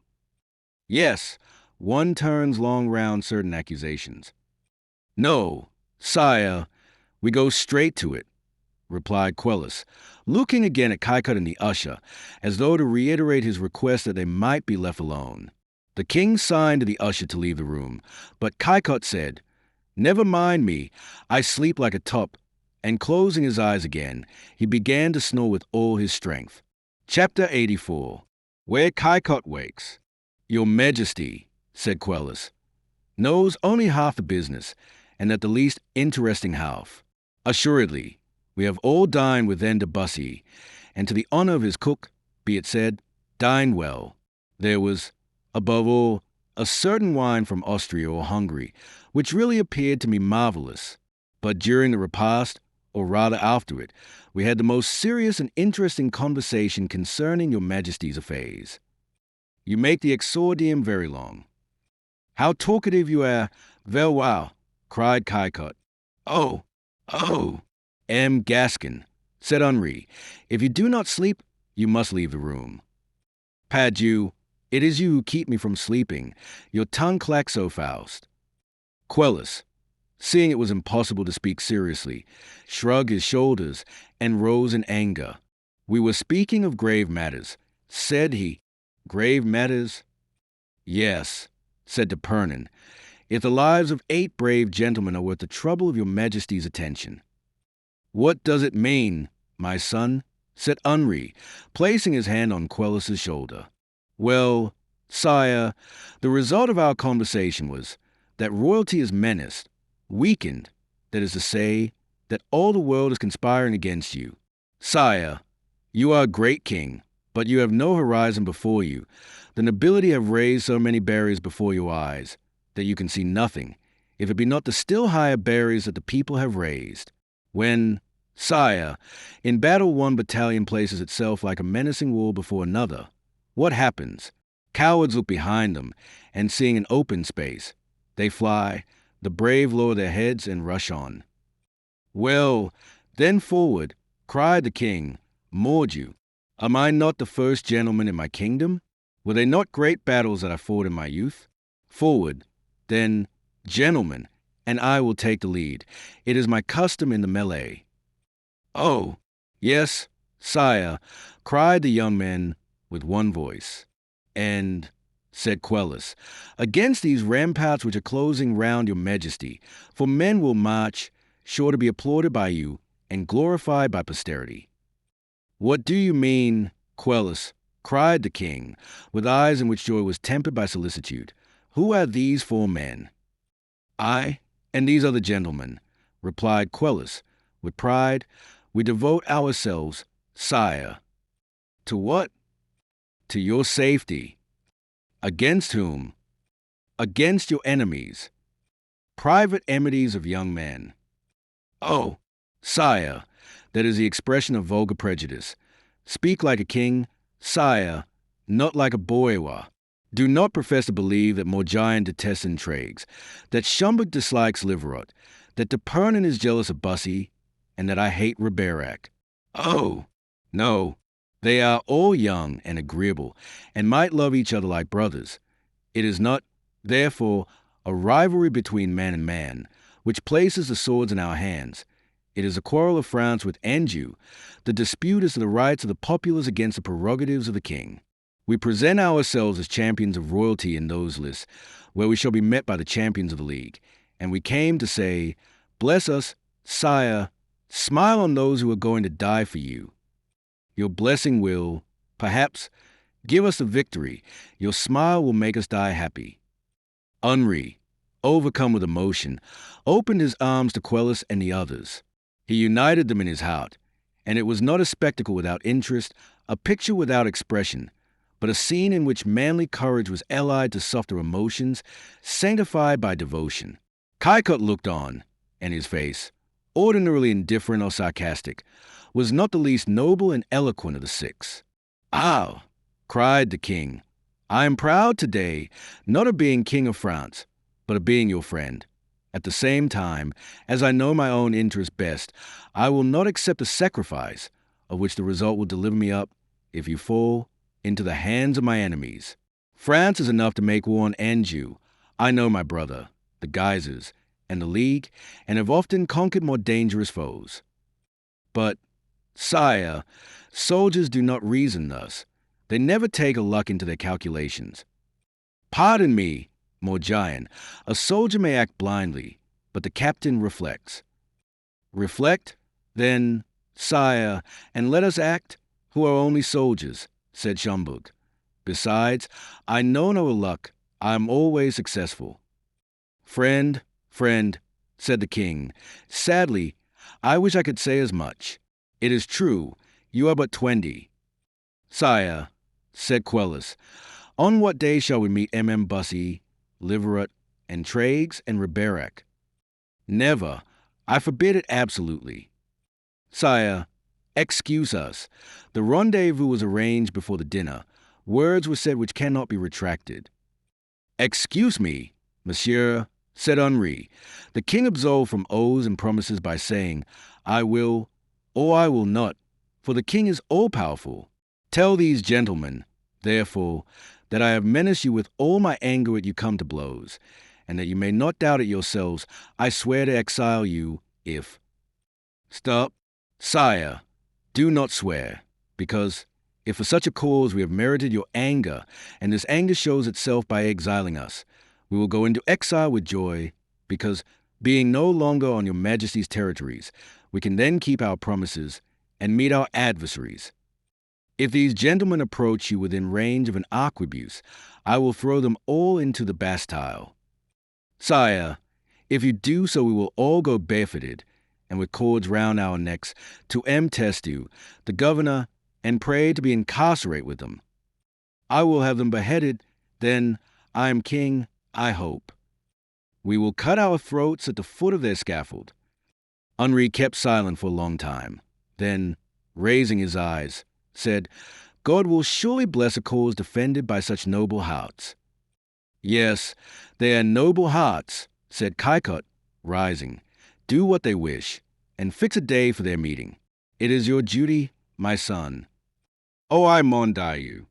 "Yes, one turns long round certain accusations." "No, sire, we go straight to it," replied Quelus, looking again at Caillecotte and the usher, as though to reiterate his request that they might be left alone. The king signed to the usher to leave the room, but Caillecotte said, "Never mind me, I sleep like a top," and closing his eyes again, he began to snore with all his strength. Chapter 84, where Caillecotte wakes. "Your majesty," said Quelus, "knows only half the business, and at the least interesting half. Assuredly, we have all dined with Diane de Bussy, and to the honor of his cook, be it said, dined well. There was, above all, a certain wine from Austria or Hungary, which really appeared to me marvelous. But during the repast, or rather after it, we had the most serious and interesting conversation concerning your majesty's affairs. You make the exordium very long." "How talkative you are, Valois," cried Caillecotte. "Oh, oh, M. Gascon," said Henri. "If you do not sleep, you must leave the room." "Pardieu, it is you who keep me from sleeping. Your tongue clacks so fast." "Quelus," seeing it was impossible to speak seriously, shrugged his shoulders and rose in anger. We were speaking of grave matters, said he. Grave matters? Yes, said de Pernon, if the lives of 8 brave gentlemen are worth the trouble of your Majesty's attention. What does it mean, my son? Said Henri, placing his hand on Quelus's shoulder. Well, sire, the result of our conversation was that royalty is menaced, weakened, that is to say, that all the world is conspiring against you. Sire, you are a great king, but you have no horizon before you. The nobility have raised so many barriers before your eyes that you can see nothing, if it be not the still higher barriers that the people have raised. When, sire, in battle one battalion places itself like a menacing wall before another, what happens? Cowards look behind them, and seeing an open space, they fly, the brave lower their heads and rush on. Well, then forward, cried the king, Mordieu, am I not the first gentleman in my kingdom? Were they not great battles that I fought in my youth? Forward, then, gentlemen, and I will take the lead. It is my custom in the melee. Oh, yes, sire, cried the young men with one voice. And, said Quelus, against these ramparts which are closing round your majesty, for men will march, sure to be applauded by you and glorified by posterity. What do you mean, Quelus? Cried the king, with eyes in which joy was tempered by solicitude. Who are these 4 men? I and these other gentlemen, replied Quelus, with pride. We devote ourselves, sire. To what? To your safety. Against whom? Against your enemies. Private enmities of young men. Oh, sire, that is the expression of vulgar prejudice. Speak like a king, sire, not like a bourgeois. Do not profess to believe that Morgian detests intrigues, that Schomberg dislikes Livarot, that de Pernon is jealous of Bussy, and that I hate Riberac. Oh, no, they are all young and agreeable, and might love each other like brothers. It is not, therefore, a rivalry between man and man, which places the swords in our hands. It is a quarrel of France with Anjou. The dispute is the rights of the populace against the prerogatives of the king. We present ourselves as champions of royalty in those lists, where we shall be met by the champions of the League. And we came to say, bless us, sire, smile on those who are going to die for you. Your blessing will, perhaps, give us the victory. Your smile will make us die happy. Henri, overcome with emotion, opened his arms to Quelus and the others. He united them in his heart, and it was not a spectacle without interest, a picture without expression, but a scene in which manly courage was allied to softer emotions, sanctified by devotion. Caillebotte looked on, and his face, ordinarily indifferent or sarcastic, was not the least noble and eloquent of the 6. Ah, cried the king, I am proud today, not of being king of France, but of being your friend. At the same time, as I know my own interest best, I will not accept a sacrifice, of which the result will deliver me up, if you fall, into the hands of my enemies. France is enough to make war on Anjou. I know my brother, the Guises, and the League, and have often conquered more dangerous foes. But, sire, soldiers do not reason thus. They never take a luck into their calculations. Pardon me, Morgian, a soldier may act blindly, but the captain reflects. Reflect, then, sire, and let us act, who are only soldiers, said Schomberg. Besides, I know no luck. I am always successful. Friend, said the king, sadly, I wish I could say as much. It is true, you are but 20. Sire, said Quelus, on what day shall we meet Bussy, Livarot, Intrigues, and Riberac? Never. I forbid it absolutely. Sire, excuse us. The rendezvous was arranged before the dinner. Words were said which cannot be retracted. Excuse me, monsieur, said Henri. The king absolved from oaths and promises by saying, I will, or I will not, for the king is all-powerful. Tell these gentlemen, therefore, that I have menaced you with all my anger at you come to blows, and that you may not doubt it yourselves, I swear to exile you if... Stop. Sire, do not swear, because if for such a cause we have merited your anger, and this anger shows itself by exiling us, we will go into exile with joy, because, being no longer on your majesty's territories, we can then keep our promises and meet our adversaries. If these gentlemen approach you within range of an arquebus, I will throw them all into the Bastille. Sire, if you do so, we will all go barefooted, and with cords round our necks, to M. Testu, the governor, and pray to be incarcerate with them. I will have them beheaded, then I am king, I hope. We will cut our throats at the foot of their scaffold. Henri kept silent for a long time, then, raising his eyes, said, God will surely bless a cause defended by such noble hearts. Yes, they are noble hearts, said Kaikot, rising. Do what they wish, and fix a day for their meeting. It is your duty, my son. Oh, I Mondayu,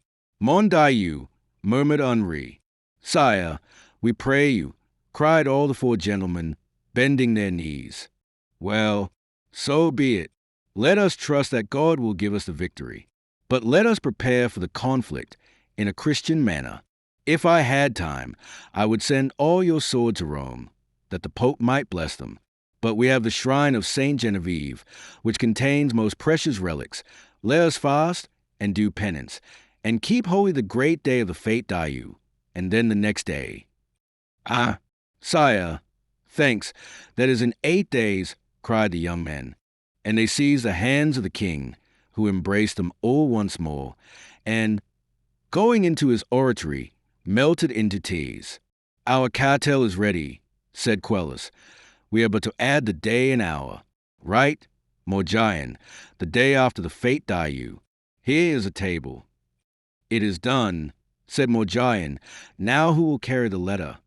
murmured Henri. Sire, we pray you, cried all the four gentlemen, bending their knees. Well, so be it. Let us trust that God will give us the victory. But let us prepare for the conflict in a Christian manner. If I had time, I would send all your sword to Rome, that the Pope might bless them. But we have the shrine of Saint Genevieve, which contains most precious relics. Let us fast and do penance, and keep holy the great day of the Fête d'Août, and then the next day. Ah, sire, thanks, that is in 8 days, cried the young men. And they seized the hands of the king, who embraced them all once more, and, going into his oratory, melted into tears. Our cartel is ready, said Quelus. We are but to add the day and hour. Right, Morgian, the day after the Fête d'Août. Here is a table. It is done, said Morgian. Now who will carry the letter?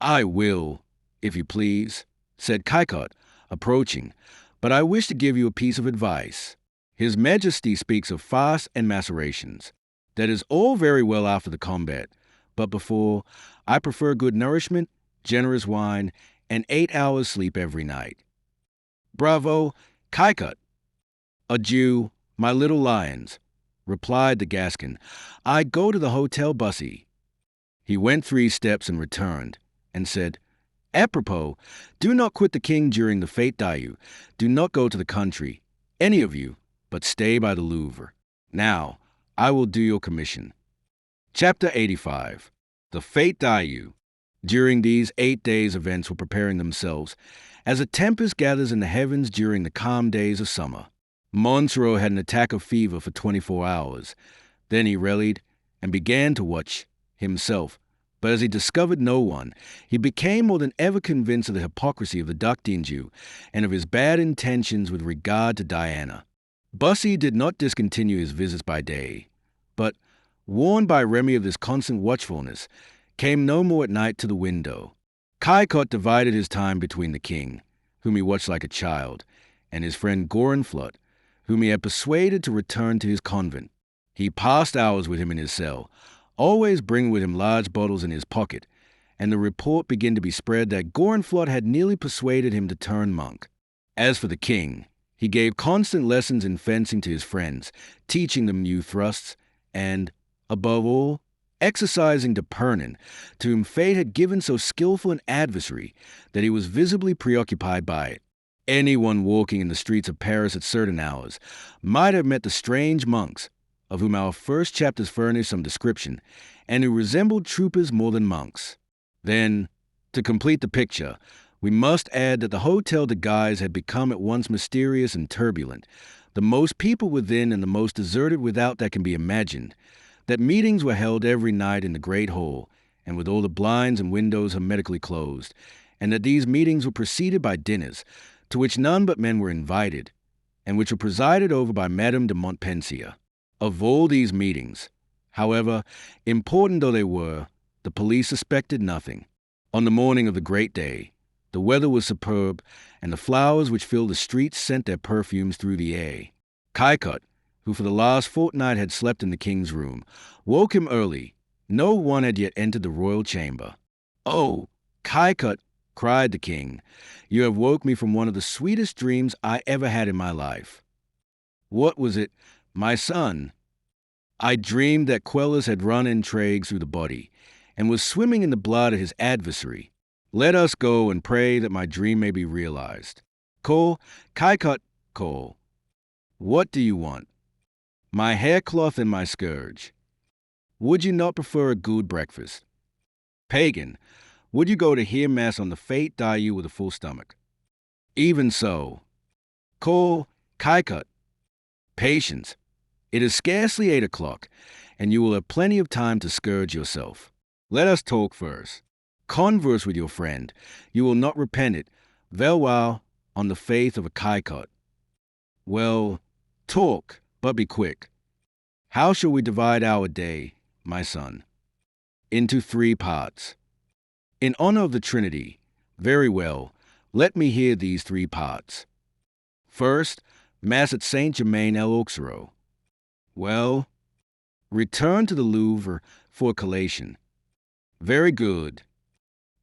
I will, if you please, said Kaikot, approaching, but I wish to give you a piece of advice. His Majesty speaks of fast and macerations. That is all very well after the combat, but before, I prefer good nourishment, generous wine, and 8 hours sleep every night. Bravo, Kaikot. Adieu, my little lions, replied the Gascon. I go to the Hotel Bussy. He went 3 steps and returned, and said, Apropos, do not quit the king during the Fête d'Août. Do not go to the country, any of you, but stay by the Louvre. Now, I will do your commission. Chapter 85. The Fête d'Août. During these 8 days, events were preparing themselves, as a tempest gathers in the heavens during the calm days of summer. Monsoreau had an attack of fever for 24 hours. Then he rallied and began to watch himself. But as he discovered no one, he became more than ever convinced of the hypocrisy of the Duc d'Anjou and of his bad intentions with regard to Diana. Bussy did not discontinue his visits by day, but, warned by Remy of this constant watchfulness, came no more at night to the window. Kaikot divided his time between the king, whom he watched like a child, and his friend Gorenflot, whom he had persuaded to return to his convent. He passed hours with him in his cell, always bringing with him large bottles in his pocket, and the report began to be spread that Gorenflot had nearly persuaded him to turn monk. As for the king, he gave constant lessons in fencing to his friends, teaching them new thrusts, and, above all, exercising D'Epernon, to whom fate had given so skillful an adversary that he was visibly preoccupied by it. Anyone walking in the streets of Paris at certain hours might have met the strange monks, of whom our first chapters furnish some description, and who resembled troopers more than monks. Then, to complete the picture, we must add that the Hôtel de Guise had become at once mysterious and turbulent, the most people within and the most deserted without that can be imagined, that meetings were held every night in the great hall, and with all the blinds and windows hermetically closed, and that these meetings were preceded by dinners, to which none but men were invited, and which were presided over by Madame de Montpensier. Of all these meetings, however, important though they were, the police suspected nothing. On the morning of the great day, the weather was superb, and the flowers which filled the streets sent their perfumes through the air. Kaikot, who for the last fortnight had slept in the king's room, woke him early. No one had yet entered the royal chamber. Oh, Kaikut, cried the king, you have woke me from one of the sweetest dreams I ever had in my life. What was it, my son? I dreamed that Quelus had run intrigue through the body, and was swimming in the blood of his adversary. Let us go and pray that my dream may be realized. Ko, Kaikut, Ko, what do you want? My haircloth and my scourge. Would you not prefer a good breakfast? Pagan, would you go to hear mass on the fate die you with a full stomach? Even so. Ko, Kaikut, patience. It is scarcely 8 o'clock, and you will have plenty of time to scourge yourself. Let us talk first. Converse with your friend. You will not repent it. Valois, on the faith of a Kaikut. Well, talk, but be quick. How shall we divide our day, my son? Into 3 parts. In honor of the Trinity, very well, let me hear these 3 parts. First, Mass at Saint-Germain-l'Auxerrois. Well, return to the Louvre for collation. Very good.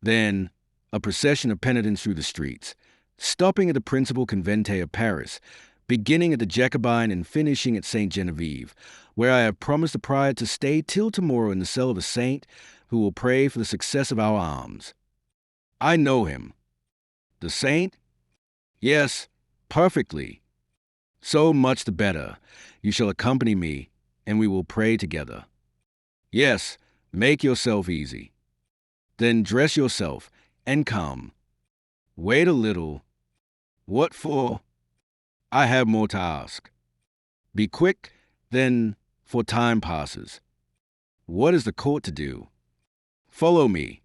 Then, a procession of penitents through the streets, stopping at the principal convente of Paris, beginning at the Jacobine and finishing at Saint Genevieve, where I have promised the prior to stay till tomorrow in the cell of a saint who will pray for the success of our alms. I know him. The saint? Yes, perfectly. So much the better. You shall accompany me, and we will pray together. Yes, make yourself easy. Then dress yourself, and come. Wait a little. What for? I have more to ask. Be quick, then, for time passes. What is the court to do? Follow me.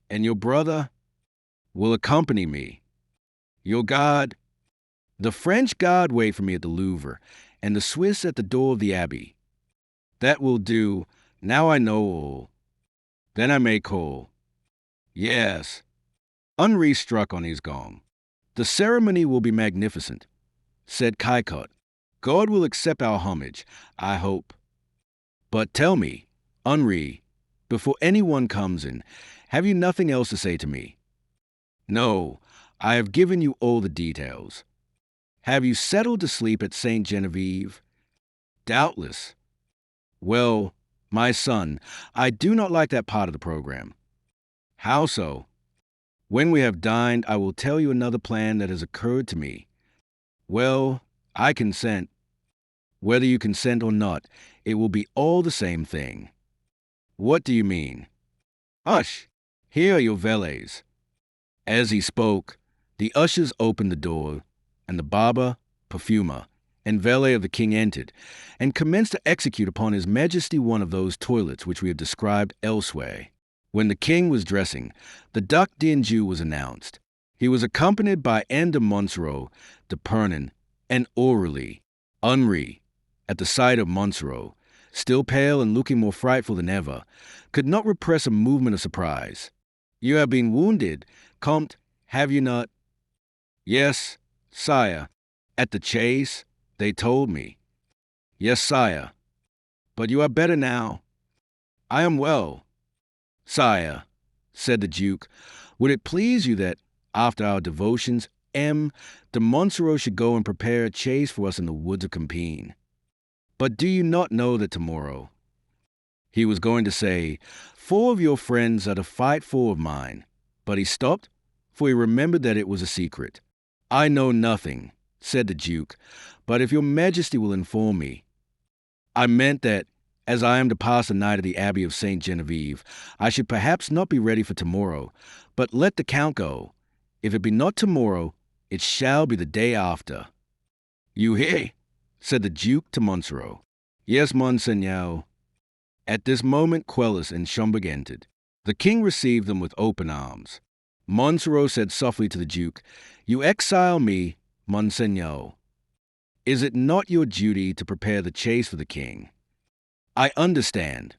And your brother will accompany me. Your guard? The French guard wait for me at the Louvre, and the Swiss at the door of the Abbey. That will do. Now I know all. Then I may call. Yes. Henri struck on his gong. The ceremony will be magnificent, said Kaikut. God will accept our homage, I hope. But tell me, Henri, before anyone comes in, have you nothing else to say to me? No, I have given you all the details. Have you settled to sleep at Saint Genevieve? Doubtless. Well, my son, I do not like that part of the program. How so? When we have dined, I will tell you another plan that has occurred to me. Well, I consent. Whether you consent or not, it will be all the same thing. What do you mean? Hush! Here are your valets. As he spoke, the ushers opened the door, and the barber, perfumer, and valet of the king entered, and commenced to execute upon his majesty one of those toilets which we have described elsewhere. When the king was dressing, the Duc d'Anjou was announced. He was accompanied by Diane de Monsoreau, de Pernon, and Aurélie. Henri, at the sight of Monsoreau, still pale and looking more frightful than ever, could not repress a movement of surprise. You have been wounded, Comte, have you not? Yes, sire. At the chase, they told me. Yes, sire. But you are better now. I am well. Sire, said the Duke, would it please you that, after our devotions, M. de Monsoreau should go and prepare a chase for us in the woods of Compiègne? But do you not know that tomorrow? He was going to say, 4 of your friends are to fight 4 of mine, but he stopped, for he remembered that it was a secret. I know nothing, said the Duke, but if your majesty will inform me. I meant that, as I am to pass the night at the Abbey of Saint Genevieve, I should perhaps not be ready for tomorrow, but let the Count go. If it be not tomorrow, it shall be the day after. You hear? Said the Duke to Monsoreau. Yes, Monseigneur. At this moment Quelus and Schomberg entered. The king received them with open arms. Monsoreau said softly to the Duke, You exile me, Monseigneur. Is it not your duty to prepare the chase for the king? I understand.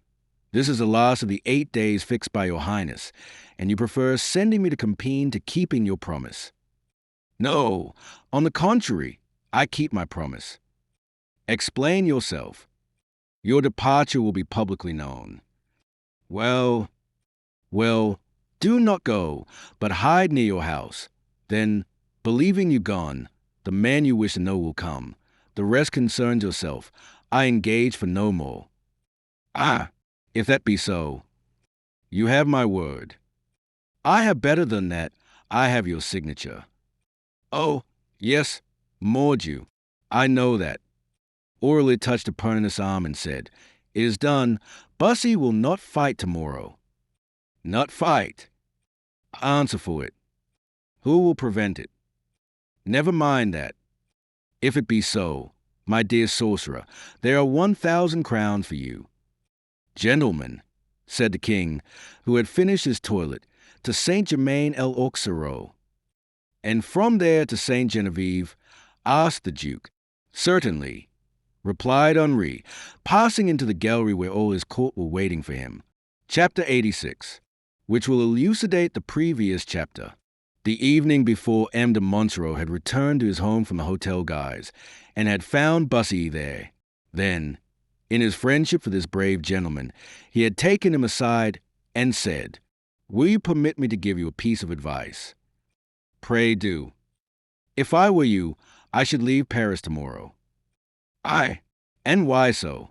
This is the last of the 8 days fixed by your highness, and you prefer sending me to Compiègne to keeping your promise. No, on the contrary, I keep my promise. Explain yourself. Your departure will be publicly known. Well, Do not go, but hide near your house. Then, believing you gone, the man you wish to know will come. The rest concerns yourself. I engage for no more. Ah, if that be so, you have my word. I have better than that. I have your signature. Oh, yes, Mordieu, I know that. Orally touched upon his arm and said, It is done. Bussy will not fight tomorrow. Not fight. Answer for it. Who will prevent it? Never mind that. If it be so, my dear sorcerer, there are 1,000 crowns for you. Gentlemen, said the king, who had finished his toilet, to Saint-Germain-l'Auxerrois, and from there to Saint Genevieve, asked the duke. Certainly, replied Henri, passing into the gallery where all his court were waiting for him. Chapter 86, which will elucidate the previous chapter. The evening before, M. de Monsoreau had returned to his home from the Hotel Guise, and had found Bussy there. Then, in his friendship for this brave gentleman, he had taken him aside and said, Will you permit me to give you a piece of advice? Pray do. If I were you, I should leave Paris tomorrow. Aye, and why so?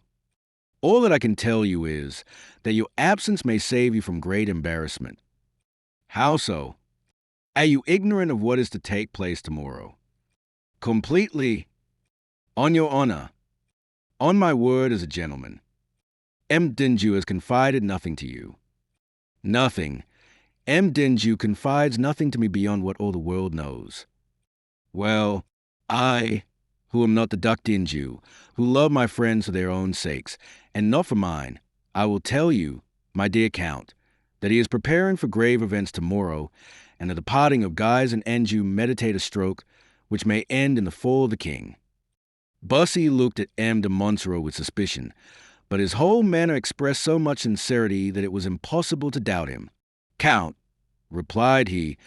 All that I can tell you is that your absence may save you from great embarrassment. How so? Are you ignorant of what is to take place tomorrow? Completely. On your honor. On my word as a gentleman. M. Dinju has confided nothing to you. Nothing. M. Dinju confides nothing to me beyond what all the world knows. Well, I, who am not the Duc Dinju, who love my friends for their own sakes, and not for mine, I will tell you, my dear Count, that he is preparing for grave events tomorrow, and at the parting of Guise and Anjou meditate a stroke which may end in the fall of the king. Bussy looked at M. de Monsoreau with suspicion, but his whole manner expressed so much sincerity that it was impossible to doubt him. Count, replied he,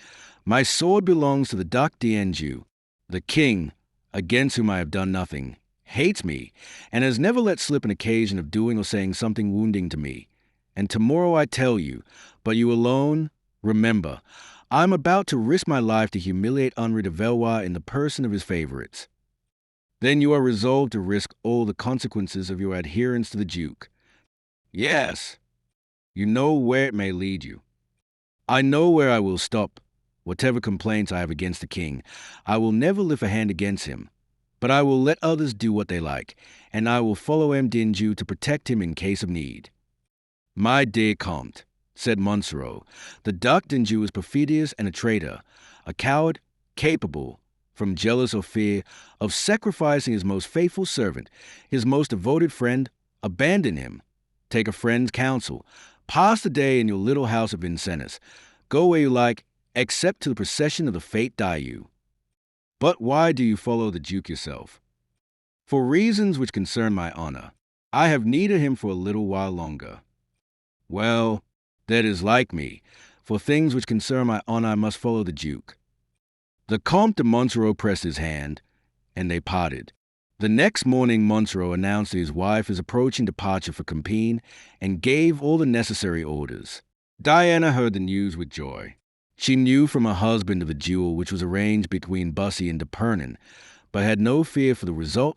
my sword belongs to the Duc d'Anjou. The king, against whom I have done nothing, hates me, and has never let slip an occasion of doing or saying something wounding to me. And tomorrow I tell you, but you alone, remember, I am about to risk my life to humiliate Henri de Valois in the person of his favorites. Then you are resolved to risk all the consequences of your adherence to the Duke. Yes. You know where it may lead you. I know where I will stop. Whatever complaints I have against the king, I will never lift a hand against him. But I will let others do what they like, and I will follow M. Dinju to protect him in case of need. My dear Comte, said Monsoreau, the Duc d'Anjou is perfidious and a traitor, a coward, capable, from jealous or fear, of sacrificing his most faithful servant, his most devoted friend. Abandon him. Take a friend's counsel. Pass the day in your little house of Vincennes. Go where you like, except to the procession of the Fête Dieu. But why do you follow the Duke yourself? For reasons which concern my honor. I have need of him for a little while longer. Well, that is like me. For things which concern my honor, I must follow the Duke. The Comte de Monsoreau pressed his hand, and they parted. The next morning, Monsoreau announced that his wife is approaching departure for Compiègne and gave all the necessary orders. Diana heard the news with joy. She knew from her husband of the duel which was arranged between Bussy and D'Epernon, but had no fear for the result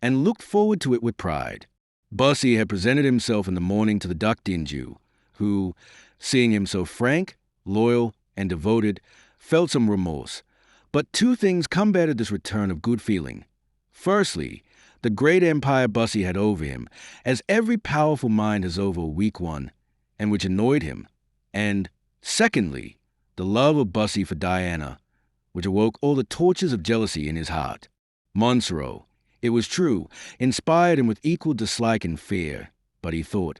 and looked forward to it with pride. Bussy had presented himself in the morning to the Duc d'Anjou, who, seeing him so frank, loyal, and devoted, felt some remorse. But two things combated this return of good feeling. Firstly, the great empire Bussy had over him, as every powerful mind has over a weak one, and which annoyed him. And, secondly, the love of Bussy for Diana, which awoke all the tortures of jealousy in his heart. Monsoreau, it was true, inspired him with equal dislike and fear, but he thought,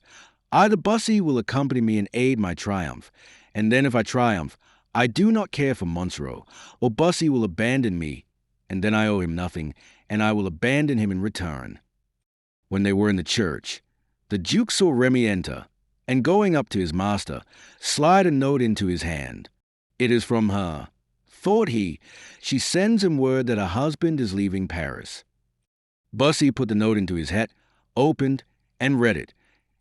either Bussy will accompany me and aid my triumph, and then if I triumph, I do not care for Monsoreau, or Bussy will abandon me, and then I owe him nothing, and I will abandon him in return. When they were in the church, the Duke saw Remy enter, and going up to his master, slide a note into his hand. It is from her, thought he. She sends him word that her husband is leaving Paris. Bussy put the note into his hat, opened, and read it,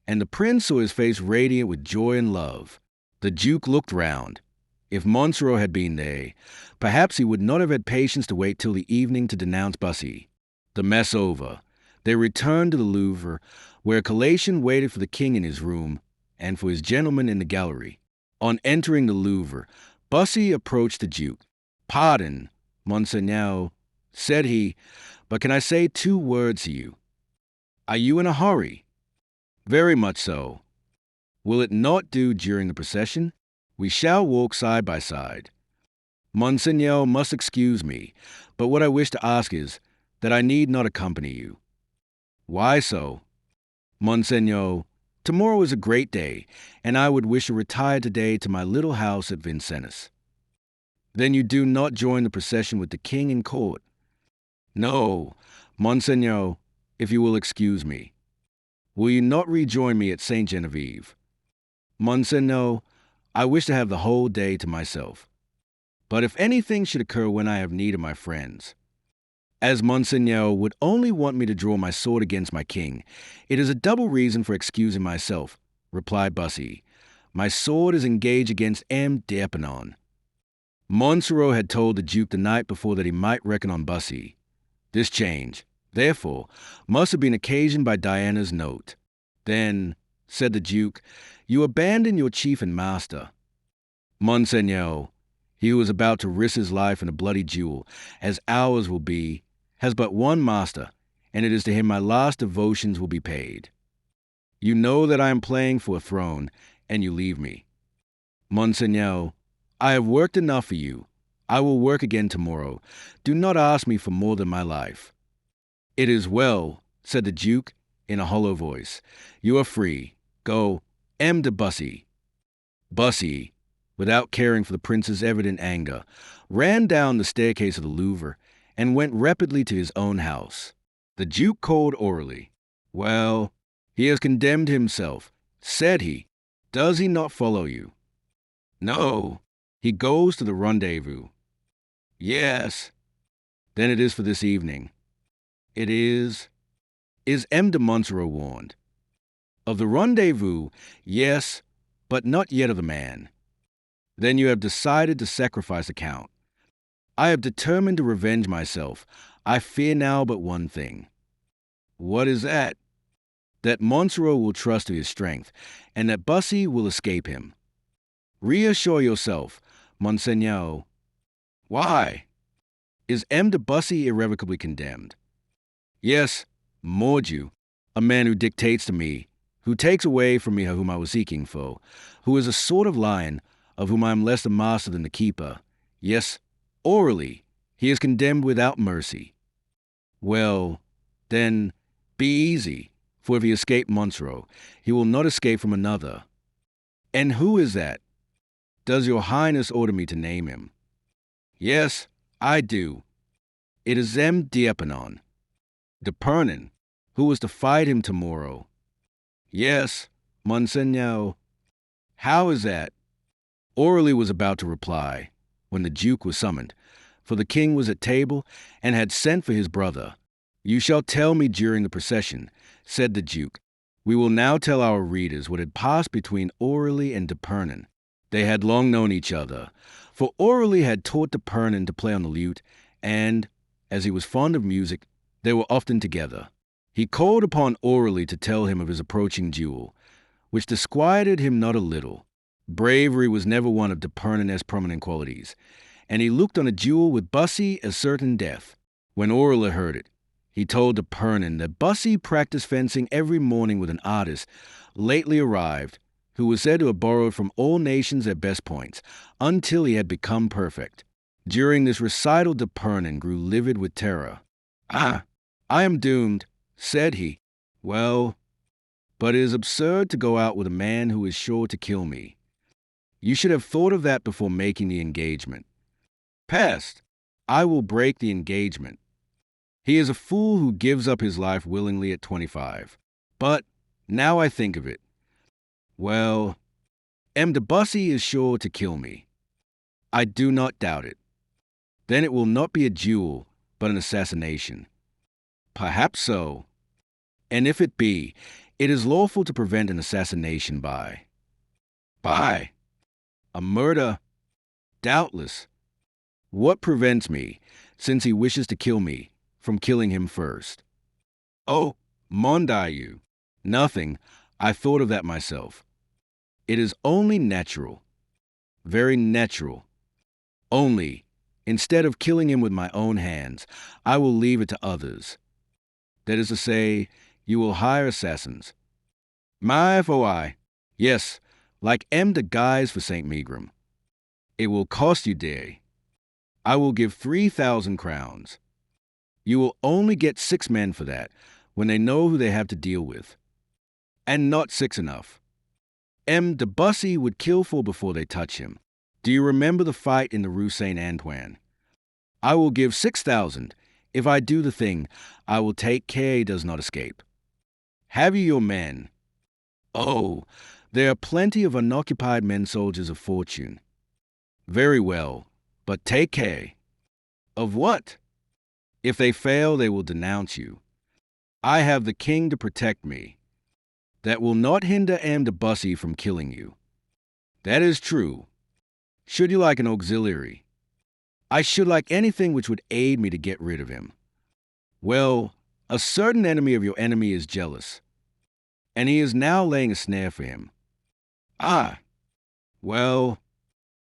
and the prince saw his face radiant with joy and love. The Duke looked round. If Monsoreau had been there, perhaps he would not have had patience to wait till the evening to denounce Bussy. The mess over, they returned to the Louvre, where collation waited for the king in his room and for his gentlemen in the gallery. On entering the Louvre, Bussy approached the Duke. "Pardon, Monseigneur," said he, "but can I say 2 words to you?" "Are you in a hurry?" "Very much so." "Will it not do during the procession? We shall walk side by side." "Monseigneur must excuse me, but what I wish to ask is that I need not accompany you." "Why so?" "Monseigneur, tomorrow is a great day, and I would wish to retire today to my little house at Vincennes." "Then you do not join the procession with the king and court?" "No, Monseigneur, if you will excuse me." "Will you not rejoin me at Saint Genevieve?" "Monseigneur, I wish to have the whole day to myself." "But if anything should occur when I have need of my friends?" "As Monseigneur would only want me to draw my sword against my king, it is a double reason for excusing myself," replied Bussy. "My sword is engaged against M. d'Epernon." Monsoreau had told the Duke the night before that he might reckon on Bussy. This change, therefore, must have been occasioned by Diana's note. "Then," said the Duke, "you abandon your chief and master." "Monseigneur, he who is about to risk his life in a bloody duel, as ours will be, has but one master, and it is to him my last devotions will be paid. You know that I am playing for a throne, and you leave me." "Monseigneur, I have worked enough for you. I will work again tomorrow. Do not ask me for more than my life." "It is well," said the Duke in a hollow voice. "You are free. Go, M. de Bussy." Bussy, without caring for the prince's evident anger, ran down the staircase of the Louvre and went rapidly to his own house. The Duke called orally. "Well, he has condemned himself," said he. "Does he not follow you?" "No, he goes to the rendezvous." "Yes." "Then it is for this evening." "It is." "Is M. de Monsoreau warned?" "Of the rendezvous, yes, but not yet of the man." "Then you have decided to sacrifice the Count." "I have determined to revenge myself. I fear now but one thing." "What is that?" "That Monsoreau will trust to his strength, and that Bussy will escape him." "Reassure yourself, Monseigneur." "Why?" "Is M. de Bussy irrevocably condemned?" "Yes, mordieu, a man who dictates to me, who takes away from me whom I was seeking for, who is a sort of lion, of whom I am less the master than the keeper. Yes, orally, he is condemned without mercy." "Well, then, be easy, for if he escape Monsoreau, he will not escape from another." "And who is that?" "Does your Highness order me to name him?" "Yes, I do. It is M. d'Epernon." "D'Epernon, who was to fight him tomorrow?" "Yes, Monseigneur." "How is that?" Orally was about to reply, when the Duke was summoned, for the king was at table and had sent for his brother. "You shall tell me during the procession," said the Duke. We will now tell our readers what had passed between Orally and d'Epernon. They had long known each other, for Orally had taught d'Epernon to play on the lute, and, as he was fond of music, they were often together. He called upon Orally to tell him of his approaching duel, which disquieted him not a little. Bravery was never one of d'Epernon's prominent qualities, and he looked on a duel with Bussy as certain death. When Orally heard it, he told d'Epernon that Bussy practiced fencing every morning with an artist lately arrived, who was said to have borrowed from all nations their best points, until he had become perfect. During this recital d'Epernon grew livid with terror. "Ah, I am doomed," said he. "Well, but it is absurd to go out with a man who is sure to kill me. You should have thought of that before making the engagement." "Pest! I will break the engagement. He is a fool who gives up his life willingly at 25. But, now I think of it, well, M. de Bussy is sure to kill me. I do not doubt it. Then it will not be a duel, but an assassination." "Perhaps so. And if it be, it is lawful to prevent an assassination by." A murder? Doubtless. What prevents me, since he wishes to kill me, from killing him first? Oh, mon Dieu. Nothing. I thought of that myself. It is only natural. Very natural. Only, instead of killing him with my own hands, I will leave it to others. That is to say, you will hire assassins. My foi. Yes, like M. de Guise for St. Megrim. It will cost you dear. I will give 3,000 crowns. You will only get 6 men for that, when they know who they have to deal with. And not 6 enough. M. de Bussy would kill 4 before they touch him. Do you remember the fight in the Rue Saint-Antoine? I will give 6,000. If I do the thing, I will take care he does not escape. Have you your men? Oh, there are plenty of unoccupied men soldiers of fortune. Very well, but take care. Of what? If they fail, they will denounce you. I have the king to protect me. That will not hinder M. de Bussy from killing you. That is true. Should you like an auxiliary? I should like anything which would aid me to get rid of him. Well, a certain enemy of your enemy is jealous, and he is now laying a snare for him. Ah, well,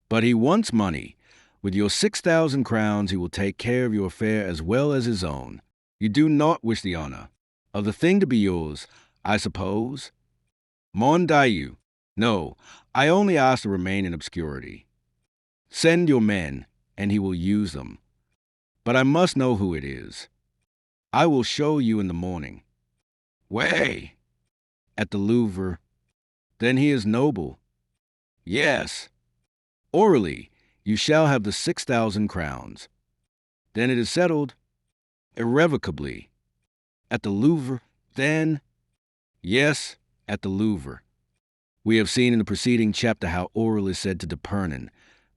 but he wants money. With your 6,000 crowns, he will take care of your affair as well as his own. You do not wish the honor of the thing to be yours, I suppose? Mon Dieu. No, I only ask to remain in obscurity. Send your men, and he will use them. But I must know who it is. I will show you in the morning. Way! At the Louvre. Then he is noble. Yes. Orally, you shall have the 6,000 crowns. Then it is settled. Irrevocably. At the Louvre, then? Yes, at the Louvre. We have seen in the preceding chapter how Aurel is said to D'Epernon,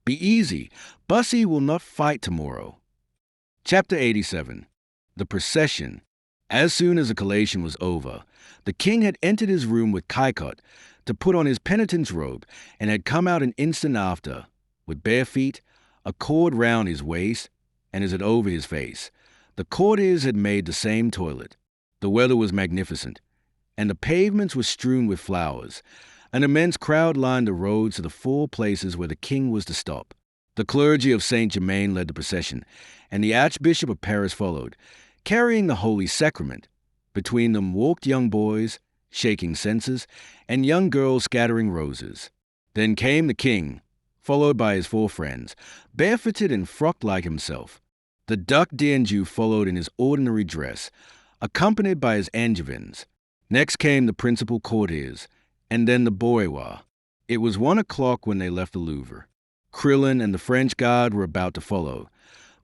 "Be easy, Bussy will not fight tomorrow." Chapter 87. The Procession. As soon as the collation was over, the king had entered his room with Caillot to put on his penitent's robe, and had come out an instant after, with bare feet, a cord round his waist, and as it over his face. The courtiers had made the same toilet. The weather was magnificent, and the pavements were strewn with flowers. An immense crowd lined the roads to the 4 places where the king was to stop. The clergy of Saint-Germain led the procession, and the Archbishop of Paris followed, carrying the Holy Sacrament. Between them walked young boys, shaking censers, and young girls scattering roses. Then came the king, followed by his 4 friends, barefooted and frocked like himself. The Duc d'Anjou followed in his ordinary dress, accompanied by his Angevins. Next came the principal courtiers, and then the bourgeois. It was 1 o'clock when they left the Louvre. Crillon and the French guard were about to follow,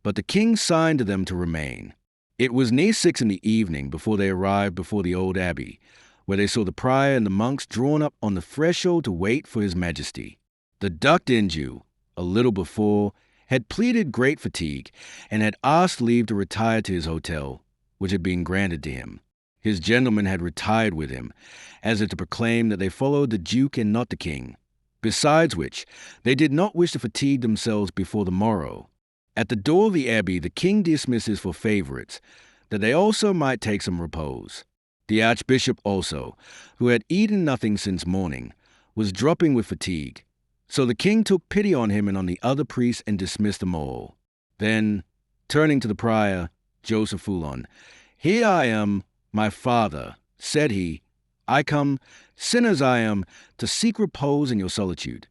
but the king signed to them to remain. It was near 6 in the evening before they arrived before the old abbey, where they saw the prior and the monks drawn up on the threshold to wait for his majesty. The Duc d'Anjou, a little before, had pleaded great fatigue, and had asked leave to retire to his hotel, which had been granted to him. His gentlemen had retired with him, as if to proclaim that they followed the duke and not the king. Besides which, they did not wish to fatigue themselves before the morrow. At the door of the abbey, the king dismisses for favorites, that they also might take some repose. The archbishop also, who had eaten nothing since morning, was dropping with fatigue. So the king took pity on him and on the other priests and dismissed them all. Then, turning to the prior, Joseph Foulon, "Here I am, my father," said he. "I come, sin as I am, to seek repose in your solitude."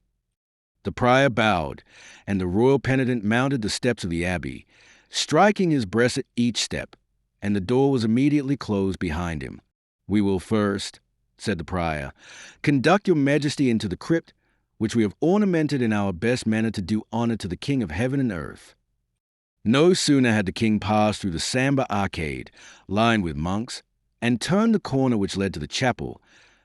The prior bowed, and the royal penitent mounted the steps of the abbey, striking his breast at each step, and the door was immediately closed behind him. "We will first," said the prior, "conduct your majesty into the crypt, which we have ornamented in our best manner to do honor to the King of heaven and earth." No sooner had the king passed through the Samba arcade, lined with monks, and turned the corner which led to the chapel,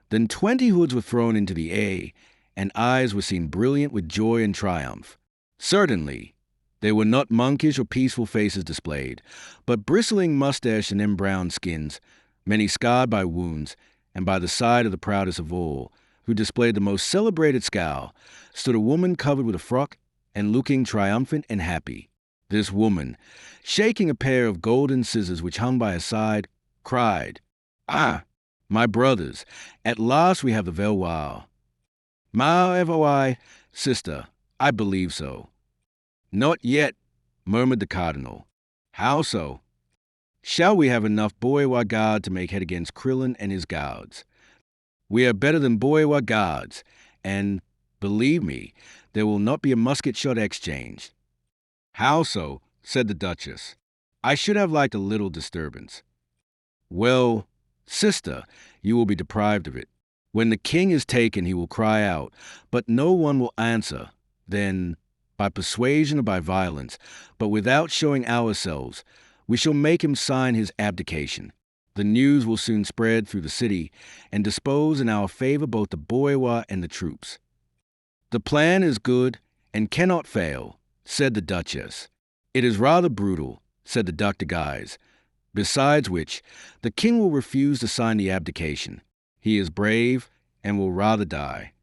than 20 hoods were thrown into the air, and eyes were seen brilliant with joy and triumph. Certainly, they were not monkish or peaceful faces displayed, but bristling mustache and embrowned skins, many scarred by wounds, and by the side of the proudest of all, who displayed the most celebrated scowl, stood a woman covered with a frock and looking triumphant and happy. This woman, shaking a pair of golden scissors which hung by her side, cried, "Ah, my brothers, at last we have the Valois." "Ma Valois, sister, I believe so." "Not yet," murmured the cardinal. "How so?" "Shall we have enough Valois guard to make head against Crillon and his guards? We are better than Valois guards, and, believe me, there will not be a musket shot exchanged." "How so?" said the Duchess. "I should have liked a little disturbance." "Well, sister, you will be deprived of it. When the king is taken, he will cry out, but no one will answer. Then, by persuasion or by violence, but without showing ourselves, we shall make him sign his abdication. The news will soon spread through the city and dispose in our favor both the Valois and the troops." "The plan is good and cannot fail," said the Duchess. "It is rather brutal," said the Duc de Guise. "Besides which, the king will refuse to sign the abdication. He is brave and will rather die."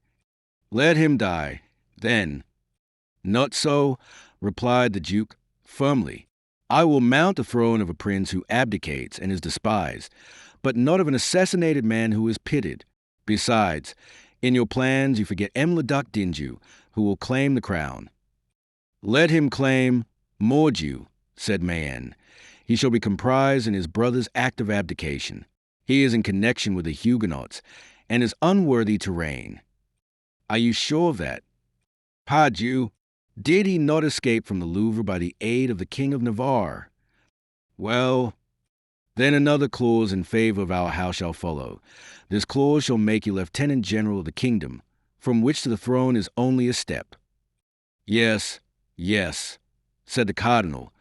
"Let him die, then." "Not so," replied the Duke firmly. "I will mount the throne of a prince who abdicates and is despised, but not of an assassinated man who is pitied. Besides, in your plans you forget M. le Duc d'Anjou, who will claim the crown." "Let him claim Mordieu," said Mayenne. "He shall be comprised in his brother's act of abdication. He is in connection with the Huguenots, and is unworthy to reign." "Are you sure of that?" "Pardieu, did he not escape from the Louvre by the aid of the King of Navarre?" "Well, then another clause in favor of our house shall follow. This clause shall make you lieutenant general of the kingdom, from which to the throne is only a step." "Yes, yes," said the cardinal.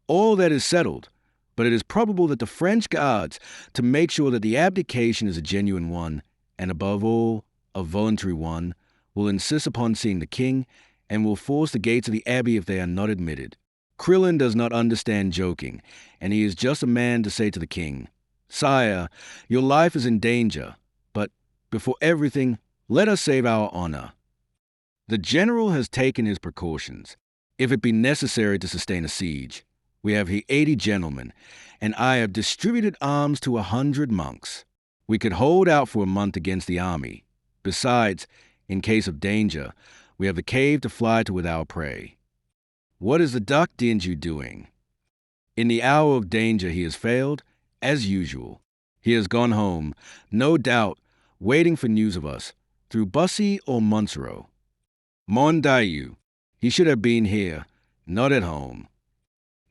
"All that is settled, but it is probable that the French guards, to make sure that the abdication is a genuine one, and above all, a voluntary one, will insist upon seeing the king, and will force the gates of the abbey if they are not admitted. Crillon does not understand joking, and he is just a man to say to the king, 'Sire, your life is in danger, but, before everything, let us save our honor.' The general has taken his precautions. If it be necessary to sustain a siege, we have here 80 gentlemen, and I have distributed arms to 100 monks. We could hold out for a month against the army. Besides, in case of danger, we have the cave to fly to with our prey. What is the Duc d'Anjou doing? In the hour of danger he has failed, as usual. He has gone home, no doubt, waiting for news of us, through Bussy or Monsoreau. Mon Dieu, he should have been here, not at home."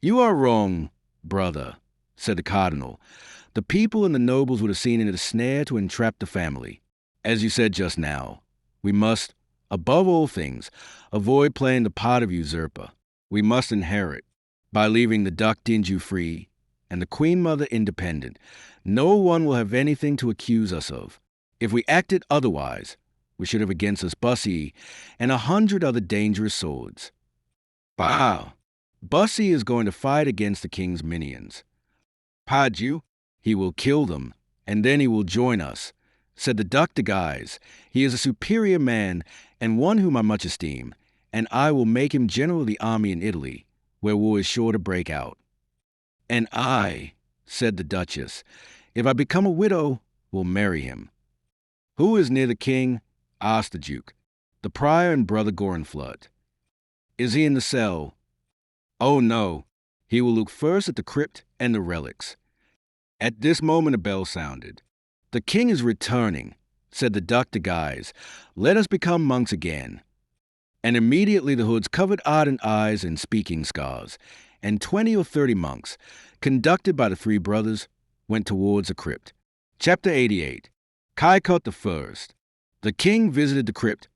"You are wrong, brother," said the cardinal. "The people and the nobles would have seen it a snare to entrap the family. As you said just now, we must, above all things, avoid playing the part of usurper. We must inherit. By leaving the Duc d'Anjou free and the Queen Mother independent, no one will have anything to accuse us of. If we acted otherwise, we should have against us Bussy and 100 other dangerous swords." "Bah! Bussy is going to fight against the king's minions." "Pardieu, he will kill them, and then he will join us," said the Duc de Guise. "He is a superior man, and one whom I much esteem, and I will make him general of the army in Italy, where war is sure to break out." "And I," said the Duchess, "if I become a widow, will marry him." "Who is near the king?" asked the Duke. "The prior and brother Gorenflot." "Is he in the cell?" "Oh, no. He will look first at the crypt and the relics." At this moment a bell sounded. "The king is returning," said the Duc de Guise. "Let us become monks again." And immediately the hoods covered ardent eyes and speaking scars, and 20 or 30 monks, conducted by the 3 brothers, went towards the crypt. Chapter 88. Caillecotte the First. The king visited the crypt,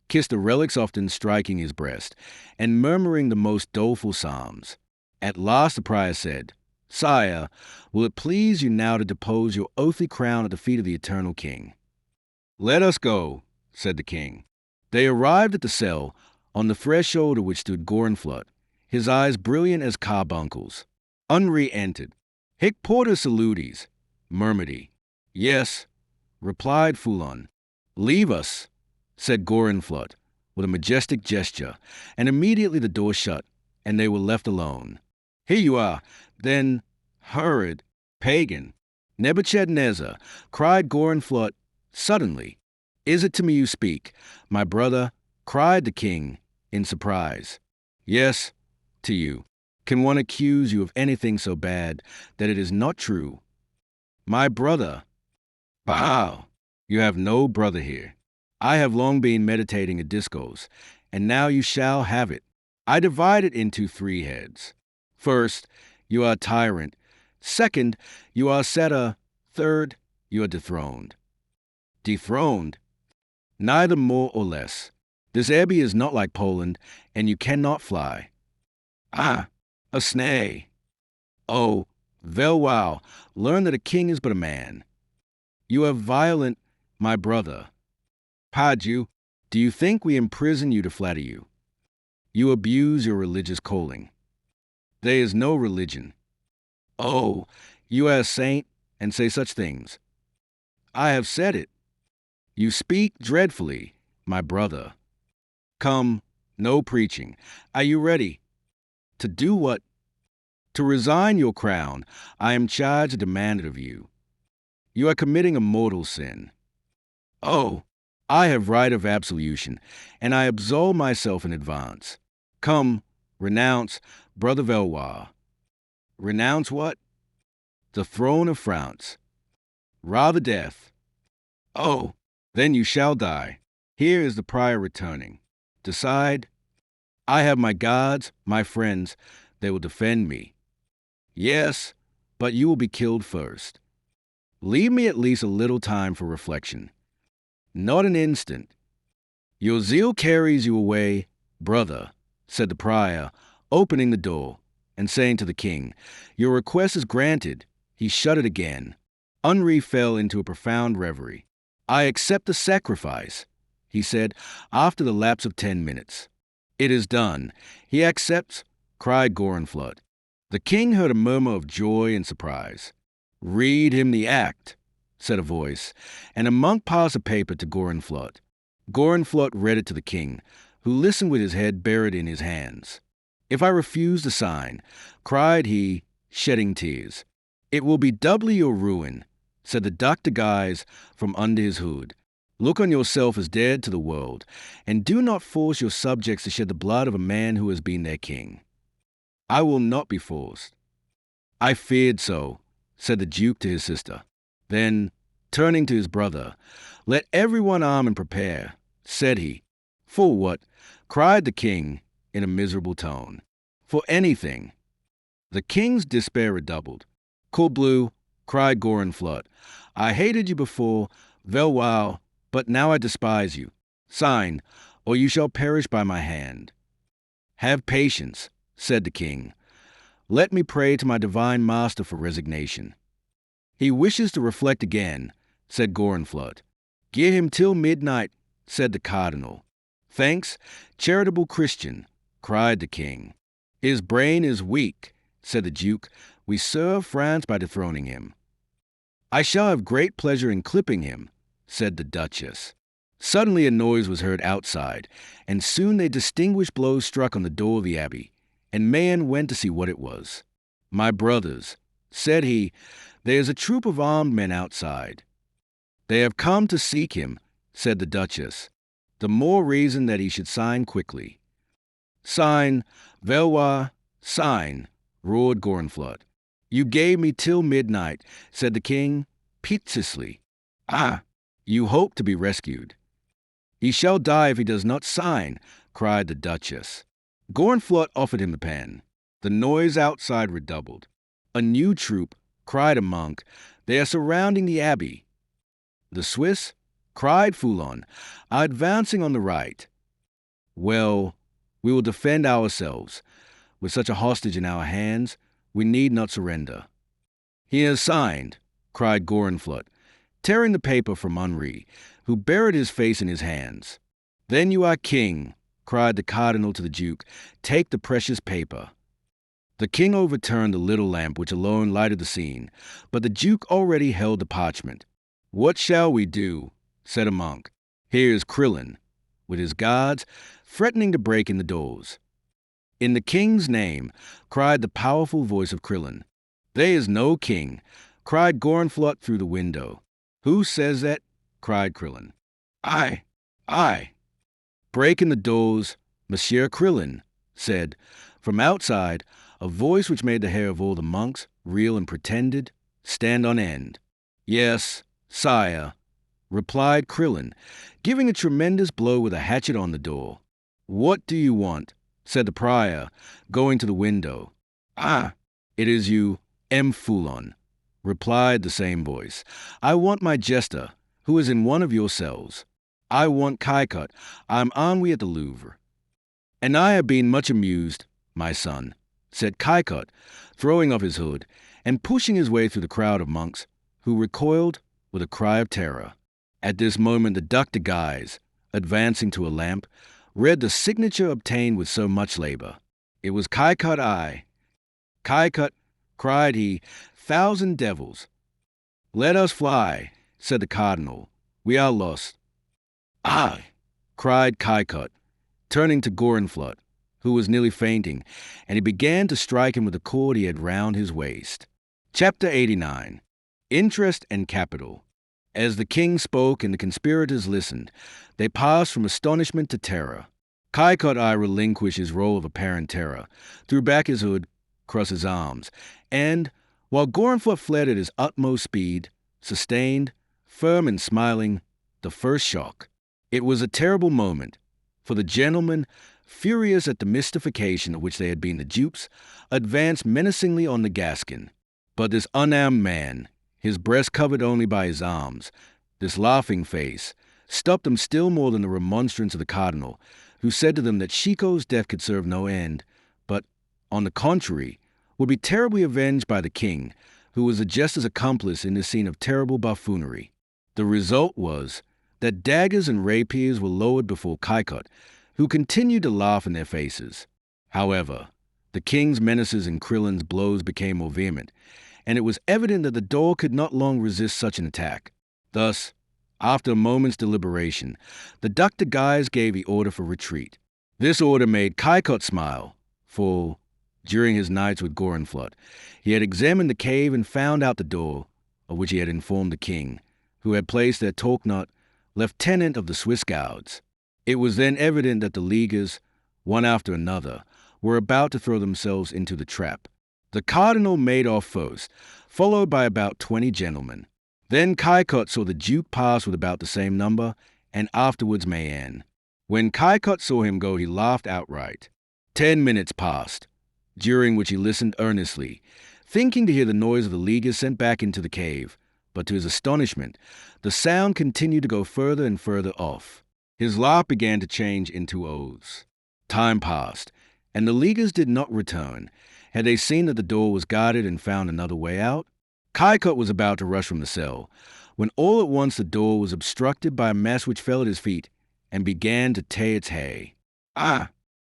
kissed the relics, often striking his breast, and murmuring the most doleful psalms. At last the prior said, "Sire, will it please you now to depose your oathly crown at the feet of the eternal king?" "Let us go," said the king. They arrived at the cell, on the threshold of which stood Gorenflot, his eyes brilliant as carbuncles. Henri entered. "Hic porta salutis," murmured he. "Yes," replied Foulon. Leave us, said Gorenflot with a majestic gesture, and immediately the door shut, and they were left alone. Here you are, then, Herod, pagan, Nebuchadnezzar, cried Gorenflot suddenly. Is it to me you speak, my brother? Cried the king in surprise. Yes, to you. Can one accuse you of anything so bad that it is not true? My brother. Bah! You have no brother here. I have long been meditating a discourse, and now you shall have it. I divide it into 3 heads. First, you are a tyrant. Second, you are a setter. Third, you are dethroned. Dethroned? Neither more or less. This abbey is not like Poland, and you cannot fly. Ah, a snay. Oh, Valois, learn that a king is but a man. You are violent, my brother. Pardieu, do you think we imprison you to flatter you? You abuse your religious calling. There is no religion. Oh, you are a saint and say such things. I have said it. You speak dreadfully, my brother. Come, no preaching. Are you ready? To do what? To resign your crown. I am charged and demanded of you. You are committing a mortal sin. Oh, I have right of absolution, and I absolve myself in advance. Come, renounce, brother Valois. Renounce what? The throne of France. Rather death. Oh, then you shall die. Here is the prior returning. Decide. I have my gods, my friends. They will defend me. Yes, but you will be killed first. Leave me at least a little time for reflection. Not an instant. Your zeal carries you away, brother, said the prior, opening the door and saying to the king, Your request is granted. He shut it again. Henri fell into a profound reverie. I accept the sacrifice, he said, after the lapse of 10 minutes. It is done. He accepts, cried Gorenflot. The king heard a murmur of joy and surprise. Read him the act, said a voice, and a monk passed a paper to Gorenflot. Gorenflot read it to the king, who listened with his head buried in his hands. If I refuse to sign, cried he, shedding tears, it will be doubly your ruin, said the Duc de Guise from under his hood. Look on yourself as dead to the world, and do not force your subjects to shed the blood of a man who has been their king. I will not be forced. I feared so, said the Duke to his sister. Then, turning to his brother, let everyone arm and prepare, said he. For what? Cried the king in a miserable tone. For anything. The king's despair redoubled. Corbleu, cried Gorenflot, I hated you before, Valois, but now I despise you. Sign, or you shall perish by my hand. Have patience, said the king. Let me pray to my divine master for resignation. He wishes to reflect again, said Gorenflot. Give him till midnight, said the cardinal. Thanks, charitable Christian, cried the king. His brain is weak, said the duke. We serve France by dethroning him. I shall have great pleasure in clipping him, said the duchess. Suddenly a noise was heard outside, and soon they distinguished blows struck on the door of the abbey, and Mayenne went to see what it was. My brothers, said he, there is a troop of armed men outside. They have come to seek him, said the duchess. The more reason that he should sign quickly. Sign, Valois, sign, roared Gorenflot. You gave me till midnight, said the king, piteously. Ah, you hope to be rescued. He shall die if he does not sign, cried the duchess. Gorenflot offered him the pen. The noise outside redoubled. A new troop, cried a monk. They are surrounding the abbey. The Swiss, cried Foulon, are advancing on the right. Well, we will defend ourselves. With such a hostage in our hands, we need not surrender. He has signed, cried Gorenflot, tearing the paper from Henri, who buried his face in his hands. Then you are king, cried the cardinal to the duke. Take the precious paper. The king overturned the little lamp which alone lighted the scene, but the duke already held the parchment. What shall we do? Said a monk. Here's Krillin, with his guards, threatening to break in the doors. In the king's name, cried the powerful voice of Krillin. There is no king, cried Gorenflot through the window. Who says that? Cried Krillin. I. Break in the doors, Monsieur Krillin, said, from outside, a voice which made the hair of all the monks, real and pretended, stand on end. Yes, sire, replied Krillin, giving a tremendous blow with a hatchet on the door. What do you want? Said the prior, going to the window. It is you, M. Foulon, replied the same voice. I want my jester, who is in one of your cells. I want Kaikot. I'm ennui at the Louvre. And I have been much amused, my son, said Kaikot, throwing off his hood and pushing his way through the crowd of monks, who recoiled with a cry of terror. At this moment the Duc de Guise, advancing to a lamp, read the signature obtained with so much labor. It was Kaikot I. Kaikot, cried he, 1,000 devils. Let us fly, said the cardinal. We are lost. Cried Kaikot, turning to Gorenflot, who was nearly fainting, and he began to strike him with the cord he had round his waist. Chapter 89. Interest and Capital. As the king spoke and the conspirators listened, they passed from astonishment to terror. Kaikot I relinquished his role of apparent terror, threw back his hood, crossed his arms, and, while Gorenflot fled at his utmost speed, sustained, firm and smiling, the first shock. It was a terrible moment, for the gentlemen, furious at the mystification of which they had been the dupes, advanced menacingly on the Gascon. But this unarmed man, his breast covered only by his arms, this laughing face, stopped them still more than the remonstrance of the cardinal, who said to them that Chicot's death could serve no end, but, on the contrary, would be terribly avenged by the king, who was a jester's accomplice in this scene of terrible buffoonery. The result was that daggers and rapiers were lowered before Kaikot, who continued to laugh in their faces. However, the king's menaces and Krillin's blows became more vehement, and it was evident that the door could not long resist such an attack. Thus, after a moment's deliberation, the Duc de Guise gave the order for retreat. This order made Kaikot smile, for, during his nights with Gorenflot, he had examined the cave and found out the door, of which he had informed the king, who had placed their Tocquenot, lieutenant of the Swiss Guards. It was then evident that the Leaguers, one after another, were about to throw themselves into the trap. The cardinal made off first, followed by about 20 gentlemen. Then Kaikot saw the Duke pass with about the same number, and afterwards Mayenne. When Kaikot saw him go, he laughed outright. 10 minutes passed, during which he listened earnestly, thinking to hear the noise of the Leaguers sent back into the cave, but to his astonishment, the sound continued to go further and further off. His laugh began to change into oaths. Time passed, and the Leaguers did not return. Had they seen that the door was guarded and found another way out? Kaikot was about to rush from the cell, when all at once the door was obstructed by a mass which fell at his feet and began to tear its hay.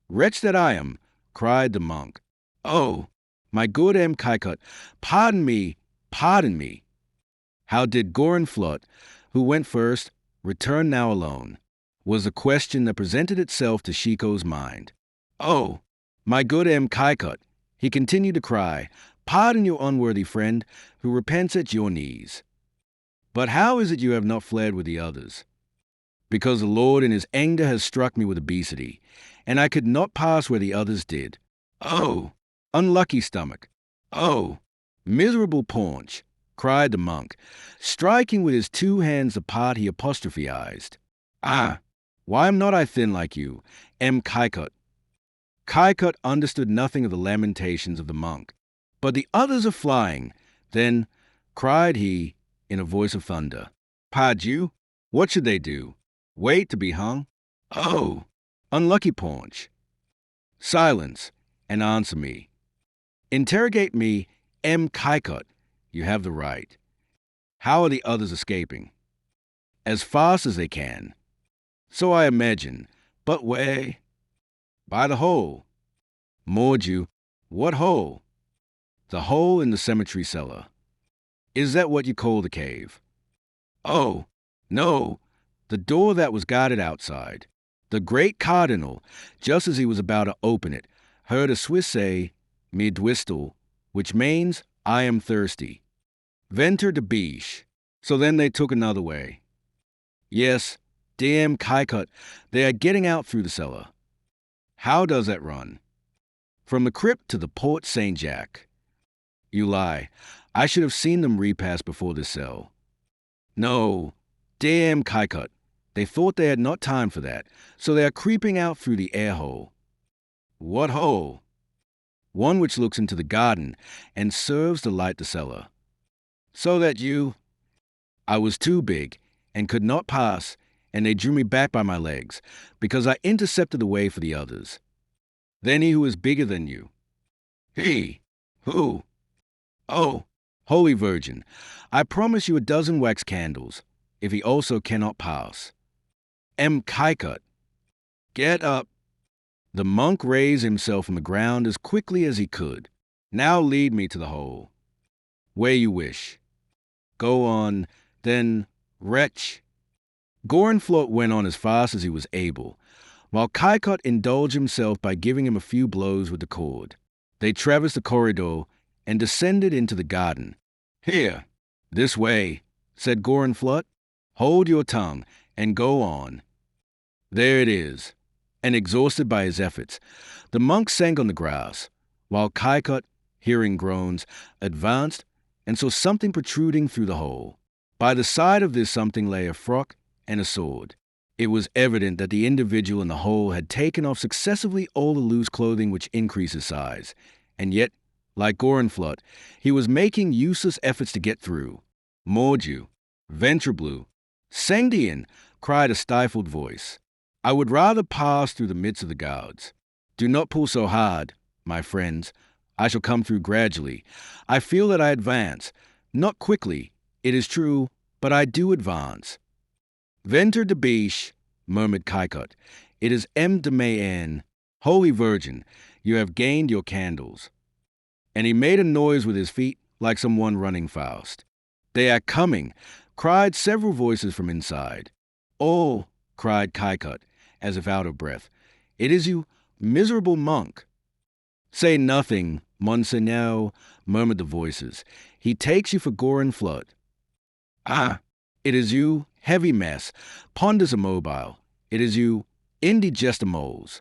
Wretch that I am, cried the monk. Oh, my good M. Kaikot, pardon me, pardon me. How did Gorenflot, who went first, return now alone? Was the question that presented itself to Chicot's mind. Oh, my good M. Kaikot, he continued to cry, pardon your unworthy friend, who repents at your knees. But how is it you have not fled with the others? Because the Lord in his anger has struck me with obesity, and I could not pass where the others did. Oh, unlucky stomach! Oh, miserable paunch! Cried the monk, striking with his 2 hands the part he apostrophized. Why am not I thin like you, M. Kaikot? Kaikot understood nothing of the lamentations of the monk. But the others are flying. Then, cried he, in a voice of thunder, Pardieu, what should they do? Wait to be hung? Oh, unlucky paunch! Silence, and answer me. Interrogate me, M. Kaikot. You have the right. How are the others escaping? As fast as they can. So I imagine. But where? By the hole. Mordieu, what hole? The hole in the cemetery cellar. Is that what you call the cave? Oh, no, the door that was guarded outside. The great cardinal, just as he was about to open it, heard a Swiss say, "Me dwistel," which means, "I am thirsty." Venter de biche. So then they took another way. Yes, damn Kaikut, they are getting out through the cellar. How does that run? From the crypt to the Port Saint Jacques. You lie. I should have seen them repass before this cell. No, damn Kaikut. They thought they had not time for that, so they are creeping out through the air hole. What hole? One which looks into the garden and serves to light the cellar. So that you... I was too big and could not pass, and they drew me back by my legs, because I intercepted the way for the others. Then he who is bigger than you. He? Who? Oh, Holy Virgin, I promise you a dozen wax candles, if he also cannot pass. M. Kaikut. Get up. The monk raised himself from the ground as quickly as he could. Now lead me to the hole. Where you wish. Go on, then, wretch. Gorenflot went on as fast as he was able, while Kaikut indulged himself by giving him a few blows with the cord. They traversed the corridor and descended into the garden. Here, this way, said Gorenflot. Hold your tongue and go on. There it is. And exhausted by his efforts, the monk sank on the grass, while Kaikut, hearing groans, advanced and saw something protruding through the hole. By the side of this something lay a frock and a sword. It was evident that the individual in the hole had taken off successively all the loose clothing which increases size, and yet, like Gorenflot, he was making useless efforts to get through. Mordieu, ventrebleu, Sengdian, cried a stifled voice. I would rather pass through the midst of the guards. Do not pull so hard, my friends. I shall come through gradually. I feel that I advance. Not quickly, it is true, but I do advance. Venter de biche, murmured Kaikut. It is M. de Mayenne. Holy Virgin, you have gained your candles. And he made a noise with his feet like someone running fast. They are coming, cried several voices from inside. Oh, cried Kaikut, as if out of breath. It is you, miserable monk. Say nothing, Monseigneur, murmured the voices. He takes you for Gorenflot. Ah, it is you, heavy mess, ponders immobile. It is you, indigestimoles.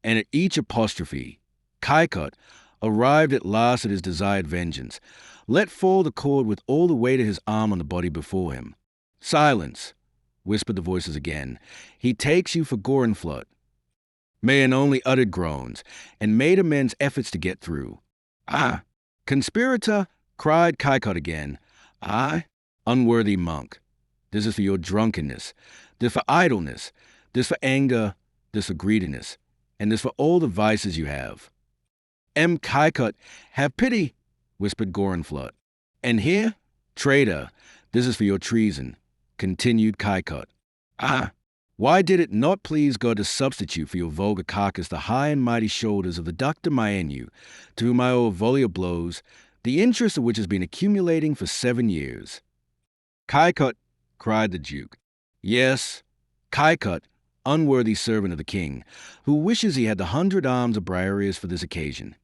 And at each apostrophe, Kaikut, arrived at last at his desired vengeance, let fall the cord with all the weight of his arm on the body before him. Silence, whispered the voices again. He takes you for Gorenflot. Mayenne only uttered groans, and made immense efforts to get through. Ah, conspirator, cried Kaikut again. I, unworthy monk. This is for your drunkenness, this for idleness, this for anger, this for greediness, and this for all the vices you have. M. Kaikut, have pity, whispered Gorenflot. And here, traitor, this is for your treason, continued Kaikut. Ah, why did it not please God to substitute for your vulgar carcass the high and mighty shoulders of the Duc de Mayenne, to whom I owe a volley of blows, the interest of which has been accumulating for 7 years? Kaikut, cried the Duke. Yes, Kaikut, unworthy servant of the king, who wishes he had the 100 arms of Briareus for this occasion.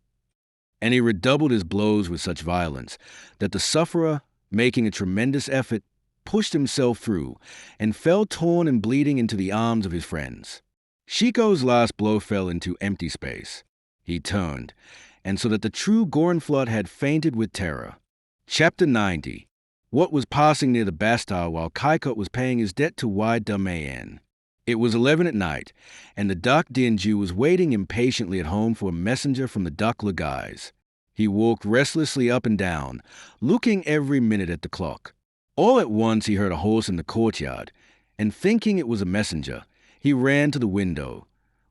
And he redoubled his blows with such violence that the sufferer, making a tremendous effort, pushed himself through and fell torn and bleeding into the arms of his friends. Chicot's last blow fell into empty space. He turned, and so that the true Gorenflot had fainted with terror. Chapter 90. What was passing near the Bastille while Kaikut was paying his debt to Louis de Mayenne. It was 11 at night, and the Duc d'Anjou was waiting impatiently at home for a messenger from the Duc Leguise. He walked restlessly up and down, looking every minute at the clock. All at once he heard a horse in the courtyard, and thinking it was a messenger, he ran to the window.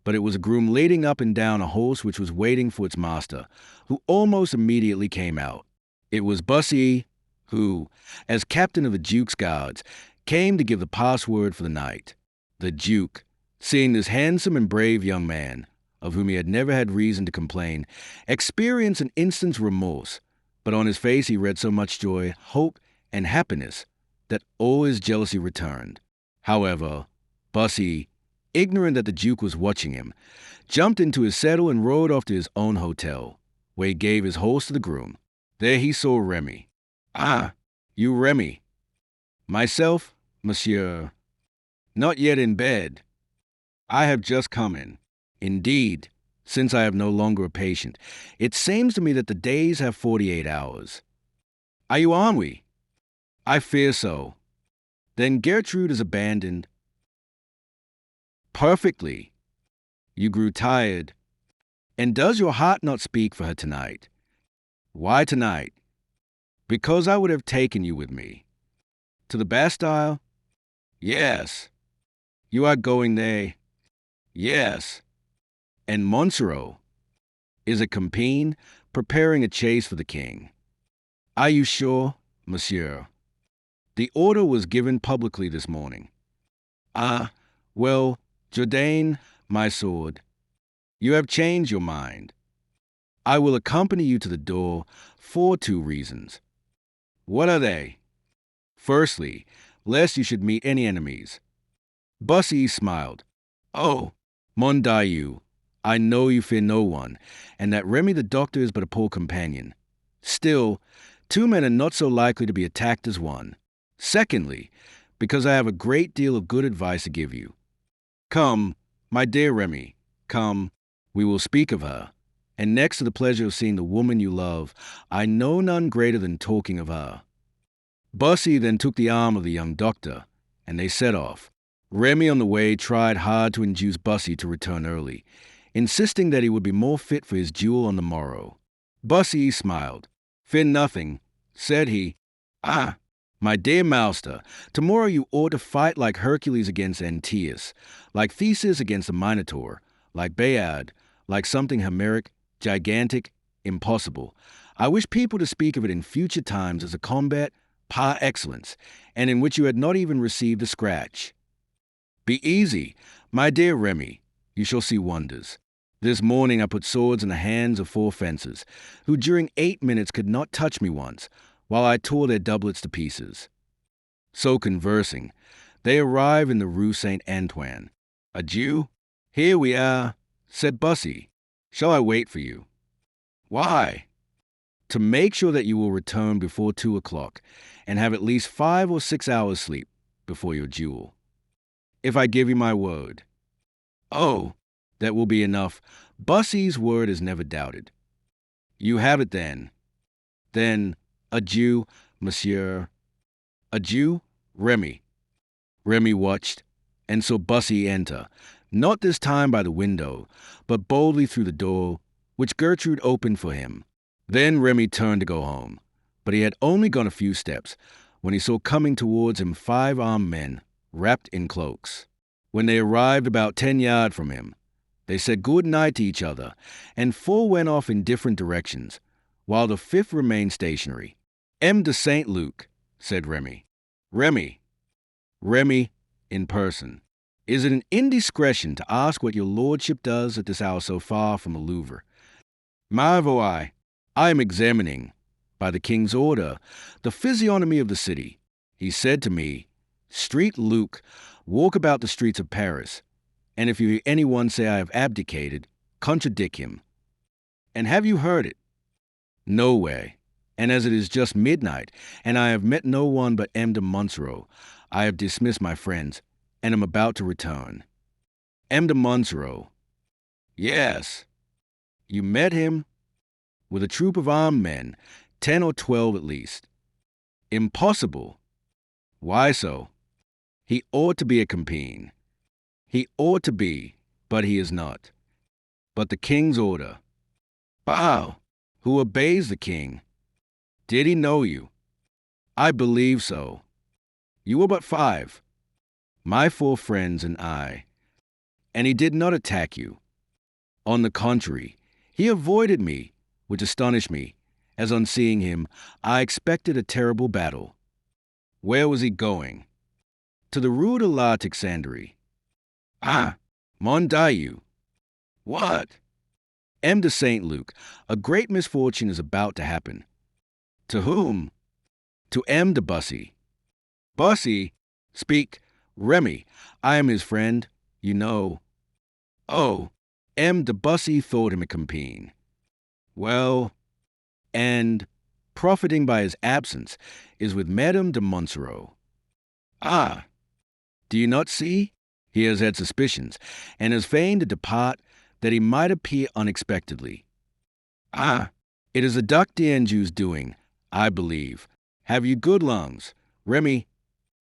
But it was a groom leading up and down a horse which was waiting for its master, who almost immediately came out. It was Bussy, who, as captain of the Duke's guards, came to give the password for the night. The Duke, seeing this handsome and brave young man, of whom he had never had reason to complain, experienced an instant's remorse, but on his face he read so much joy, hope, and happiness that all his jealousy returned. However, Bussy, ignorant that the Duke was watching him, jumped into his saddle and rode off to his own hotel, where he gave his horse to the groom. There he saw Remy. "Ah, you Remy." "Myself, monsieur." "Not yet in bed." "I have just come in." "Indeed, since I have no longer a patient. It seems to me that the days have 48 hours. Are you ennui?" "I fear so." "Then Gertrude is abandoned." "Perfectly. You grew tired. And does your heart not speak for her tonight?" "Why tonight?" "Because I would have taken you with me." "To the Bastille?" "Yes." "You are going there?" "Yes." "And Monsoreau is at Compiègne, preparing a chase for the king." "Are you sure, monsieur?" "The order was given publicly this morning." "Ah, well, Jourdain, my sword, you have changed your mind." "I will accompany you to the door for 2 reasons." "What are they?" "Firstly, lest you should meet any enemies." Bussy smiled. "Oh, mon Dieu, I know you fear no one, and that Remy the doctor is but a poor companion. Still, 2 men are not so likely to be attacked as one. Secondly, because I have a great deal of good advice to give you. Come, my dear Remy, come, we will speak of her. And next to the pleasure of seeing the woman you love, I know none greater than talking of her." Bussy then took the arm of the young doctor, and they set off. Remy on the way tried hard to induce Bussy to return early, insisting that he would be more fit for his duel on the morrow. Bussy smiled. "Fear nothing," said he. "Ah, my dear master, tomorrow you ought to fight like Hercules against Antaeus, like Theseus against the Minotaur, like Bayard, like something Homeric, gigantic, impossible. I wish people to speak of it in future times as a combat par excellence, and in which you had not even received a scratch. Be easy, my dear Remy, you shall see wonders. This morning I put swords in the hands of 4 fencers, who during 8 minutes could not touch me once, while I tore their doublets to pieces." So conversing, they arrive in the Rue Saint-Antoine. "Adieu, here we are," said Bussy. "Shall I wait for you?" "Why?" "To make sure that you will return before 2 o'clock, and have at least 5 or 6 hours sleep before your duel." "If I give you my word." "Oh, that will be enough. Bussy's word is never doubted." "You have it then." "Then, adieu, monsieur." "Adieu, Remy." Remy watched, and saw Bussy enter, not this time by the window, but boldly through the door, which Gertrude opened for him. Then Remy turned to go home, but he had only gone a few steps when he saw coming towards him 5 armed men, wrapped in cloaks. When they arrived about 10 yards from him, they said good night to each other, and 4 went off in different directions, while the 5th remained stationary. "M. de Saint Luc," said Remy. "Remy." "Remy, in person. Is it an indiscretion to ask what your lordship does at this hour so far from the Louvre?" "Ma voix, I am examining, by the king's order, the physiognomy of the city. He said to me, 'Street Luc, walk about the streets of Paris, and if you hear anyone say I have abdicated, contradict him.' And have you heard it?" "No way. And as it is just midnight, and I have met no one but M. de Monsoreau, I have dismissed my friends, and am about to return." "M. de Monsoreau?" "Yes." "You met him?" "With a troop of armed men, 10 or 12 at least." "Impossible." "Why so?" "He ought to be at Compiègne." "He ought to be, but he is not." "But the king's order." "Bah! Who obeys the king?" "Did he know you?" "I believe so." "You were but 5." "My 4 friends and I." "And he did not attack you?" "On the contrary, he avoided me, which astonished me, as on seeing him, I expected a terrible battle." "Where was he going?" "To the Rue de la Tixanderie." "Ah, mon Dieu!" "What?" "M. de Saint Luc, a great misfortune is about to happen." "To whom?" "To M. de Bussy." "Bussy? Speak, Remy, I am his friend, you know. Oh, M. de Bussy thought him a compine. Well, and, profiting by his absence, is with Madame de Monsoreau. Ah, do you not see? He has had suspicions, and has feigned to depart that he might appear unexpectedly. Ah, it is the Duc d'Anjou's doing, I believe. Have you good lungs? Remy,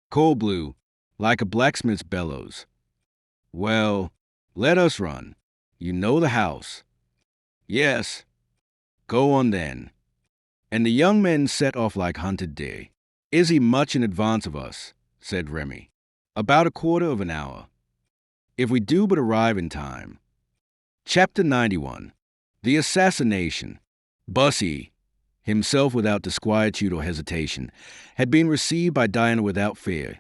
coal blue, like a blacksmith's bellows. Well, let us run. You know the house. Yes, go on then. And the young men set off like hunted deer. Is he much in advance of us? Said Remy. About a quarter of an hour. If we do but arrive in time. Chapter 91. The Assassination. Bussy, himself without disquietude or hesitation, had been received by Diana without fear,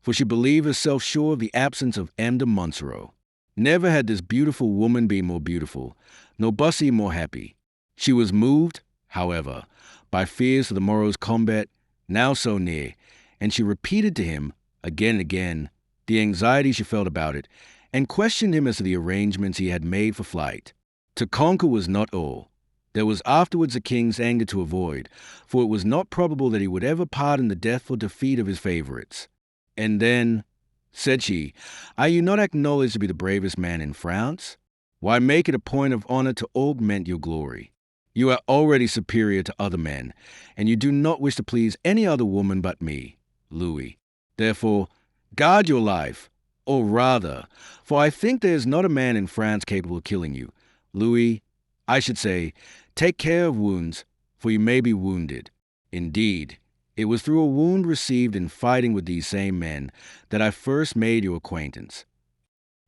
for she believed herself sure of the absence of M. de Monsoreau. Never had this beautiful woman been more beautiful, nor Bussy more happy. She was moved, however, by fears for the morrow's combat, now so near, and she repeated to him, again and again, the anxiety she felt about it, and questioned him as to the arrangements he had made for flight. To conquer was not all. There was afterwards a king's anger to avoid, for it was not probable that he would ever pardon the death or defeat of his favorites. And then, said she, are you not acknowledged to be the bravest man in France? Why make it a point of honor to augment your glory? You are already superior to other men, and you do not wish to please any other woman but me, Louis. Therefore, guard your life, or rather, for I think there is not a man in France capable of killing you. Louis, I should say, take care of wounds, for you may be wounded. Indeed, it was through a wound received in fighting with these same men that I first made your acquaintance.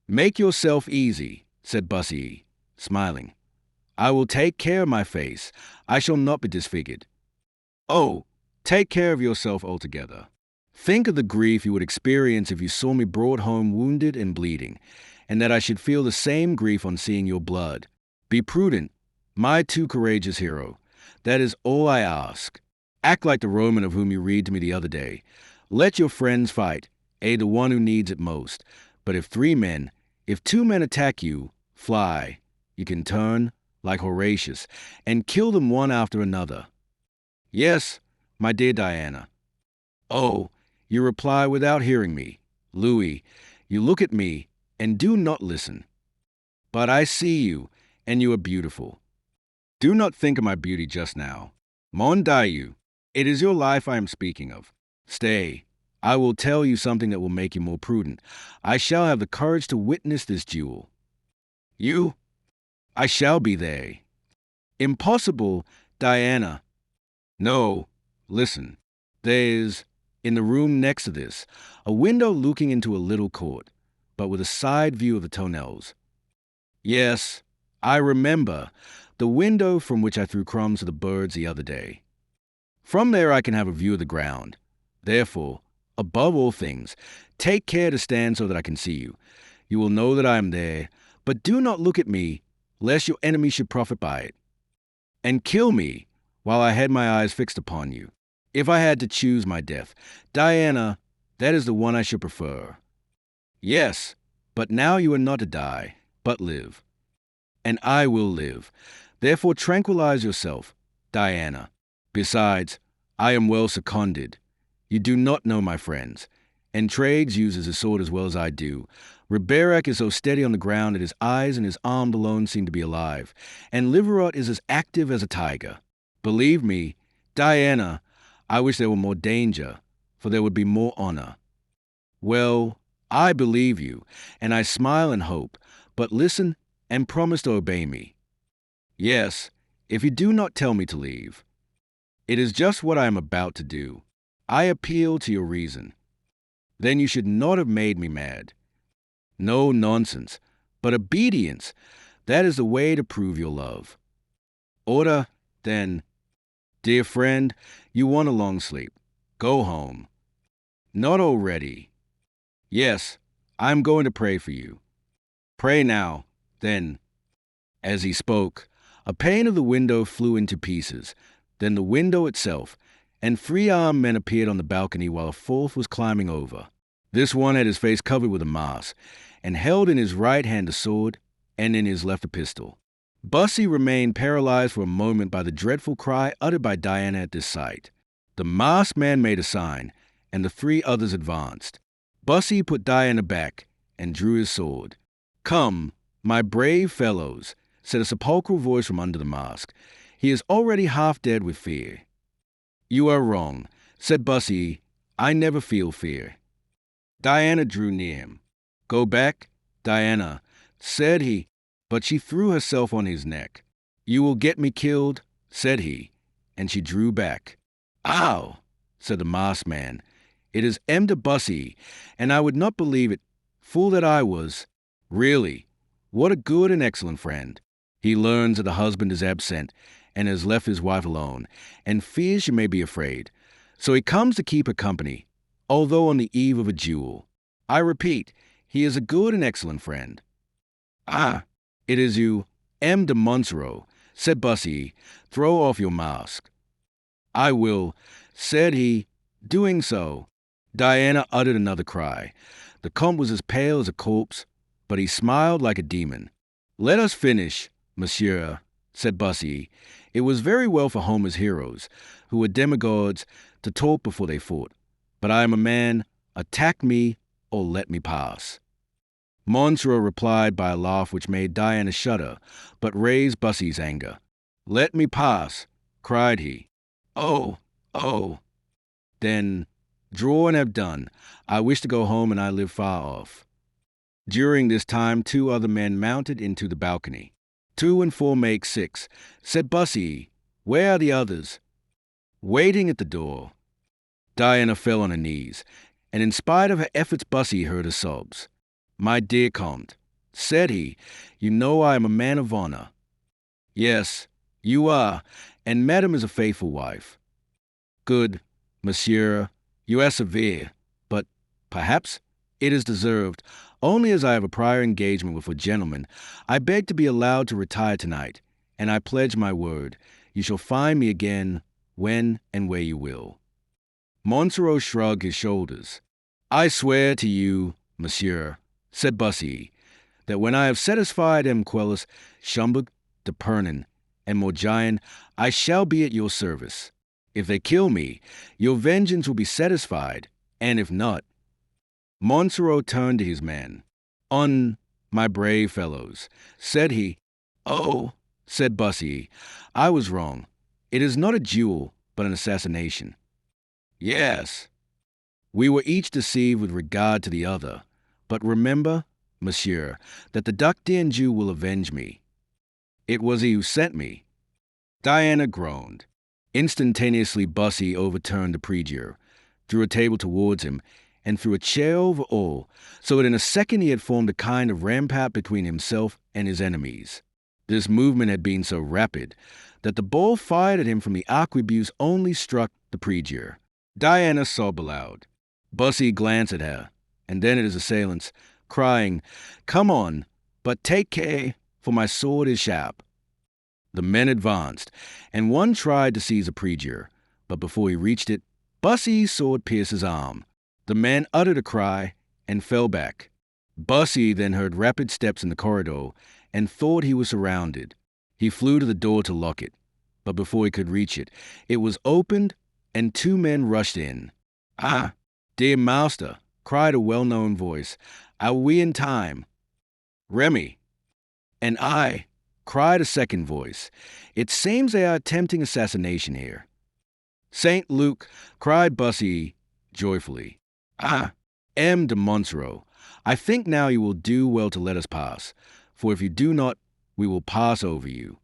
Make yourself easy, said Bussy, smiling. I will take care of my face. I shall not be disfigured. Oh, take care of yourself altogether. Think of the grief you would experience if you saw me brought home wounded and bleeding, and that I should feel the same grief on seeing your blood. Be prudent, my too courageous hero. That is all I ask. Act like the Roman of whom you read to me the other day. Let your friends fight, aid the one who needs it most. But if two men attack you, fly. You can turn, like Horatius, and kill them one after another. Yes, my dear Diana. Oh, you reply without hearing me. Louis, you look at me and do not listen. But I see you, and you are beautiful. Do not think of my beauty just now. Mon Dieu, it is your life I am speaking of. Stay, I will tell you something that will make you more prudent. I shall have the courage to witness this duel. You? I shall be there. Impossible, Diana. No, listen. There's, in the room next to this, a window looking into a little court, but with a side view of the Tonnelles. Yes, I remember, the window from which I threw crumbs to the birds the other day. From there I can have a view of the ground. Therefore, above all things, take care to stand so that I can see you. You will know that I am there, but do not look at me, lest your enemy should profit by it, and kill me while I had my eyes fixed upon you. If I had to choose my death, Diana, that is the one I should prefer. Yes, but now you are not to die, but live. And I will live. Therefore tranquilize yourself, Diana. Besides, I am well seconded. You do not know my friends. Entraigues uses his sword as well as I do. Riberac is so steady on the ground that his eyes and his arm alone seem to be alive. And Livarot is as active as a tiger. Believe me, Diana, I wish there were more danger, for there would be more honor. Well, I believe you, and I smile and hope, but listen and promise to obey me. Yes, if you do not tell me to leave. It is just what I am about to do. I appeal to your reason. Then you should not have made me mad. No nonsense, but obedience. That is the way to prove your love. Order, then. Dear friend, you want a long sleep. Go home. Not already. Yes, I am going to pray for you. Pray now, then. As he spoke, a pane of the window flew into pieces, then the window itself, and 3 armed men appeared on the balcony while a fourth was climbing over. This one had his face covered with a mask, and held in his right hand a sword, and in his left a pistol. Bussy remained paralyzed for a moment by the dreadful cry uttered by Diana at this sight. The masked man made a sign, and the three others advanced. Bussy put Diana back, and drew his sword. "Come, my brave fellows," said a sepulchral voice from under the mask. "He is already half dead with fear." "You are wrong," said Bussy. "I never feel fear." Diana drew near him. "Go back, Diana," said he, but she threw herself on his neck. "You will get me killed," said he, and she drew back. "Ow!" said the masked man. "It is M. de Bussy, and I would not believe it. Fool that I was. Really, what a good and excellent friend. He learns that the husband is absent and has left his wife alone, and fears she may be afraid. So he comes to keep her company, although on the eve of a duel. I repeat, he is a good and excellent friend." "Ah, it is you, M. de Monsoreau," said Bussy. "Throw off your mask." "I will," said he. Doing so, Diana uttered another cry. The Comte was as pale as a corpse, but he smiled like a demon. "Let us finish, monsieur," said Bussy. "It was very well for Homer's heroes, who were demigods, to talk before they fought. But I am a man. Attack me or let me pass." Monsoreau replied by a laugh which made Diana shudder, but raised Bussy's anger. "Let me pass," cried he. "Oh, oh." "Then draw and have done. I wish to go home, and I live far off." During this time 2 other men mounted into the balcony. "2 and 4 make 6, said Bussy. "Where are the others?" "Waiting at the door." Diana fell on her knees, and in spite of her efforts Bussy heard her sobs. "My dear Comte," said he, "you know I am a man of honor." "Yes, you are, and Madame is a faithful wife." "Good, monsieur, you are severe, but perhaps it is deserved. Only as I have a prior engagement with a gentleman, I beg to be allowed to retire tonight, and I pledge my word, you shall find me again when and where you will." Monsoreau shrugged his shoulders. "I swear to you, monsieur," said Bussy, "that when I have satisfied M. Quelus, Schomberg, de Pernon, and Morgian, I shall be at your service. If they kill me, your vengeance will be satisfied, and if not—" Monsoreau turned to his men. "On, my brave fellows," said he. "Oh," said Bussy, "I was wrong. It is not a duel, but an assassination." "Yes, we were each deceived with regard to the other. But remember, monsieur, that the Duc d'Anjou will avenge me. It was he who sent me." Diana groaned. Instantaneously Bussy overturned the prie-dieu, drew a table towards him, and threw a chair over all, so that in a second he had formed a kind of rampart between himself and his enemies. This movement had been so rapid that the ball fired at him from the arquebuse only struck the prie-dieu. Diana sobbed aloud. Bussy glanced at her, and then at his assailants, crying, "Come on, but take care, for my sword is sharp." The men advanced, and one tried to seize a prie-dieu, but before he reached it, Bussy's sword pierced his arm. The man uttered a cry and fell back. Bussy then heard rapid steps in the corridor and thought he was surrounded. He flew to the door to lock it, but before he could reach it, it was opened and 2 men rushed in. "Ah, dear master," cried a well-known voice, "are we in time?" "Remy." "And I," cried a second voice. "It seems they are attempting assassination here." "St. Luc," cried Bussy joyfully. "Ah, M. de Monsoreau, I think now you will do well to let us pass, for if you do not, we will pass over you."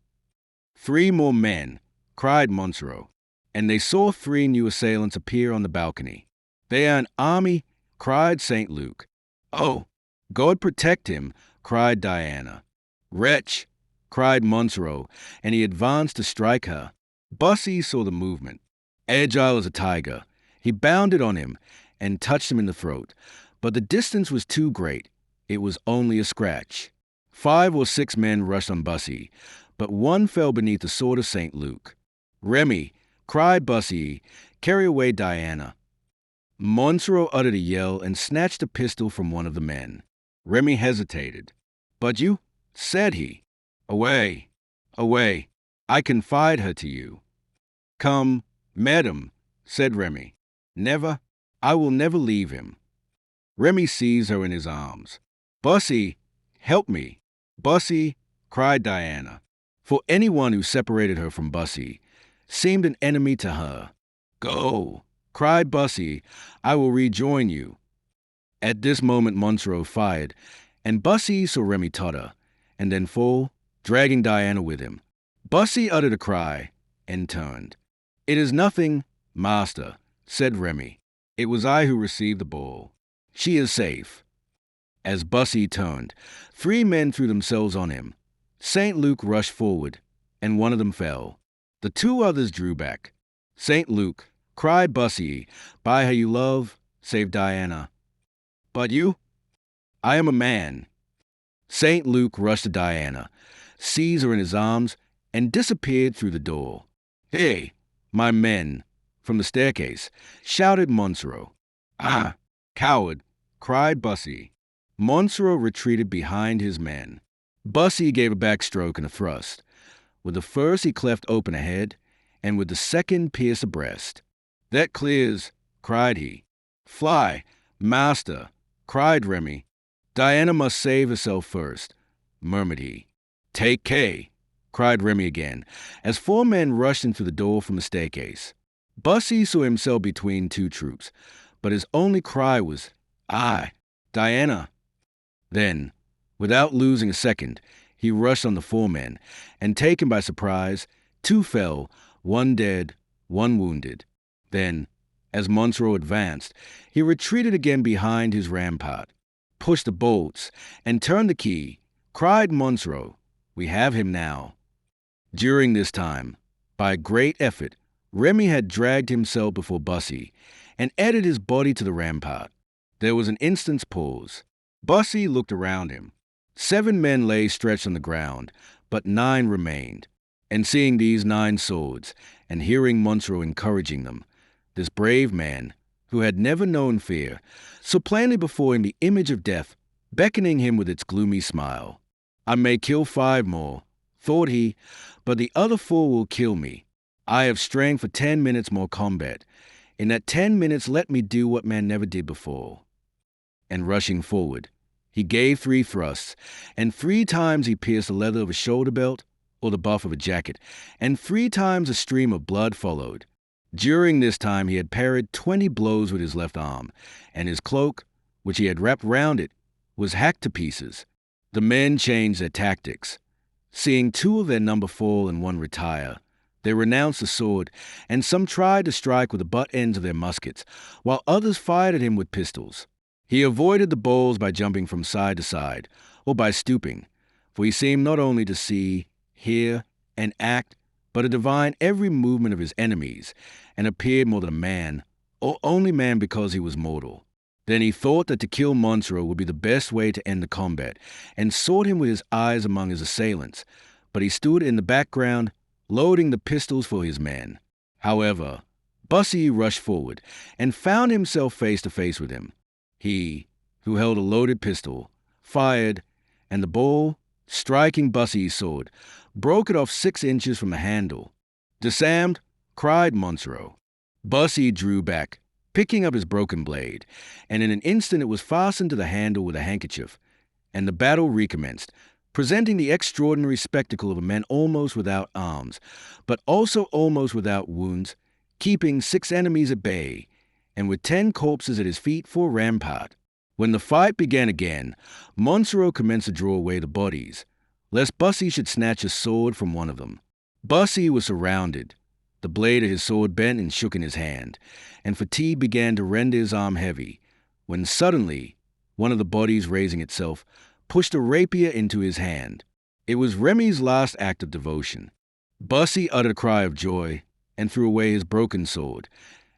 "3 more men," cried Monsoreau, and they saw 3 new assailants appear on the balcony. "They are an army," cried St. Luc. "Oh, God protect him," cried Diana. "Wretch," cried Monsoreau, and he advanced to strike her. Bussy saw the movement. Agile as a tiger, he bounded on him and touched him in the throat, but the distance was too great. It was only a scratch. 5 or 6 men rushed on Bussy, but one fell beneath the sword of St. Luc. "Remy," cried Bussy, "carry away Diana." Monsoreau uttered a yell and snatched a pistol from one of the men. Remy hesitated. "But you," said he. "Away, away. I confide her to you." "Come, madam," said Remy. "Never. I will never leave him." Remy seized her in his arms. "Bussy, help me." "Bussy," cried Diana, for anyone who separated her from Bussy seemed an enemy to her. "Go," cried Bussy. "I will rejoin you." At this moment Monsoreau fired, and Bussy saw Remy totter, and then fall, dragging Diana with him. Bussy uttered a cry and turned. "It is nothing, master," said Remy. "It was I who received the ball. She is safe." As Bussy turned, 3 men threw themselves on him. St. Luc rushed forward, and one of them fell. The 2 others drew back. "St. Luc," cried Bussy, "by her you love, save Diana." "But you?" "I am a man." St. Luc rushed to Diana, seized her in his arms, and disappeared through the door. "Hey, my men!" from the staircase, shouted Monsoreau. "Ah, coward!" cried Bussy. Monsoreau retreated behind his men. Bussy gave a backstroke and a thrust. With the first he cleft open a head, and with the second pierced a breast. "That clears," cried he. "Fly, master," cried Remy. "Diana must save herself first," murmured he. "Take K," cried Remy again, as 4 men rushed into the door from the staircase. Bussy saw himself between 2 troops, but his only cry was, "Ah, Diana!" Then, without losing a second, he rushed on the 4 men, and taken by surprise, 2 fell, 1 dead, 1 wounded. Then, as Monsoreau advanced, he retreated again behind his rampart, pushed the bolts, and turned the key. Cried Monsoreau, "We have him now." During this time, by great effort, Remy had dragged himself before Bussy, and added his body to the rampart. There was an instant's pause. Bussy looked around him. 7 men lay stretched on the ground, but 9 remained. And seeing these 9 swords, and hearing Monsoreau encouraging them, this brave man, who had never known fear, saw plainly before him the image of death, beckoning him with its gloomy smile. "I may kill 5 more," thought he, "but the other 4 will kill me. I have strength for 10 minutes more combat. In that 10 minutes let me do what man never did before." And rushing forward, he gave 3 thrusts, and 3 times he pierced the leather of a shoulder belt or the buff of a jacket, and 3 times a stream of blood followed. During this time he had parried 20 blows with his left arm, and his cloak, which he had wrapped round it, was hacked to pieces. The men changed their tactics. Seeing 2 of their number fall and 1 retire, they renounced the sword, and some tried to strike with the butt ends of their muskets, while others fired at him with pistols. He avoided the bowls by jumping from side to side, or by stooping, for he seemed not only to see, hear, and act, but to divine every movement of his enemies, and appeared more than a man, or only man because he was mortal. Then he thought that to kill Monsoreau would be the best way to end the combat, and sought him with his eyes among his assailants, but he stood in the background, loading the pistols for his men. However, Bussy rushed forward, and found himself face to face with him. He, who held a loaded pistol, fired, and the ball, striking Bussy's sword, broke it off 6 inches from the handle. "Disarmed!" cried Monsoreau. Bussy drew back, picking up his broken blade, and in an instant it was fastened to the handle with a handkerchief, and the battle recommenced, presenting the extraordinary spectacle of a man almost without arms, but also almost without wounds, keeping 6 enemies at bay, and with 10 corpses at his feet for a rampart. When the fight began again, Monsoreau commenced to draw away the bodies, lest Bussy should snatch a sword from one of them. Bussy was surrounded. The blade of his sword bent and shook in his hand, and fatigue began to render his arm heavy, when suddenly one of the bodies, raising itself, pushed a rapier into his hand. It was Remy's last act of devotion. Bussy uttered a cry of joy and threw away his broken sword.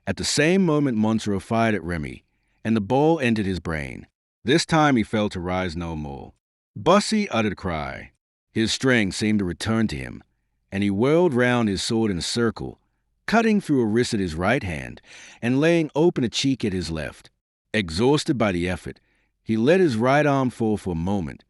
At the same moment Monsoreau fired at Remy, and the ball entered his brain. This time he fell to rise no more. Bussy uttered a cry. His strength seemed to return to him, and he whirled round his sword in a circle, cutting through a wrist at his right hand and laying open a cheek at his left. Exhausted by the effort, he let his right arm fall for a moment,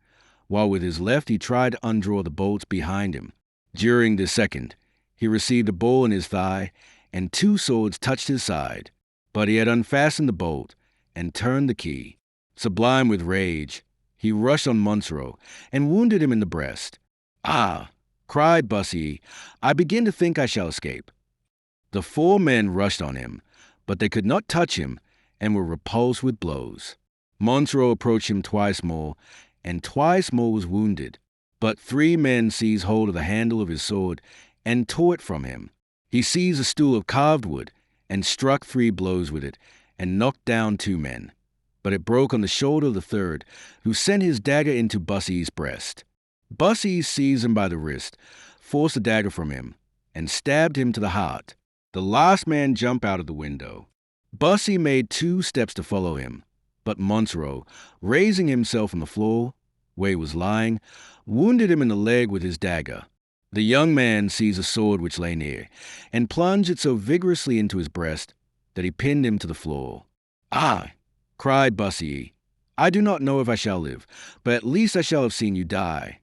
while with his left he tried to undraw the bolts behind him. During this second, he received a ball in his thigh, and 2 swords touched his side. But he had unfastened the bolt and turned the key. Sublime with rage, he rushed on Monsoreau and wounded him in the breast. "Ah!" cried Bussy, "I begin to think I shall escape." The 4 men rushed on him, but they could not touch him and were repulsed with blows. Monsoreau approached him twice more, and twice more was wounded. But 3 men seized hold of the handle of his sword and tore it from him. He seized a stool of carved wood and struck 3 blows with it and knocked down 2 men. But it broke on the shoulder of the 3rd, who sent his dagger into Bussy's breast. Bussy seized him by the wrist, forced the dagger from him, and stabbed him to the heart. The last man jumped out of the window. Bussy made 2 steps to follow him, but Monsoreau, raising himself from the floor, where he was lying, wounded him in the leg with his dagger. The young man seized a sword which lay near, and plunged it so vigorously into his breast that he pinned him to the floor. "Ah!" cried Bussy, "I do not know if I shall live, but at least I shall have seen you die."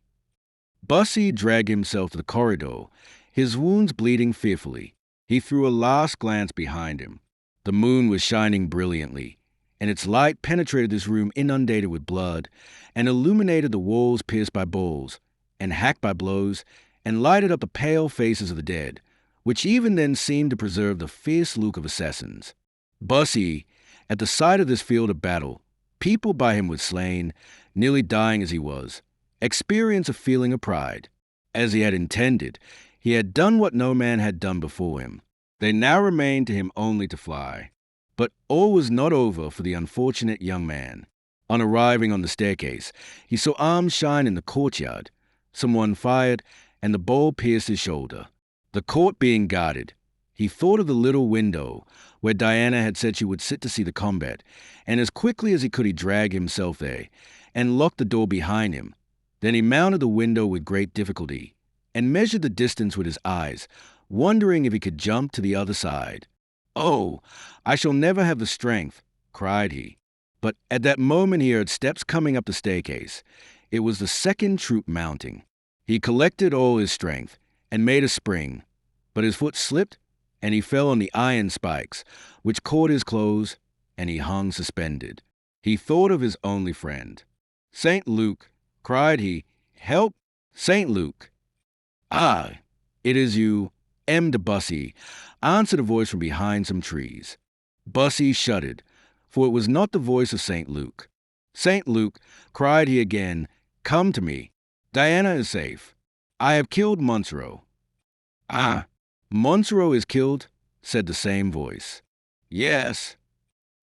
Bussy dragged himself to the corridor, his wounds bleeding fearfully. He threw a last glance behind him. The moon was shining brilliantly, and its light penetrated this room inundated with blood, and illuminated the walls pierced by balls, and hacked by blows, and lighted up the pale faces of the dead, which even then seemed to preserve the fierce look of assassins. Bussy, at the sight of this field of battle, peopled by him with slain, nearly dying as he was, experienced a feeling of pride. As he had intended, he had done what no man had done before him. There now remained to him only to fly. But all was not over for the unfortunate young man. On arriving on the staircase, he saw arms shine in the courtyard. Someone fired, and the ball pierced his shoulder. The court being guarded, he thought of the little window where Diana had said she would sit to see the combat, and as quickly as he could he dragged himself there, and locked the door behind him. Then he mounted the window with great difficulty, and measured the distance with his eyes, wondering if he could jump to the other side. "Oh, I shall never have the strength," cried he. But at that moment he heard steps coming up the staircase. It was the 2nd troop mounting. He collected all his strength and made a spring, but his foot slipped and he fell on the iron spikes, which caught his clothes, and he hung suspended. He thought of his only friend. "St. Luke," cried he, "help, St. Luke." "Ah, it is you, M. de Bussy," answered a voice from behind some trees. Bussy shuddered, for it was not the voice of St. Luke. "St. Luke," cried he again, "come to me. Diana is safe. I have killed Monsoreau." "Ah, Monsoreau is killed?" said the same voice. "Yes."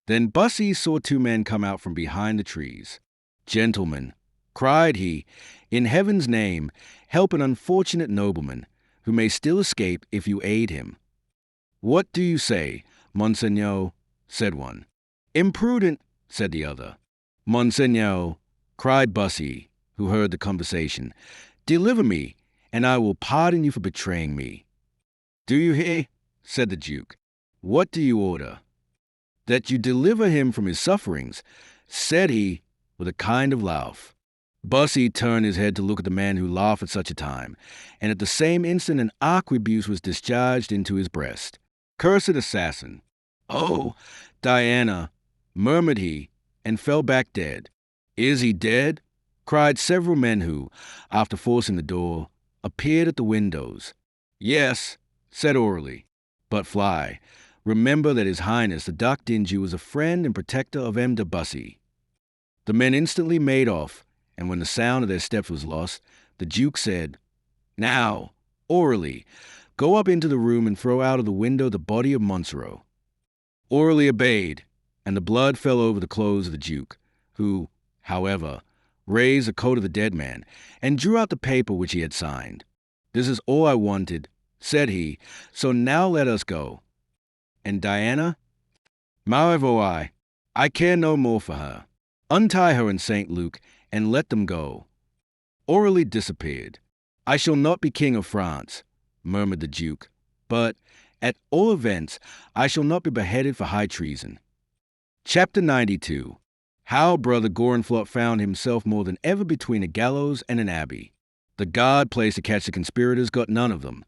Then Bussy saw 2 men come out from behind the trees. "Gentlemen," cried he, "in heaven's name, help an unfortunate nobleman, who may still escape if you aid him." "What do you say, Monseigneur?" said one. "Imprudent," said the other. "Monseigneur," cried Bussy, who heard the conversation, "deliver me, and I will pardon you for betraying me." "Do you hear?" said the Duke. "What do you order?" "That you deliver him from his sufferings," said he, with a kind of laugh. Bussy turned his head to look at the man who laughed at such a time, and at the same instant an arquebuse was discharged into his breast. "Cursed assassin!" "Oh, Diana!" murmured he, and fell back dead. "Is he dead?" cried several men who, after forcing the door, appeared at the windows. "Yes," said Orally. "But fly. Remember that His Highness the Duc d'Anjou was a friend and protector of M. de Bussy." The men instantly made off, and when the sound of their steps was lost, the Duke said, "Now, Orally, go up into the room and throw out of the window the body of Monsoreau." Orally obeyed, and the blood fell over the clothes of the Duke, who, however, raised the coat of the dead man and drew out the paper which he had signed. "This is all I wanted," said he, "so now let us go." "And Diana?" "Ma voi, I care no more for her. Untie her and St. Luke, and let them go." Orally disappeared. "I shall not be king of France," murmured the Duke, "but At all events, I shall not be beheaded for high treason. Chapter 92. How Brother Gorenflot found himself more than ever between a gallows and an abbey. The guard placed to catch the conspirators got none of them.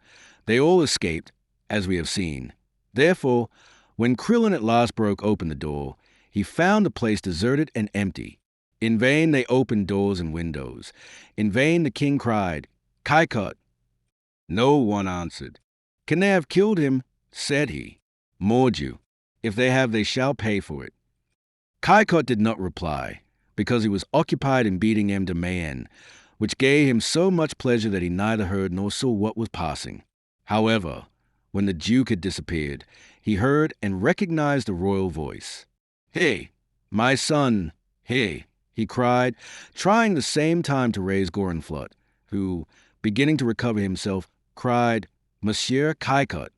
They all escaped, as we have seen. Therefore, when Krillin at last broke open the door, he found the place deserted and empty. In vain they opened doors and windows. In vain the king cried, "Kaikot!" No one answered. "Can they have killed him?" said he. "Mordieu, if they have, they shall pay for it." Kaikot did not reply, because he was occupied in beating M. de Mayenne, which gave him so much pleasure that he neither heard nor saw what was passing. However, when the Duke had disappeared, he heard and recognized the royal voice. "Hey, my son, hey," he cried, trying the same time to raise Gorenflot, who, beginning to recover himself, cried, "Monsieur Kaikot,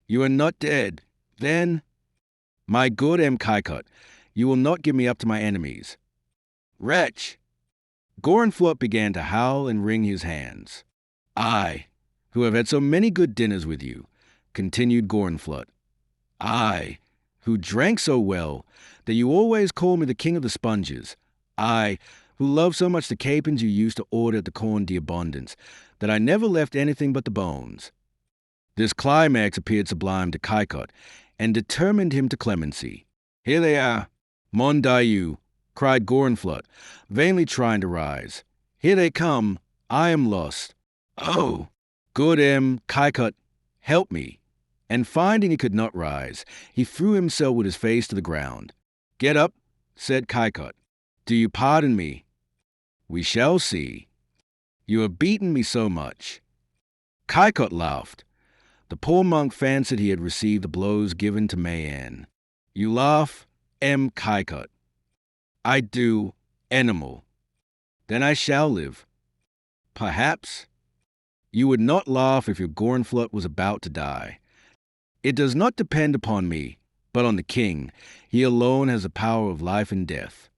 you are not dead, then? My good M. Kaikot, you will not give me up to my enemies." "Wretch!" Gorenflot began to howl and wring his hands. "I, who have had so many good dinners with you," continued Gorenflot. "I, who drank so well that you always call me the king of the sponges. I, who love so much the capons you used to order at the Corne d'Abondance, that I never left anything but the bones." This climax appeared sublime to Kaikot, and determined him to clemency. "Here they are, mon Dieu," cried Gorenflot, vainly trying to rise. "Here they come. I am lost. Oh, good M. Kaikot, help me." And finding he could not rise, he threw himself with his face to the ground. "Get up," said Kaikot. "Do you pardon me?" "We shall see. You have beaten me so much." Kaikot laughed. The poor monk fancied he had received the blows given to Mayenne. "You laugh, M. Kaikot." "I do, animal." "Then I shall live." "Perhaps." "You would not laugh if your Gorenflot was about to die." "It does not depend upon me, but on the king. He alone has the power of life and death."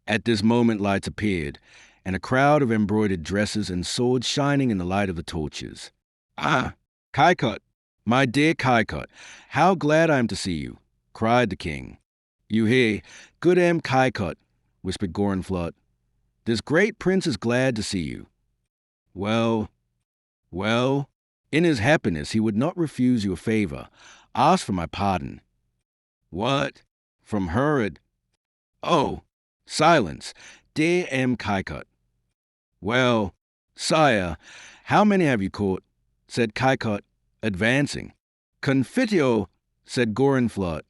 At this moment lights appeared, and a crowd of embroidered dresses and swords shining in the light of the torches. "Ah, Kaikot, my dear Kaikot, how glad I am to see you," cried the king. "You hear, good M. Kaikot," whispered Gorenflot. "This great prince is glad to see you." Well, in his happiness he would not refuse you a favor. Ask for my pardon." "What? From her? Oh, silence, dear M. Kaikot." "Well, sire, how many have you caught?" said Kaikot, advancing. "Confitio," said Gorenflot.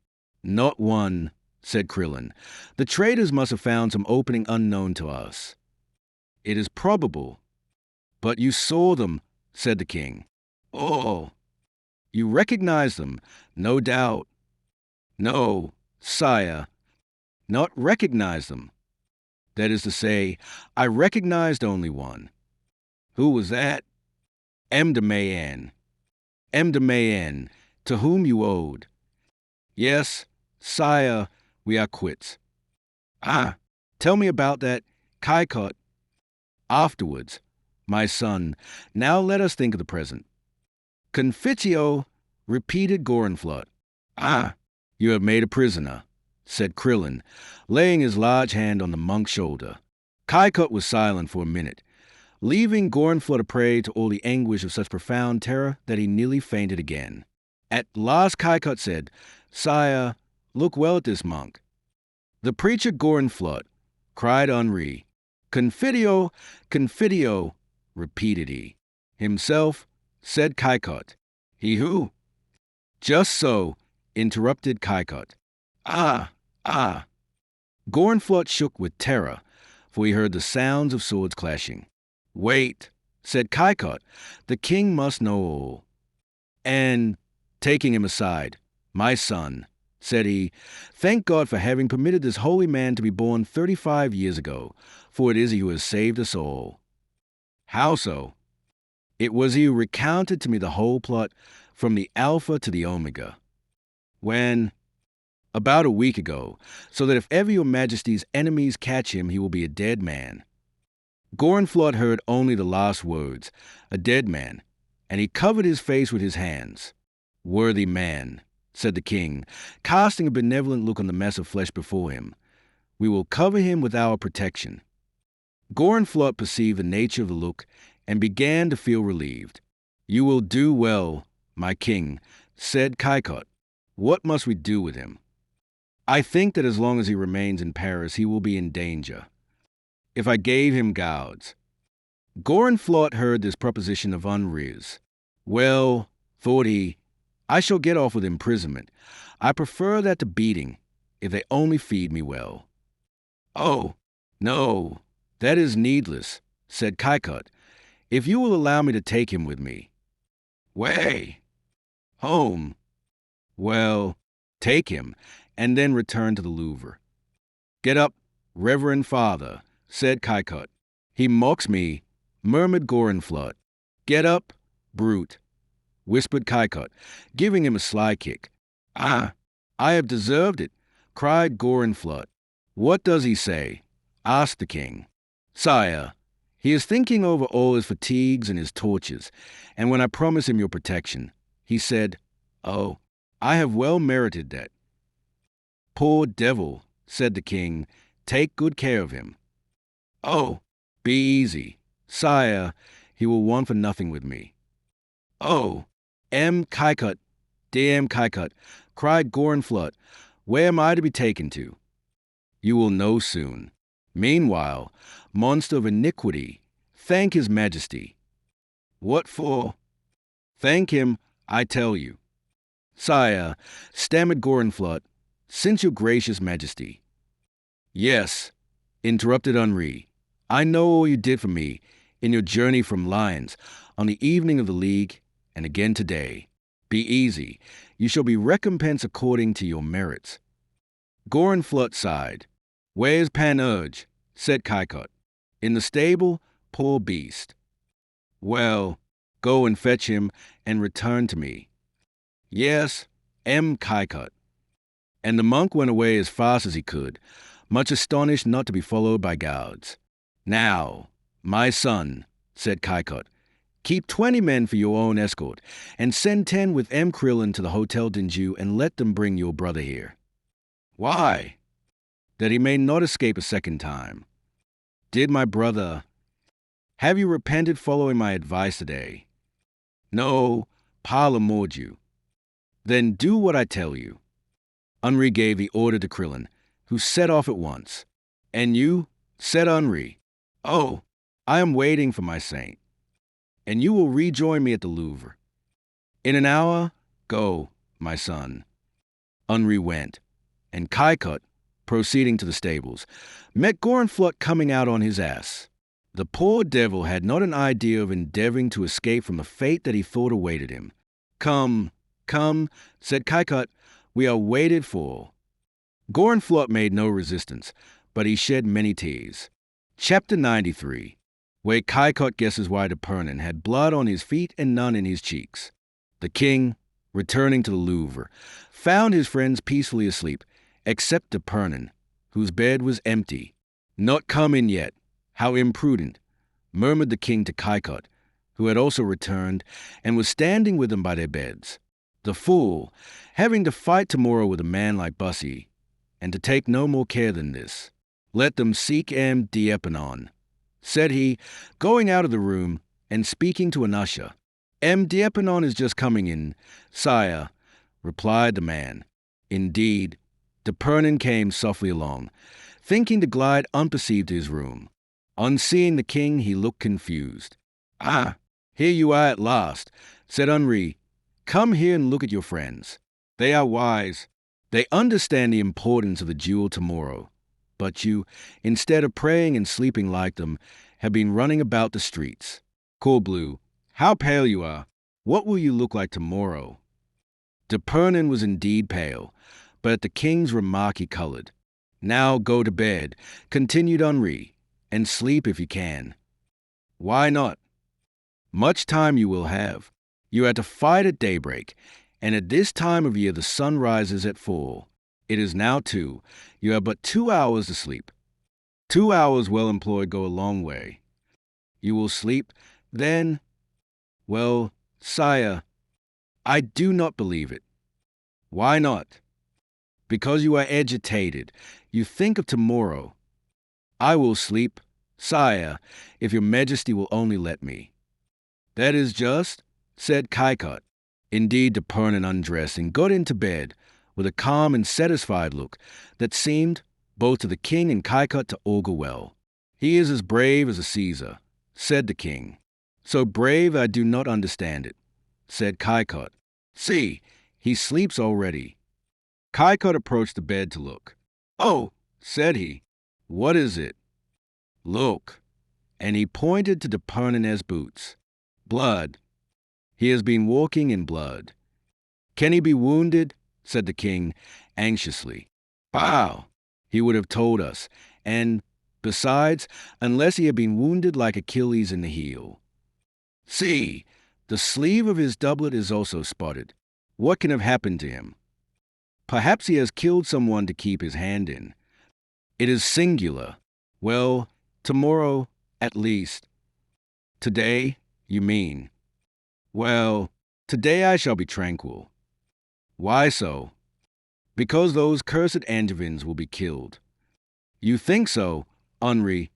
"Not one," said Krillin. "The traitors must have found some opening unknown to us." "It is probable." "But you saw them," said the king. "Oh." "You recognize them, no doubt." "No, sire, not recognize them. That is to say, I recognized only one." "Who was that?" "M. de Mayenne." "M. de Mayenne, to whom you owed." "Yes, sire, we are quits." "Ah, tell me about that, Kaikot." "Afterwards, my son. Now let us think of the present." "Confitio," repeated Gorenflot. "Ah, you have made a prisoner," said Krillin, laying his large hand on the monk's shoulder. Kaikot was silent for a minute, leaving Gorenflot a prey to all the anguish of such profound terror that he nearly fainted again. At last Kaikot said, "Sire, look well at this monk." "The preacher Gorenflot," cried Henri. "Confitio, confitio," repeated he. "Himself," said Kaikot. "He who?" "Just so," interrupted Kaikot. "Ah, ah." Gorenflot shook with terror, for he heard the sounds of swords clashing. "Wait," said Kaikot. "The king must know all." And, taking him aside, "My son," said he, "thank God for having permitted this holy man to be born 35 years ago, for it is he who has saved us all." "How so?" "It was he who recounted to me the whole plot, from the Alpha to the Omega. When, about a week ago, so that if ever your majesty's enemies catch him, he will be a dead man." Gorenflot heard only the last words, "a dead man," and he covered his face with his hands. Worthy man, said the king, casting a benevolent look on the mass of flesh before him. We will cover him with our protection. Gorenflot perceived the nature of the look and began to feel relieved. You will do well, my king, said Caicot. What must we do with him? I think that as long as he remains in Paris, he will be in danger. If I gave him gauds. Gorenflot heard this proposition of Henri's. Well, thought he, I shall get off with imprisonment. I prefer that to beating, if they only feed me well. Oh, no, that is needless, said Caicot, if you will allow me to take him with me. Way! Home. Well, take him, and then return to the Louvre. Get up, reverend father, said Caicot. He mocks me, murmured Gorenflot. Get up, brute, whispered Caicot, giving him a sly kick. Ah, I have deserved it, cried Gorenflot. What does he say? Asked the king. Sire, he is thinking over all his fatigues and his tortures, and when I promised him your protection, he said, Oh, I have well merited that. Poor devil, said the king, take good care of him. Oh, be easy. Sire, he will want for nothing with me. Oh, Caicot, dear Caicot, cried Gorenflot, where am I to be taken to? You will know soon. Meanwhile, monster of iniquity, thank his majesty. What for? Thank him, I tell you. Sire, stammered Gorenflot, since your gracious majesty. Yes, interrupted Henri, I know all you did for me in your journey from Lyons on the evening of the League and again today. Be easy, you shall be recompensed according to your merits. Gorenflot sighed. Where's Panurge? Said Caicot. In the stable, poor beast. Well, go and fetch him and return to me. Yes, Caicot. And the monk went away as fast as he could, much astonished not to be followed by guards. Now, my son, said Caicot, keep 20 men for your own escort, and send 10 with Crillon to the Hotel d'Anjou and let them bring your brother here. Why? That he may not escape a second time. Did my brother... Have you repented following my advice today? No, parle mordieu. Then do what I tell you. Henri gave the order to Crillon, who set off at once. And you? Said Henri. Oh, I am waiting for my saint. And you will rejoin me at the Louvre. In an hour, go, my son. Henri went, and Caicot, proceeding to the stables, met Gorenflot coming out on his ass. The poor devil had not an idea of endeavoring to escape from the fate that he thought awaited him. Come, come, said Caicot, we are waited for. Gorenflot made no resistance, but he shed many tears. Chapter 93, where Caicot guesses why Dupernon had blood on his feet and none in his cheeks. The king, returning to the Louvre, found his friends peacefully asleep, except Dupernon, whose bed was empty. Not come in yet. How imprudent, murmured the king to Caicot, who had also returned and was standing with them by their beds. The fool, having to fight tomorrow with a man like Bussy, and to take no more care than this. Let them seek D'Epernon, said he, going out of the room and speaking to an usher. D'Epernon is just coming in, sire, replied the man. Indeed, Dupernon came softly along, thinking to glide unperceived to his room. On seeing the king, he looked confused. Ah, here you are at last, said Henri. Come here and look at your friends. They are wise. They understand the importance of the duel tomorrow. But you, instead of praying and sleeping like them, have been running about the streets. Corbleu, how pale you are. What will you look like tomorrow? Dupernon was indeed pale, but at the king's remark he colored. Now go to bed, continued Henri, and sleep if you can. Why not? Much time you will have. You are to fight at daybreak, and at this time of year the sun rises at 4. It is now 2. You have but 2 hours to sleep. 2 hours well employed go a long way. You will sleep, then... Well, sire, I do not believe it. Why not? Because you are agitated. You think of tomorrow. I will sleep, sire, if your majesty will only let me. That is just, said Kaikot. Indeed, Depernon undressed and got into bed with a calm and satisfied look that seemed, both to the king and Kaikot, to augur well. He is as brave as a Caesar, said the king. So brave I do not understand it, said Kaikot. See, he sleeps already. Kaikot approached the bed to look. Oh, said he, what is it? Look, and he pointed to Depernon's boots. Blood. He has been walking in blood. Can he be wounded? Said the king, anxiously. Bow! He would have told us, and, besides, unless he had been wounded like Achilles in the heel. See, the sleeve of his doublet is also spotted. What can have happened to him? Perhaps he has killed someone to keep his hand in. It is singular. Well, tomorrow, at least. Today, you mean? Well, today I shall be tranquil. Why so? Because those cursed Angevins will be killed. You think so, Henri?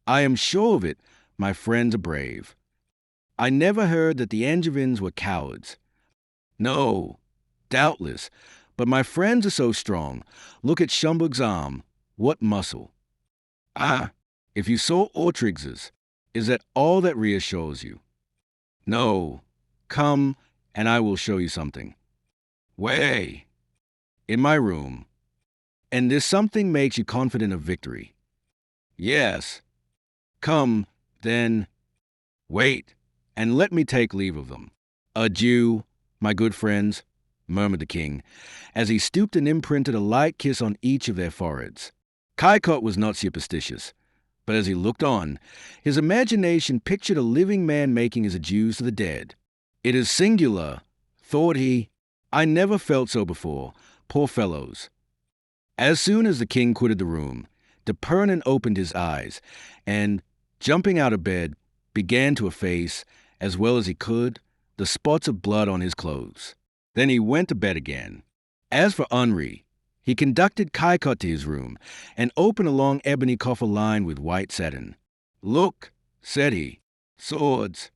I am sure of it. My friends are brave. I never heard that the Angevins were cowards. No, doubtless, but my friends are so strong. Look at Schomburg's arm. What muscle? Ah, if you saw Ortrig's, is that all that reassures you? No. Come, and I will show you something. Way. In my room. And this something makes you confident of victory. Yes. Come, then. Wait, and let me take leave of them. Adieu, my good friends, murmured the king, as he stooped and imprinted a light kiss on each of their foreheads. Kaikot was not superstitious, but as he looked on, his imagination pictured a living man making his adieus to the dead. It is singular, thought he. I never felt so before. Poor fellows. As soon as the king quitted the room, Depernon opened his eyes and, jumping out of bed, began to efface, as well as he could, the spots of blood on his clothes. Then he went to bed again. As for Henri, he conducted Kaikot to his room and opened a long ebony coffer lined with white satin. Look, said he, swords.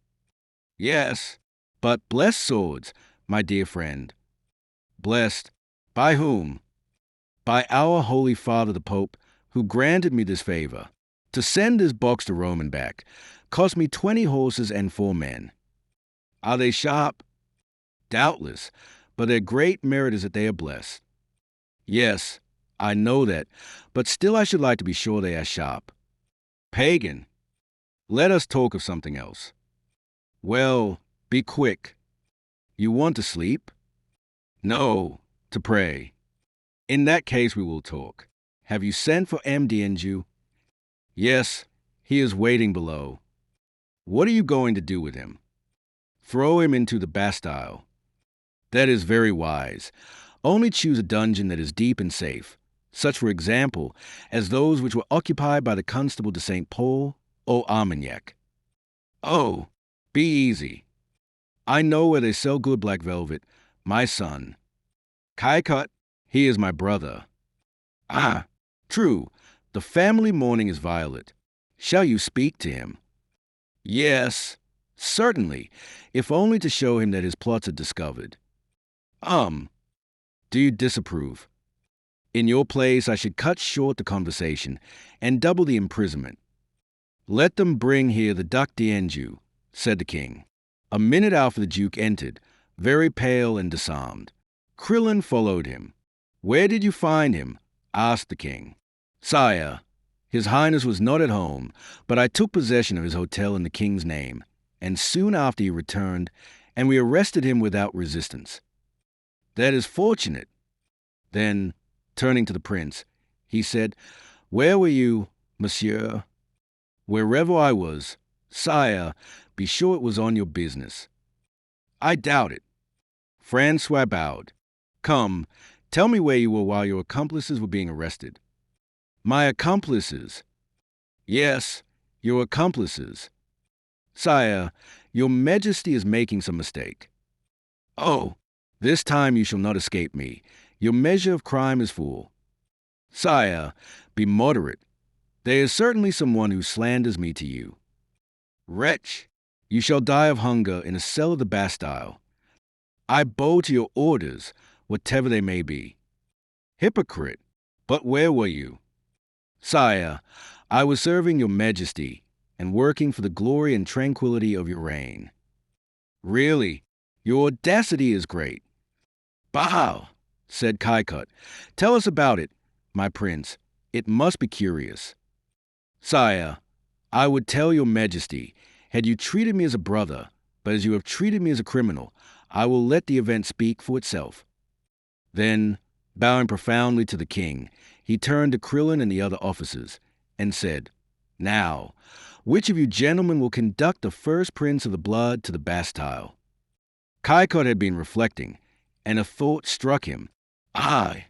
Yes, but blessed swords, my dear friend. Blessed. By whom? By our Holy Father the Pope, who granted me this favor. To send this box to Rome and back cost me 20 horses and 4 men. Are they sharp? Doubtless, but their great merit is that they are blessed. Yes, I know that, but still I should like to be sure they are sharp. Pagan, let us talk of something else. Well, be quick. You want to sleep? No, to pray. In that case we will talk. Have you sent for M. D'Anjou? Yes, he is waiting below. What are you going to do with him? Throw him into the Bastille. That is very wise. Only choose a dungeon that is deep and safe, such, for example, as those which were occupied by the Constable de St. Paul or Armagnac. Oh, be easy. I know where they sell good black velvet. My son. Kaikot, he is my brother. Ah, true. The family mourning is violet. Shall you speak to him? Yes, certainly, if only to show him that his plots are discovered. Do you disapprove? In your place, I should cut short the conversation and double the imprisonment. Let them bring here the Duc d'Anjou, said the king. A minute after the duke entered, very pale and disarmed. Crillon followed him. Where did you find him? Asked the king. Sire, His Highness was not at home, but I took possession of his hotel in the king's name, and soon after he returned, and we arrested him without resistance. That is fortunate. Then, turning to the prince, he said, Where were you, monsieur? Wherever I was, sire, be sure it was on your business. I doubt it. Francois bowed. Come, tell me where you were while your accomplices were being arrested. My accomplices? Yes, your accomplices. Sire, your majesty is making some mistake. Oh, this time you shall not escape me. Your measure of crime is full. Sire, be moderate. There is certainly someone who slanders me to you. Wretch, you shall die of hunger in a cell of the Bastille. I bow to your orders, whatever they may be. Hypocrite, but where were you? Sire, I was serving your majesty and working for the glory and tranquility of your reign. Really, your audacity is great. Bah, said Kaikut. Tell us about it, my prince. It must be curious. Sire, I would tell your majesty, had you treated me as a brother, but as you have treated me as a criminal, I will let the event speak for itself. Then, bowing profoundly to the king, he turned to Krillin and the other officers and said, Now, which of you gentlemen will conduct the first prince of the blood to the Bastille? Kaikot had been reflecting, and a thought struck him. I,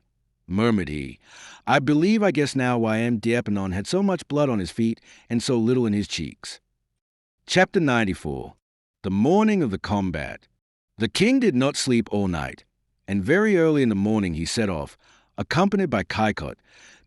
murmured he, I believe I guess now why M. Diapanon had so much blood on his feet and so little in his cheeks. Chapter 94. The morning of the combat. The king did not sleep all night, and very early in the morning he set off, accompanied by Kaikot,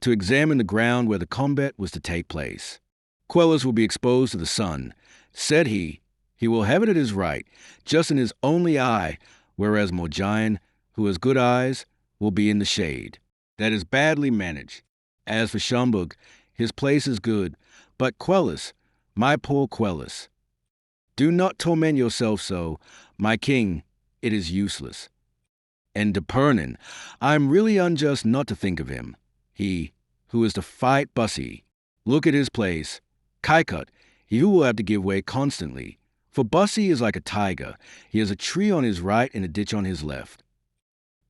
to examine the ground where the combat was to take place. Quelus will be exposed to the sun, said he. He will have it at his right, just in his only eye, whereas Morgian, who has good eyes, will be in the shade. That is badly managed. As for Schomburg, his place is good, but Quelus, my poor Quelus. Do not torment yourself so, my king, it is useless. And Depernin, I am really unjust not to think of him. He, who is to fight Bussy, look at his place. Kaikut, he who will have to give way constantly. For Bussy is like a tiger. He has a tree on his right and a ditch on his left.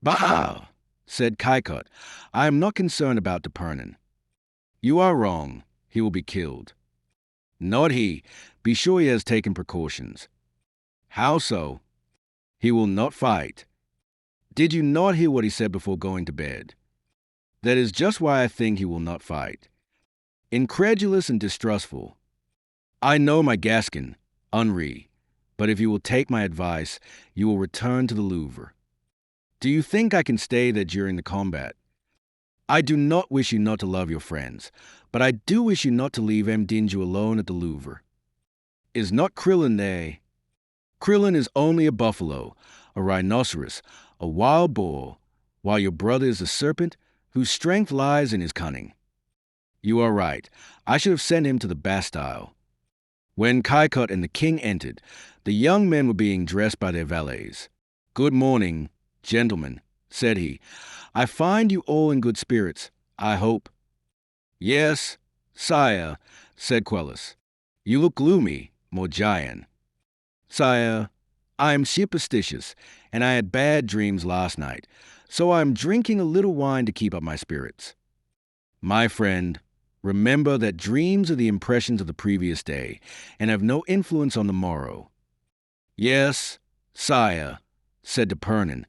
Bah! Said Kaikut. I am not concerned about Depernin. You are wrong. He will be killed. Not he. Be sure he has taken precautions. How so? He will not fight. Did you not hear what he said before going to bed? That is just why I think he will not fight. Incredulous and distrustful. I know my Gascon, Henri, but if you will take my advice, you will return to the Louvre. Do you think I can stay there during the combat? I do not wish you not to love your friends, but I do wish you not to leave M. Dinju alone at the Louvre. Is not Krillin there? Krillin is only a buffalo, a rhinoceros, a wild boar, while your brother is a serpent whose strength lies in his cunning. You are right. I should have sent him to the Bastille. When Kaikut and the king entered, the young men were being dressed by their valets. Good morning, gentlemen, said he. I find you all in good spirits, I hope. Yes, sire, said Quelus. You look gloomy, Morgian. Sire, I am superstitious, and I had bad dreams last night, so I am drinking a little wine to keep up my spirits. My friend, remember that dreams are the impressions of the previous day, and have no influence on the morrow. Yes, sire, said Depernin.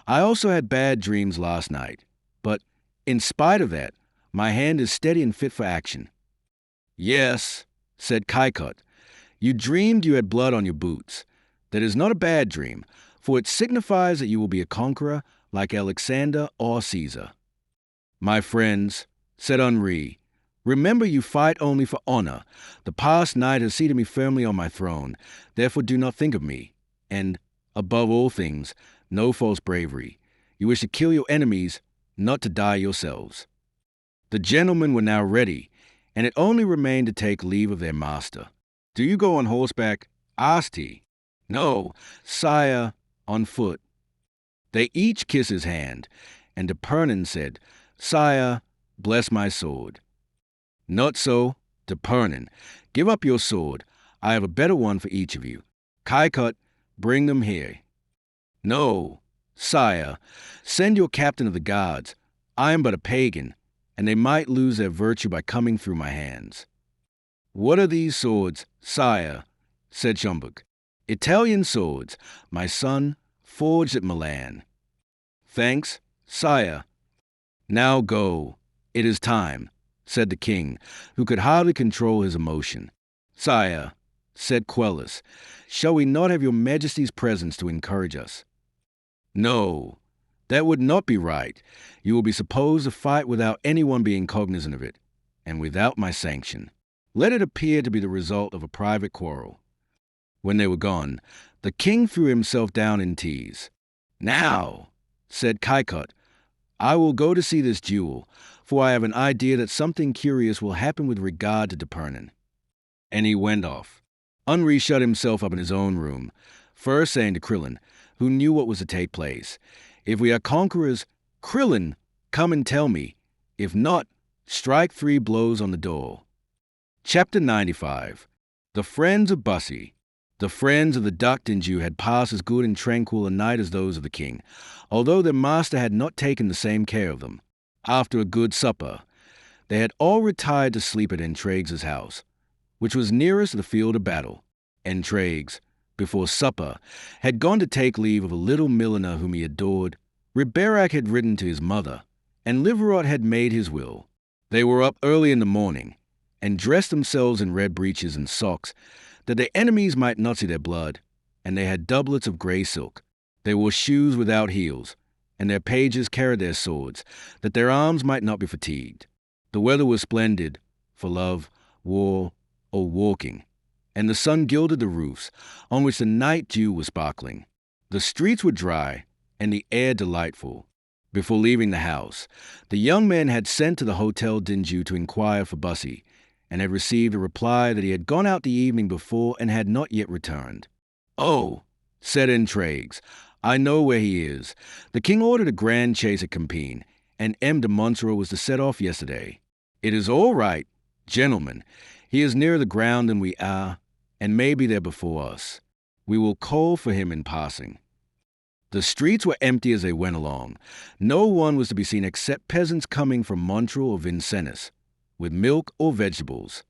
I also had bad dreams last night, but, in spite of that, my hand is steady and fit for action. Yes, said Kaikut. You dreamed you had blood on your boots. That is not a bad dream, for it signifies that you will be a conqueror like Alexander or Caesar. My friends, said Henri, remember you fight only for honor. The past night has seated me firmly on my throne, therefore do not think of me. And, above all things, no false bravery. You wish to kill your enemies, not to die yourselves. The gentlemen were now ready, and it only remained to take leave of their master. Do you go on horseback? Asked he. No, sire, on foot. They each kissed his hand, and Depernin said, Sire, bless my sword. Not so, Depernin. Give up your sword. I have a better one for each of you. Kaikut, bring them here. No, sire, send your captain of the guards. I am but a pagan, and they might lose their virtue by coming through my hands. What are these swords, sire? Said Schomburg. Italian swords, my son, forged at Milan. Thanks, sire. Now go. It is time, said the king, who could hardly control his emotion. Sire, said Quelus, shall we not have your majesty's presence to encourage us? No, that would not be right. You will be supposed to fight without anyone being cognizant of it, and without my sanction. Let it appear to be the result of a private quarrel. When they were gone, the king threw himself down in tears. Now, said Kaikot, I will go to see this duel, for I have an idea that something curious will happen with regard to Depernon. And he went off. Henri shut himself up in his own room, first saying to Krillin, who knew what was to take place, If we are conquerors, Krillin, come and tell me. If not, strike 3 blows on the door. Chapter 95. The Friends of Bussy. The friends of the Duck Dinju had passed as good and tranquil a night as those of the king, although their master had not taken the same care of them. After a good supper, they had all retired to sleep at Entraigues' house, which was nearest the field of battle. Entraigues, before supper, had gone to take leave of a little milliner whom he adored. Riberac had written to his mother, and Livarot had made his will. They were up early in the morning, and dressed themselves in red breeches and socks, that their enemies might not see their blood, and they had doublets of grey silk. They wore shoes without heels, and their pages carried their swords, that their arms might not be fatigued. The weather was splendid for love, war, or walking, and the sun gilded the roofs, on which the night dew was sparkling. The streets were dry, and the air delightful. Before leaving the house, the young man had sent to the Hotel Dinju to inquire for Bussy, and had received a reply that he had gone out the evening before and had not yet returned. Oh, said Entraigues, I know where he is. The king ordered a grand chase at Campine, and M. de Monsoreau was to set off yesterday. It is all right, gentlemen. He is nearer the ground than we are, and may be there before us. We will call for him in passing. The streets were empty as they went along. No one was to be seen except peasants coming from Montreux or Vincennes, with milk or vegetables.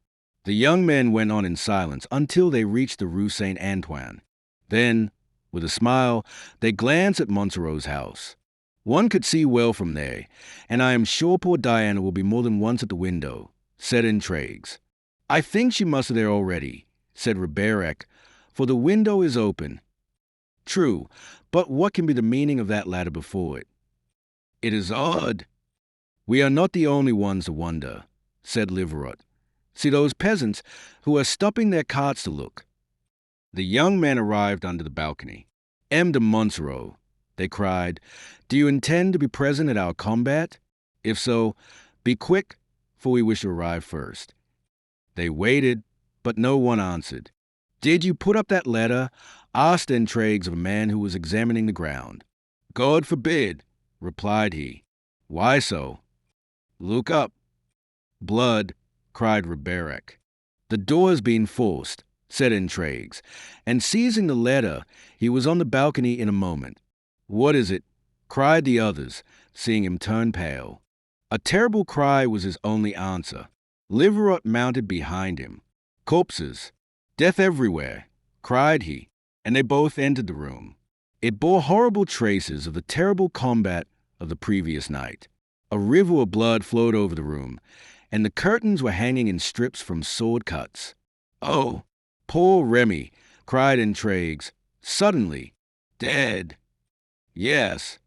The young men went on in silence until they reached the Rue Saint-Antoine. Then, with a smile, they glanced at Monsoreau's house. One could see well from there, and I am sure poor Diana will be more than once at the window, said Entraigues. I think she must be there already, said Riberac, for the window is open. True, but what can be the meaning of that ladder before it? It is odd. We are not the only ones to wonder, said Livarot. See those peasants who are stopping their carts to look. The young men arrived under the balcony. M. de Monsoreau, they cried, do you intend to be present at our combat? If so, be quick, for we wish to arrive first. They waited, but no one answered. Did you put up that letter? Asked Entraigues of a man who was examining the ground. God forbid, replied he. Why so? Look up. Blood, cried Riberac. The door has been forced, said Entraigues, and seizing the letter, he was on the balcony in a moment. What is it? Cried the others, seeing him turn pale. A terrible cry was his only answer. Livarot mounted behind him. Corpses, death everywhere, cried he, and they both entered the room. It bore horrible traces of the terrible combat of the previous night. A river of blood flowed over the room, and the curtains were hanging in strips from sword cuts. Oh, poor Remy, cried Entraigues, suddenly. Dead. Yes.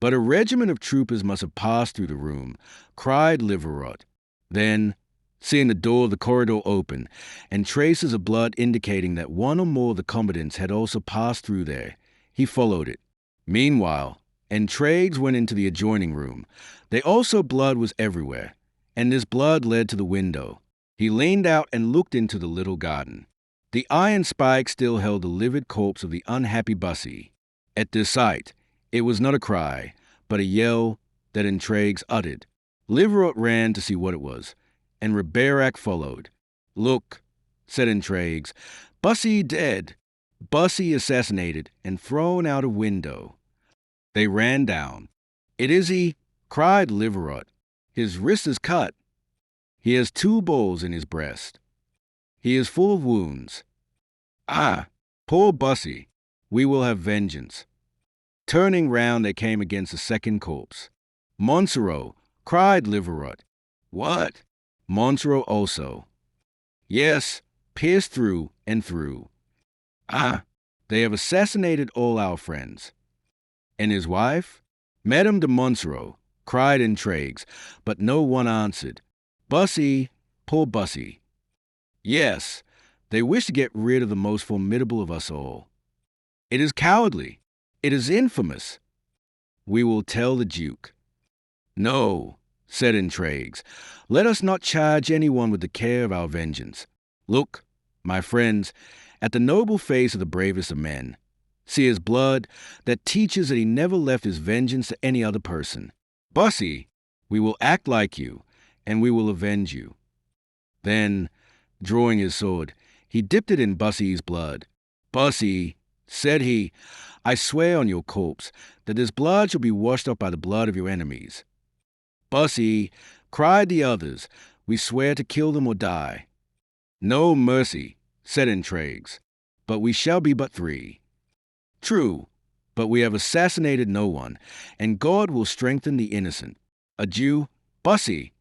But a regiment of troopers must have passed through the room, cried Livarot. Then, seeing the door of the corridor open, and traces of blood indicating that one or more of the combatants had also passed through there, he followed it. Meanwhile, Entraigues went into the adjoining room. There also blood was everywhere, and this blood led to the window. He leaned out and looked into the little garden. The iron spike still held the livid corpse of the unhappy Bussy. At this sight, it was not a cry, but a yell that Entraigues uttered. Livarot ran to see what it was, and Riberac followed. Look, said Entraigues, Bussy dead. Bussy assassinated and thrown out of window. They ran down. It is he, cried Livarot. His wrist is cut. He has 2 balls in his breast. He is full of wounds. Ah, poor Bussy, we will have vengeance. Turning round, they came against the second corpse. Monsoreau, cried Livarot. What? Monsoreau also. Yes, pierced through and through. Ah, they have assassinated all our friends. And his wife? Madame de Monsoreau, cried intrigues, but no one answered. Bussy, poor Bussy. Yes, they wish to get rid of the most formidable of us all. It is cowardly. It is infamous. We will tell the Duke. No, said intrigues. Let us not charge anyone with the care of our vengeance. Look, my friends, at the noble face of the bravest of men. See his blood that teaches that he never left his vengeance to any other person. Bussy, we will act like you, and we will avenge you. Then, drawing his sword, he dipped it in Bussy's blood. Bussy, said he, I swear on your corpse that this blood shall be washed up by the blood of your enemies. Bussy, cried the others, we swear to kill them or die. No mercy, said intrigues, but we shall be but three. True, but we have assassinated no one, and God will strengthen the innocent. Adieu, Bussy.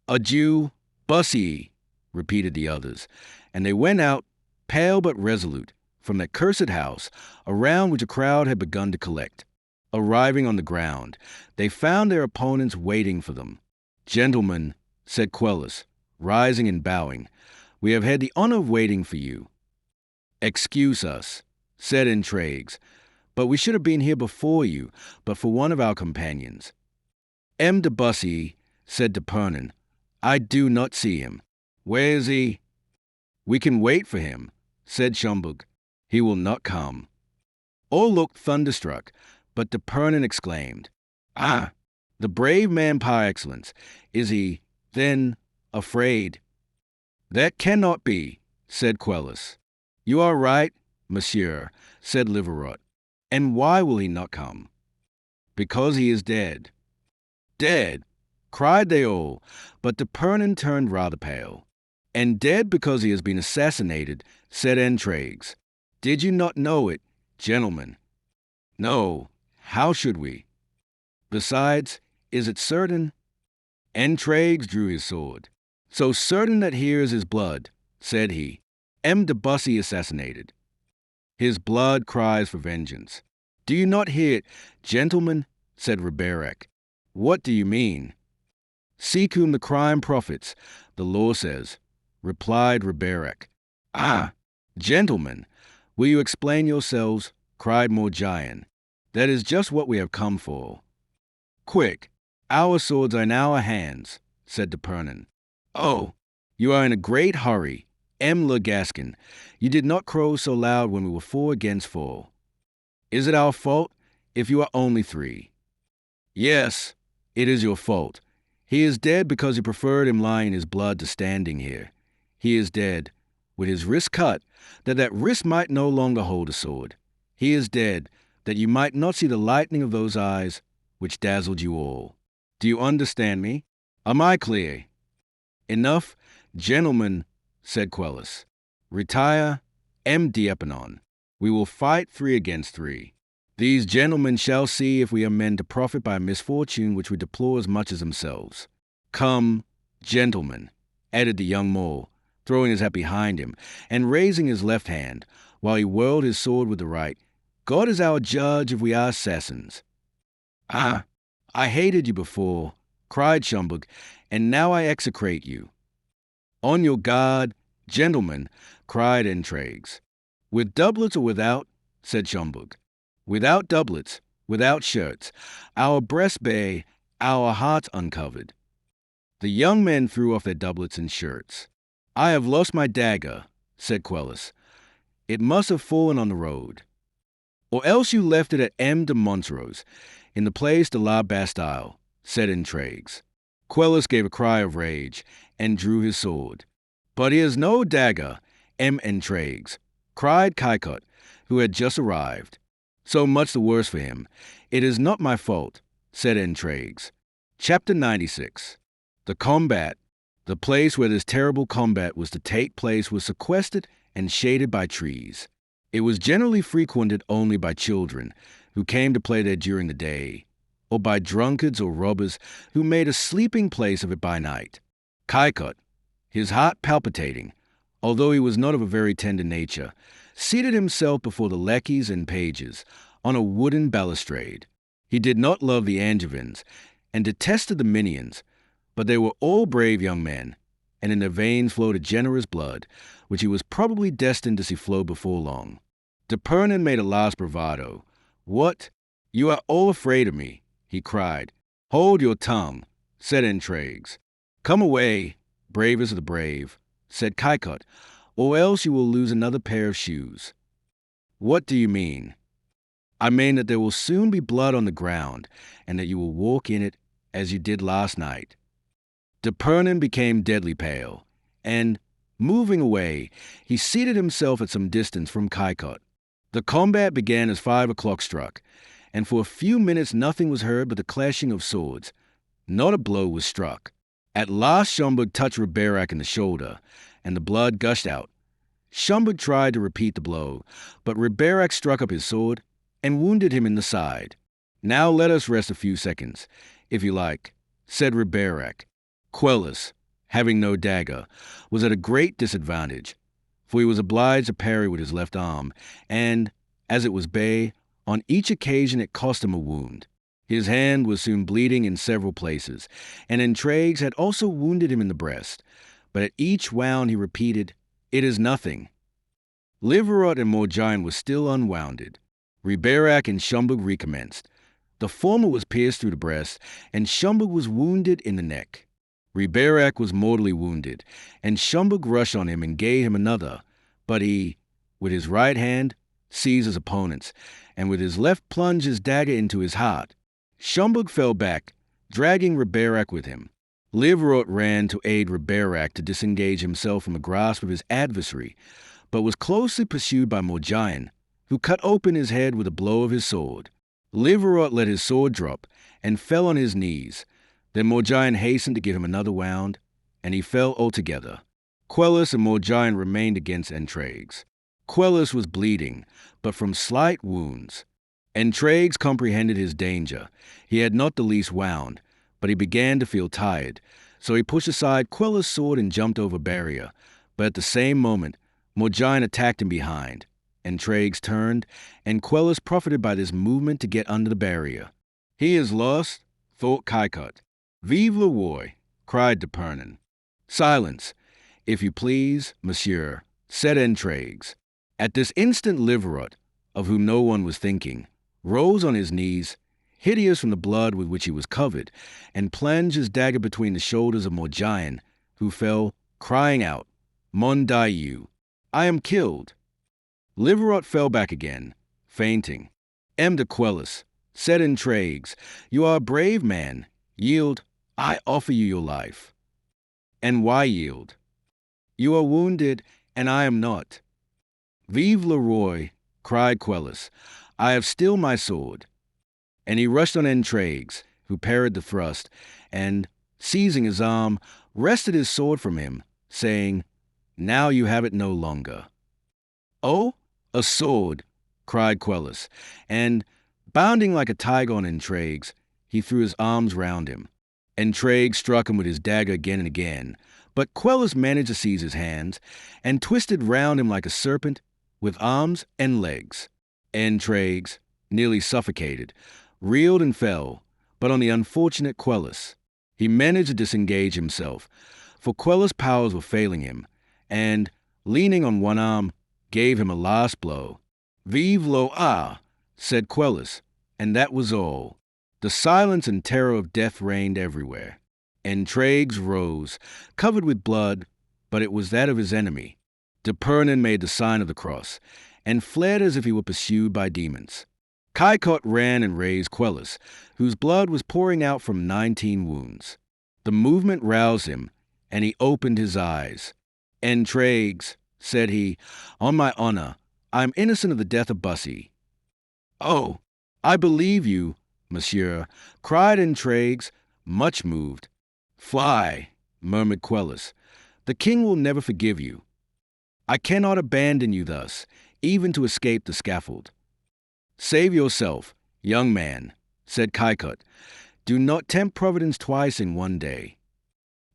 Adieu, Bussy, repeated the others, and they went out, pale but resolute, from that cursed house, around which a crowd had begun to collect. Arriving on the ground, they found their opponents waiting for them. Gentlemen, said Quelus, rising and bowing, we have had the honor of waiting for you. Excuse us, said intrigues, but we should have been here before you, but for one of our companions. M. de Bussy, said D'Epernon, I do not see him. Where is he? We can wait for him, said Schomburg. He will not come. All looked thunderstruck, but D'Epernon exclaimed, Ah, the brave man par excellence. Is he, then, afraid? That cannot be, said Quelus. You are right, monsieur, said Livarot. And why will he not come? Because he is dead. Dead, cried they all, but D'Epernon turned rather pale. And dead because he has been assassinated, said intrigues. Did you not know it, gentlemen? No, how should we? Besides, is it certain? Intrigues drew his sword. So certain that here is his blood, said he. M. de Bussy assassinated. His blood cries for vengeance. Do you not hear it, gentlemen? Said Riberac. What do you mean? Seek whom the crime profits, the law says, replied Riberac. Ah, gentlemen, will you explain yourselves? Cried Morgian. That is just what we have come for. Quick, our swords are in our hands, said D'Epernon. Oh, you are in a great hurry, M. Le Gascon. You did not crow so loud when we were 4 against 4. Is it our fault if you are only 3? Yes, it is your fault. He is dead because you preferred him lying in his blood to standing here. He is dead, with his wrist cut, that wrist might no longer hold a sword. He is dead, that you might not see the lightning of those eyes which dazzled you all. Do you understand me? Am I clear? Enough, gentlemen, said Quelus. Retire, M. D'Epernon. We will fight 3 against 3. These gentlemen shall see if we are men to profit by a misfortune which we deplore as much as themselves. Come, gentlemen, added the young mole, throwing his hat behind him, and raising his left hand, while he whirled his sword with the right. God is our judge if we are assassins. Ah, I hated you before, cried Schomburg, and now I execrate you. On your guard, gentlemen, cried intrigues. With doublets or without, said Schomburg. Without doublets, without shirts, our breasts bare, our hearts uncovered. The young men threw off their doublets and shirts. I have lost my dagger, said Quelus. It must have fallen on the road. Or else you left it at M. de Monsoreau's, in the Place de la Bastille, said intrigues. Quelus gave a cry of rage, and drew his sword. But he has no dagger, M. intrigues, cried Caicot, who had just arrived. So much the worse for him. It is not my fault, said intrigues. Chapter 96. The combat. The place where this terrible combat was to take place was sequestered and shaded by trees. It was generally frequented only by children, who came to play there during the day, or by drunkards or robbers who made a sleeping place of it by night. Caicot, his heart palpitating, although he was not of a very tender nature, seated himself before the lackeys and pages, on a wooden balustrade. He did not love the Angevins and detested the Minions, but they were all brave young men, and in their veins flowed a generous blood, which he was probably destined to see flow before long. Dupernon made a last bravado. "What? You are all afraid of me," he cried. "Hold your tongue," said Intrigues. "Come away, bravest of the brave," said Caicot, "or else you will lose another pair of shoes." "What do you mean?" "I mean that there will soon be blood on the ground, and that you will walk in it as you did last night." Dupernon became deadly pale, and, moving away, he seated himself at some distance from Caicot. The combat began as 5 o'clock struck, and for a few minutes nothing was heard but the clashing of swords. Not a blow was struck. At last Schomberg touched Riberac in the shoulder, and the blood gushed out. Schomberg tried to repeat the blow, but Riberac struck up his sword and wounded him in the side. "Now let us rest a few seconds, if you like," said Riberac. Quelus, having no dagger, was at a great disadvantage, for he was obliged to parry with his left arm, and, as it was bay, on each occasion it cost him a wound. His hand was soon bleeding in several places, and Intrigues had also wounded him in the breast, but at each wound he repeated, "It is nothing." Livarot and Morgiane were still unwounded. Riberac and Schomberg recommenced. The former was pierced through the breast, and Schomberg was wounded in the neck. Riberac was mortally wounded, and Schomberg rushed on him and gave him another, but he, with his right hand, seized his opponent's, and with his left plunged his dagger into his heart. Schomberg fell back, dragging Riberac with him. Livarot ran to aid Riberac to disengage himself from the grasp of his adversary, but was closely pursued by Morgiane, who cut open his head with a blow of his sword. Livarot let his sword drop and fell on his knees. Then Morgiane hastened to give him another wound, and he fell altogether. Quelus and Morgiane remained against Intrigues. Quelus was bleeding, but from slight wounds. Intrigues comprehended his danger. He had not the least wound, but he began to feel tired, so he pushed aside Quelus' sword and jumped over a barrier. But at the same moment, Morgiane attacked him behind. Intrigues turned, and Quelus profited by this movement to get under the barrier. "He is lost," thought Caicot. "Vive le roi!" cried Dupernon. "Silence, if you please, monsieur," said Intrigues. At this instant Livarot, of whom no one was thinking, rose on his knees, hideous from the blood with which he was covered, and plunged his dagger between the shoulders of Morgiane, who fell, crying out, "Mon Dieu, I am killed." Livarot fell back again, fainting. "M. de Quelus," said Intrigues, "you are a brave man. Yield, I offer you your life." "And why yield?" "You are wounded, and I am not." "Vive le roi!" cried Quelus. "I have still my sword." And he rushed on Intrigues, who parried the thrust, and, seizing his arm, wrested his sword from him, saying, "Now you have it no longer." "Oh, a sword!" cried Quelus, and, bounding like a tiger on Intrigues, he threw his arms round him. Intrigues struck him with his dagger again and again, but Quelus managed to seize his hands, and twisted round him like a serpent, with arms and legs. Intrigues, nearly suffocated, reeled and fell, but on the unfortunate Quelus. He managed to disengage himself, for Quelus' powers were failing him, and, leaning on one arm, gave him a last blow. "Vive lo ah!" said Quelus, and that was all. The silence and terror of death reigned everywhere. Intrigues rose, covered with blood, but it was that of his enemy. Dupernon made the sign of the cross, and fled as if he were pursued by demons. Caicot ran and raised Quelus, whose blood was pouring out from 19 wounds. The movement roused him, and he opened his eyes. "Intrigues," said he, "on my honor, I am innocent of the death of Bussy." "Oh, I believe you, monsieur," cried Intrigues, much moved. "Fly," murmured Quelus. "The king will never forgive you." "I cannot abandon you thus, even to escape the scaffold." "Save yourself, young man," said Caicot. "Do not tempt Providence twice in one day."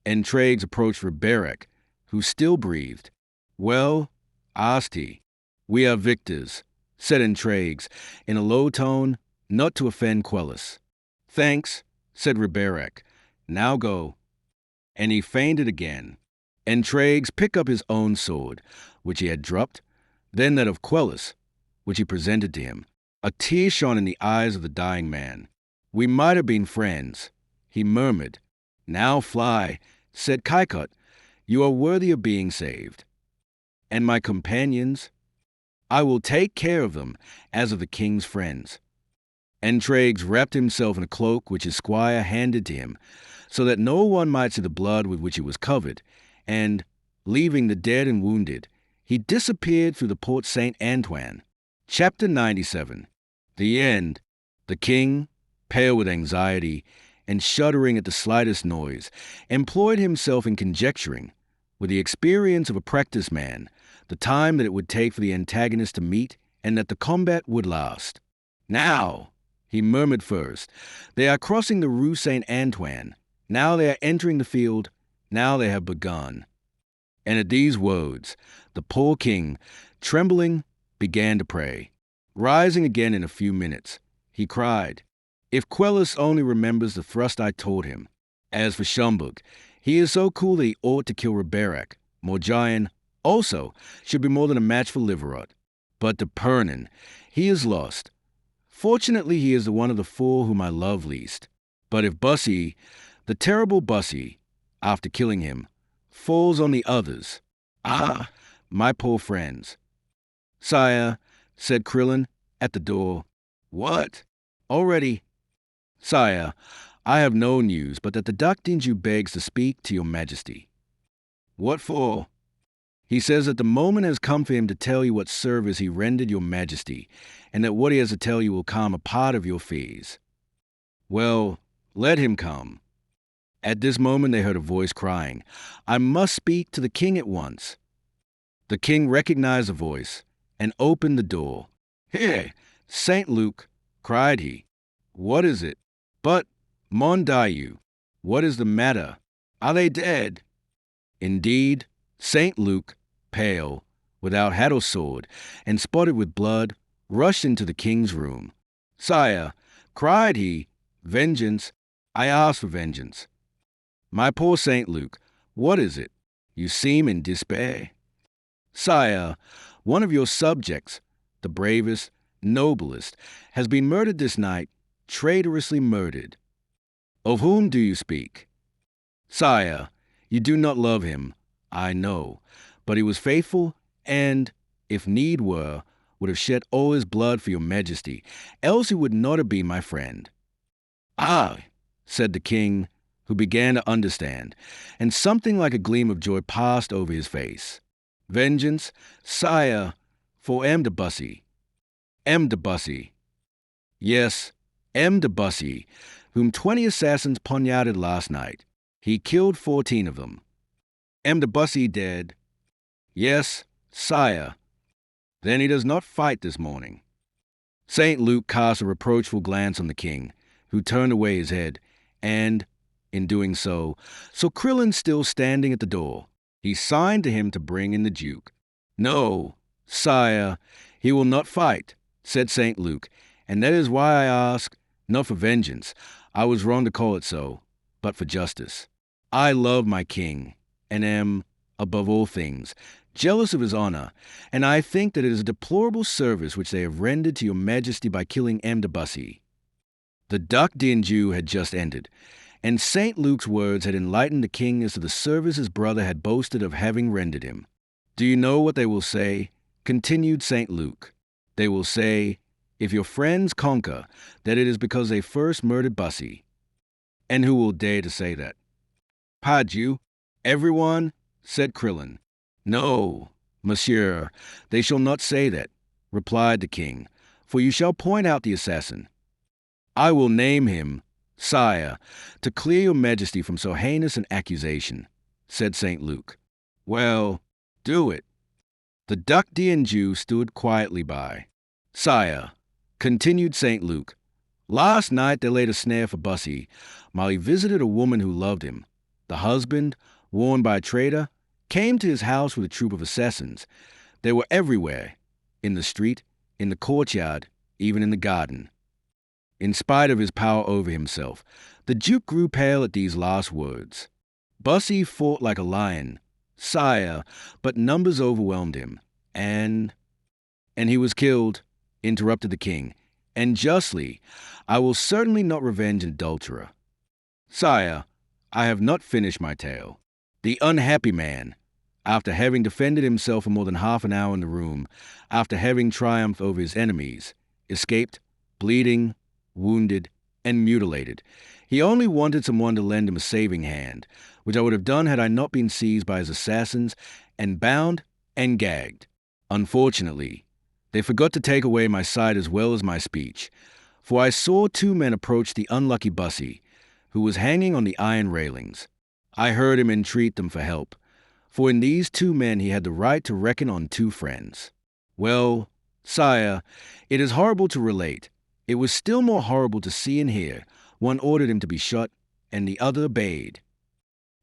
Intrigues approached Riberac, who still breathed. "Well," asked he. "We are victors," said Intrigues, in a low tone, not to offend Quelus. Thanks, said Riberac. Now go. And he feigned again. Intrigues picked up his own sword, which he had dropped, then that of Quelus, which he presented to him. A tear shone in the eyes of the dying man. We might have been friends, he murmured. Now fly, said Kaikot. You are worthy of being saved. And my companions? I will take care of them as of the king's friends. Intrigues wrapped himself in a cloak which his squire handed to him, so that no one might see the blood with which it was covered, and, leaving the dead and wounded, he disappeared through the Porte Saint-Antoine. Chapter 97. The end. The king, pale with anxiety, and shuddering at the slightest noise, employed himself in conjecturing, with the experience of a practiced man, the time that it would take for the antagonist to meet, and that the combat would last. Now, he murmured first, they are crossing the Rue Saint-Antoine. Now they are entering the field. Now they have begun. And at these words, the poor king, trembling, began to pray. Rising again in a few minutes, he cried, If Quelus only remembers the thrust I taught him. As for Schomburg, he is so cool that he ought to kill Riberac. Morgian, also, should be more than a match for Liverot. But de Pernin, he is lost. Fortunately, he is the one of the four whom I love least. But if Bussy, the terrible Bussy, after killing him, falls on the others, my poor friends. Sire, said Krillin, at the door. What? Already? Sire, I have no news but that the Duc d'Anjou begs to speak to your majesty. What for? He says that the moment has come for him to tell you what service he rendered your majesty, and that what he has to tell you will calm a part of your fears. Well, let him come. At this moment they heard a voice crying, I must speak to the king at once. The king recognized the voice, and opened the door. Here, Saint Luc, cried he. What is it? But, mon Dieu, what is the matter? Are they dead? Indeed, Saint Luc, pale, without hat or sword, and spotted with blood, rushed into the king's room. Sire, cried he, vengeance, I ask for vengeance. My poor Saint Luc, what is it? You seem in despair. Sire, one of your subjects, the bravest, noblest, has been murdered this night, traitorously murdered. Of whom do you speak? Sire, you do not love him, I know, but he was faithful and, if need were, would have shed all his blood for your majesty, else he would not have been my friend. Ah, said the king, who began to understand, and something like a gleam of joy passed over his face. Vengeance, sire, for M. de Bussy. M. de Bussy. Yes, M. de Bussy, whom 20 assassins poignarded last night. He killed 14 of them. M. de Bussy dead. Yes, sire. Then he does not fight this morning. Saint Luc cast a reproachful glance on the king, who turned away his head, and, in doing so, saw Krillin still standing at the door. He signed to him to bring in the Duke. No, sire, he will not fight, said Saint Luc, and that is why I ask, not for vengeance, I was wrong to call it so, but for justice. I love my king, and am, above all things, jealous of his honor, and I think that it is a deplorable service which they have rendered to your majesty by killing M. de Bussy. The Duc d'Anjou had just ended, and Saint Luc's words had enlightened the king as to the service his brother had boasted of having rendered him. Do you know what they will say? Continued Saint Luc. They will say, if your friends conquer, that it is because they first murdered Bussy. And who will dare to say that? Pardieu, everyone, said Krillin. No, monsieur, they shall not say that, replied the king, for you shall point out the assassin. I will name him, sire, to clear your majesty from so heinous an accusation, said Saint Luc. Well, do it. The Duc d'Anjou stood quietly by. Sire, continued Saint Luc, last night they laid a snare for Bussy, while he visited a woman who loved him. The husband, warned by a traitor, came to his house with a troop of assassins. They were everywhere, in the street, in the courtyard, even in the garden. In spite of his power over himself, the Duke grew pale at these last words. Bussy fought like a lion, sire, but numbers overwhelmed him, and he was killed, interrupted the king, and justly. I will certainly not revenge an adulterer. Sire, I have not finished my tale. The unhappy man, after having defended himself for more than half an hour in the room, after having triumphed over his enemies, escaped, bleeding, wounded, and mutilated. He only wanted someone to lend him a saving hand, which I would have done had I not been seized by his assassins and bound and gagged. Unfortunately, they forgot to take away my sight as well as my speech, for I saw two men approach the unlucky Bussy, who was hanging on the iron railings. I heard him entreat them for help, for in these two men he had the right to reckon on two friends. Well, sire, it is horrible to relate. It was still more horrible to see and hear. One ordered him to be shot, and the other obeyed.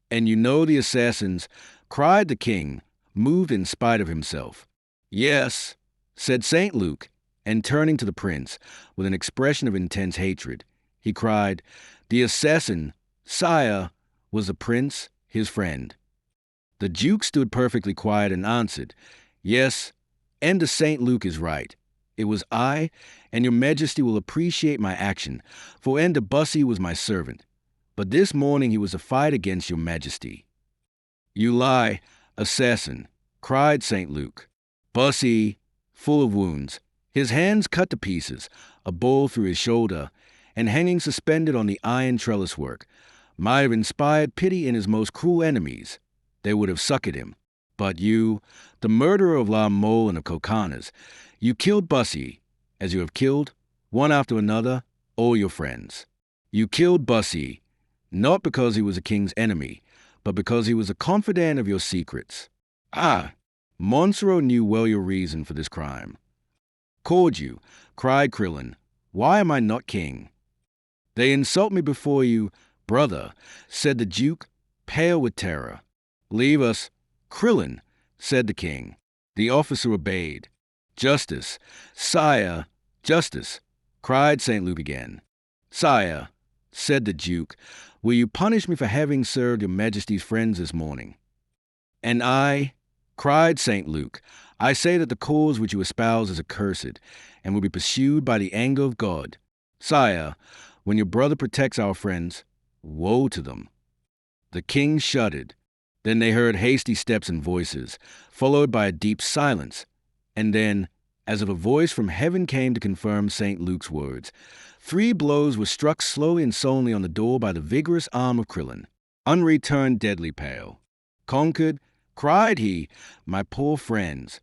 And you know the assassins, cried the king, moved in spite of himself. Yes, said St. Luke, and turning to the prince, with an expression of intense hatred, he cried, the assassin, sire, was the prince, his friend. The Duke stood perfectly quiet and answered, yes, and the St. Luke is right. It was I, and your majesty will appreciate my action, for Enda Bussy was my servant. But this morning he was to fight against your majesty. You lie, assassin, cried St. Luke. Bussy, full of wounds, his hands cut to pieces, a ball through his shoulder, and hanging suspended on the iron trellis work, might have inspired pity in his most cruel enemies. They would have succored him. But you, the murderer of La Mole and of Cocanas, you killed Bussy, as you have killed, one after another, all your friends. You killed Bussy, not because he was a king's enemy, but because he was a confidant of your secrets. Ah, Monsoreau knew well your reason for this crime. Called you, cried Crillon, why am I not king? They insult me before you, brother, said the Duke, pale with terror. Leave us, Crillon, said the king. The officer obeyed. Justice, sire, justice, cried St. Luke again. Sire, said the Duke, will you punish me for having served your majesty's friends this morning? And I, cried St. Luke, I say that the cause which you espouse is accursed, and will be pursued by the anger of God. Sire, when your brother protects our friends, woe to them. The king shuddered. Then they heard hasty steps and voices, followed by a deep silence. And then, as if a voice from heaven came to confirm St. Luke's words, 3 blows were struck slowly and solemnly on the door by the vigorous arm of Crillon. Henri turned deadly pale. Conquered, cried he, my poor friends.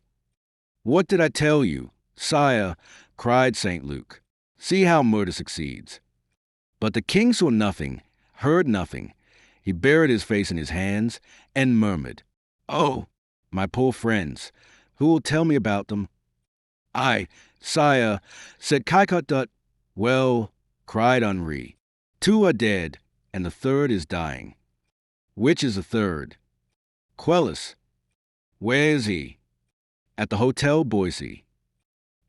What did I tell you? Sire, cried St. Luke. See how murder succeeds. But the king saw nothing, heard nothing. He buried his face in his hands and murmured, oh, my poor friends, who will tell me about them? I, sire, said Caillot. Well, cried Henri, 2 are dead, and the 3rd is dying. Which is the 3rd? Quelus. Where is he? At the Hotel Boissy.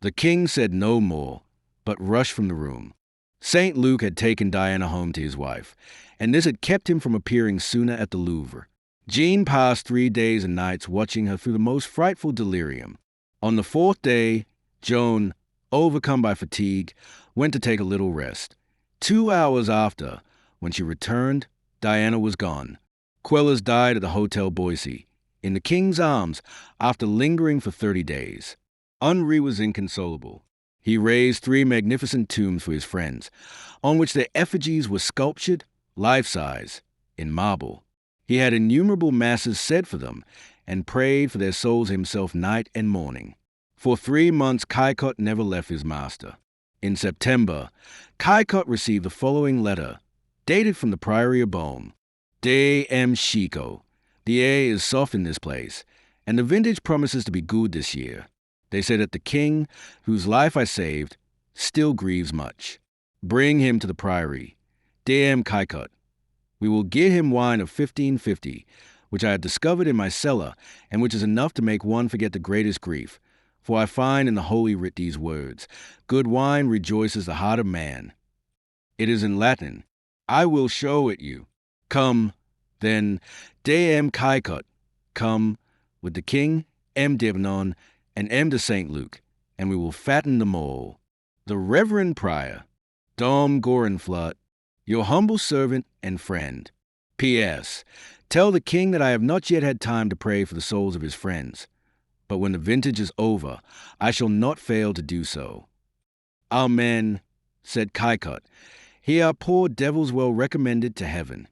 The king said no more, but rushed from the room. St. Luke had taken Diana home to his wife, and this had kept him from appearing sooner at the Louvre. Jean passed 3 days and nights watching her through the most frightful delirium. On the 4th day, Joan, overcome by fatigue, went to take a little rest. 2 hours after, when she returned, Diana was gone. Quelus died at the Hotel Boissy, in the king's arms, after lingering for 30 days. Henri was inconsolable. He raised 3 magnificent tombs for his friends, on which their effigies were sculptured, life-size, in marble. He had innumerable masses said for them, and prayed for their souls himself night and morning. For 3 months Caillot never left his master. In September, Caillot received the following letter, dated from the Priory of Beaume. De M. Chico. The air is soft in this place, and the vintage promises to be good this year. They say that the king, whose life I saved, still grieves much. Bring him to the priory. De M. Caillot. We will get him wine of 1550, which I have discovered in my cellar, and which is enough to make one forget the greatest grief, For I find in the Holy Writ these words, good wine rejoices the heart of man. It is in Latin. I will show it you. Come, then, Deum caecot. Come, with the king, M. Devenon, and M. de St. Luc, and we will fatten them all. The Reverend Prior, Dom Gorenflot, your humble servant and friend. P.S. Tell the king that I have not yet had time to pray for the souls of his friends, but when the vintage is over, I shall not fail to do so. Amen, said Caecot. He our poor devils well recommended to heaven.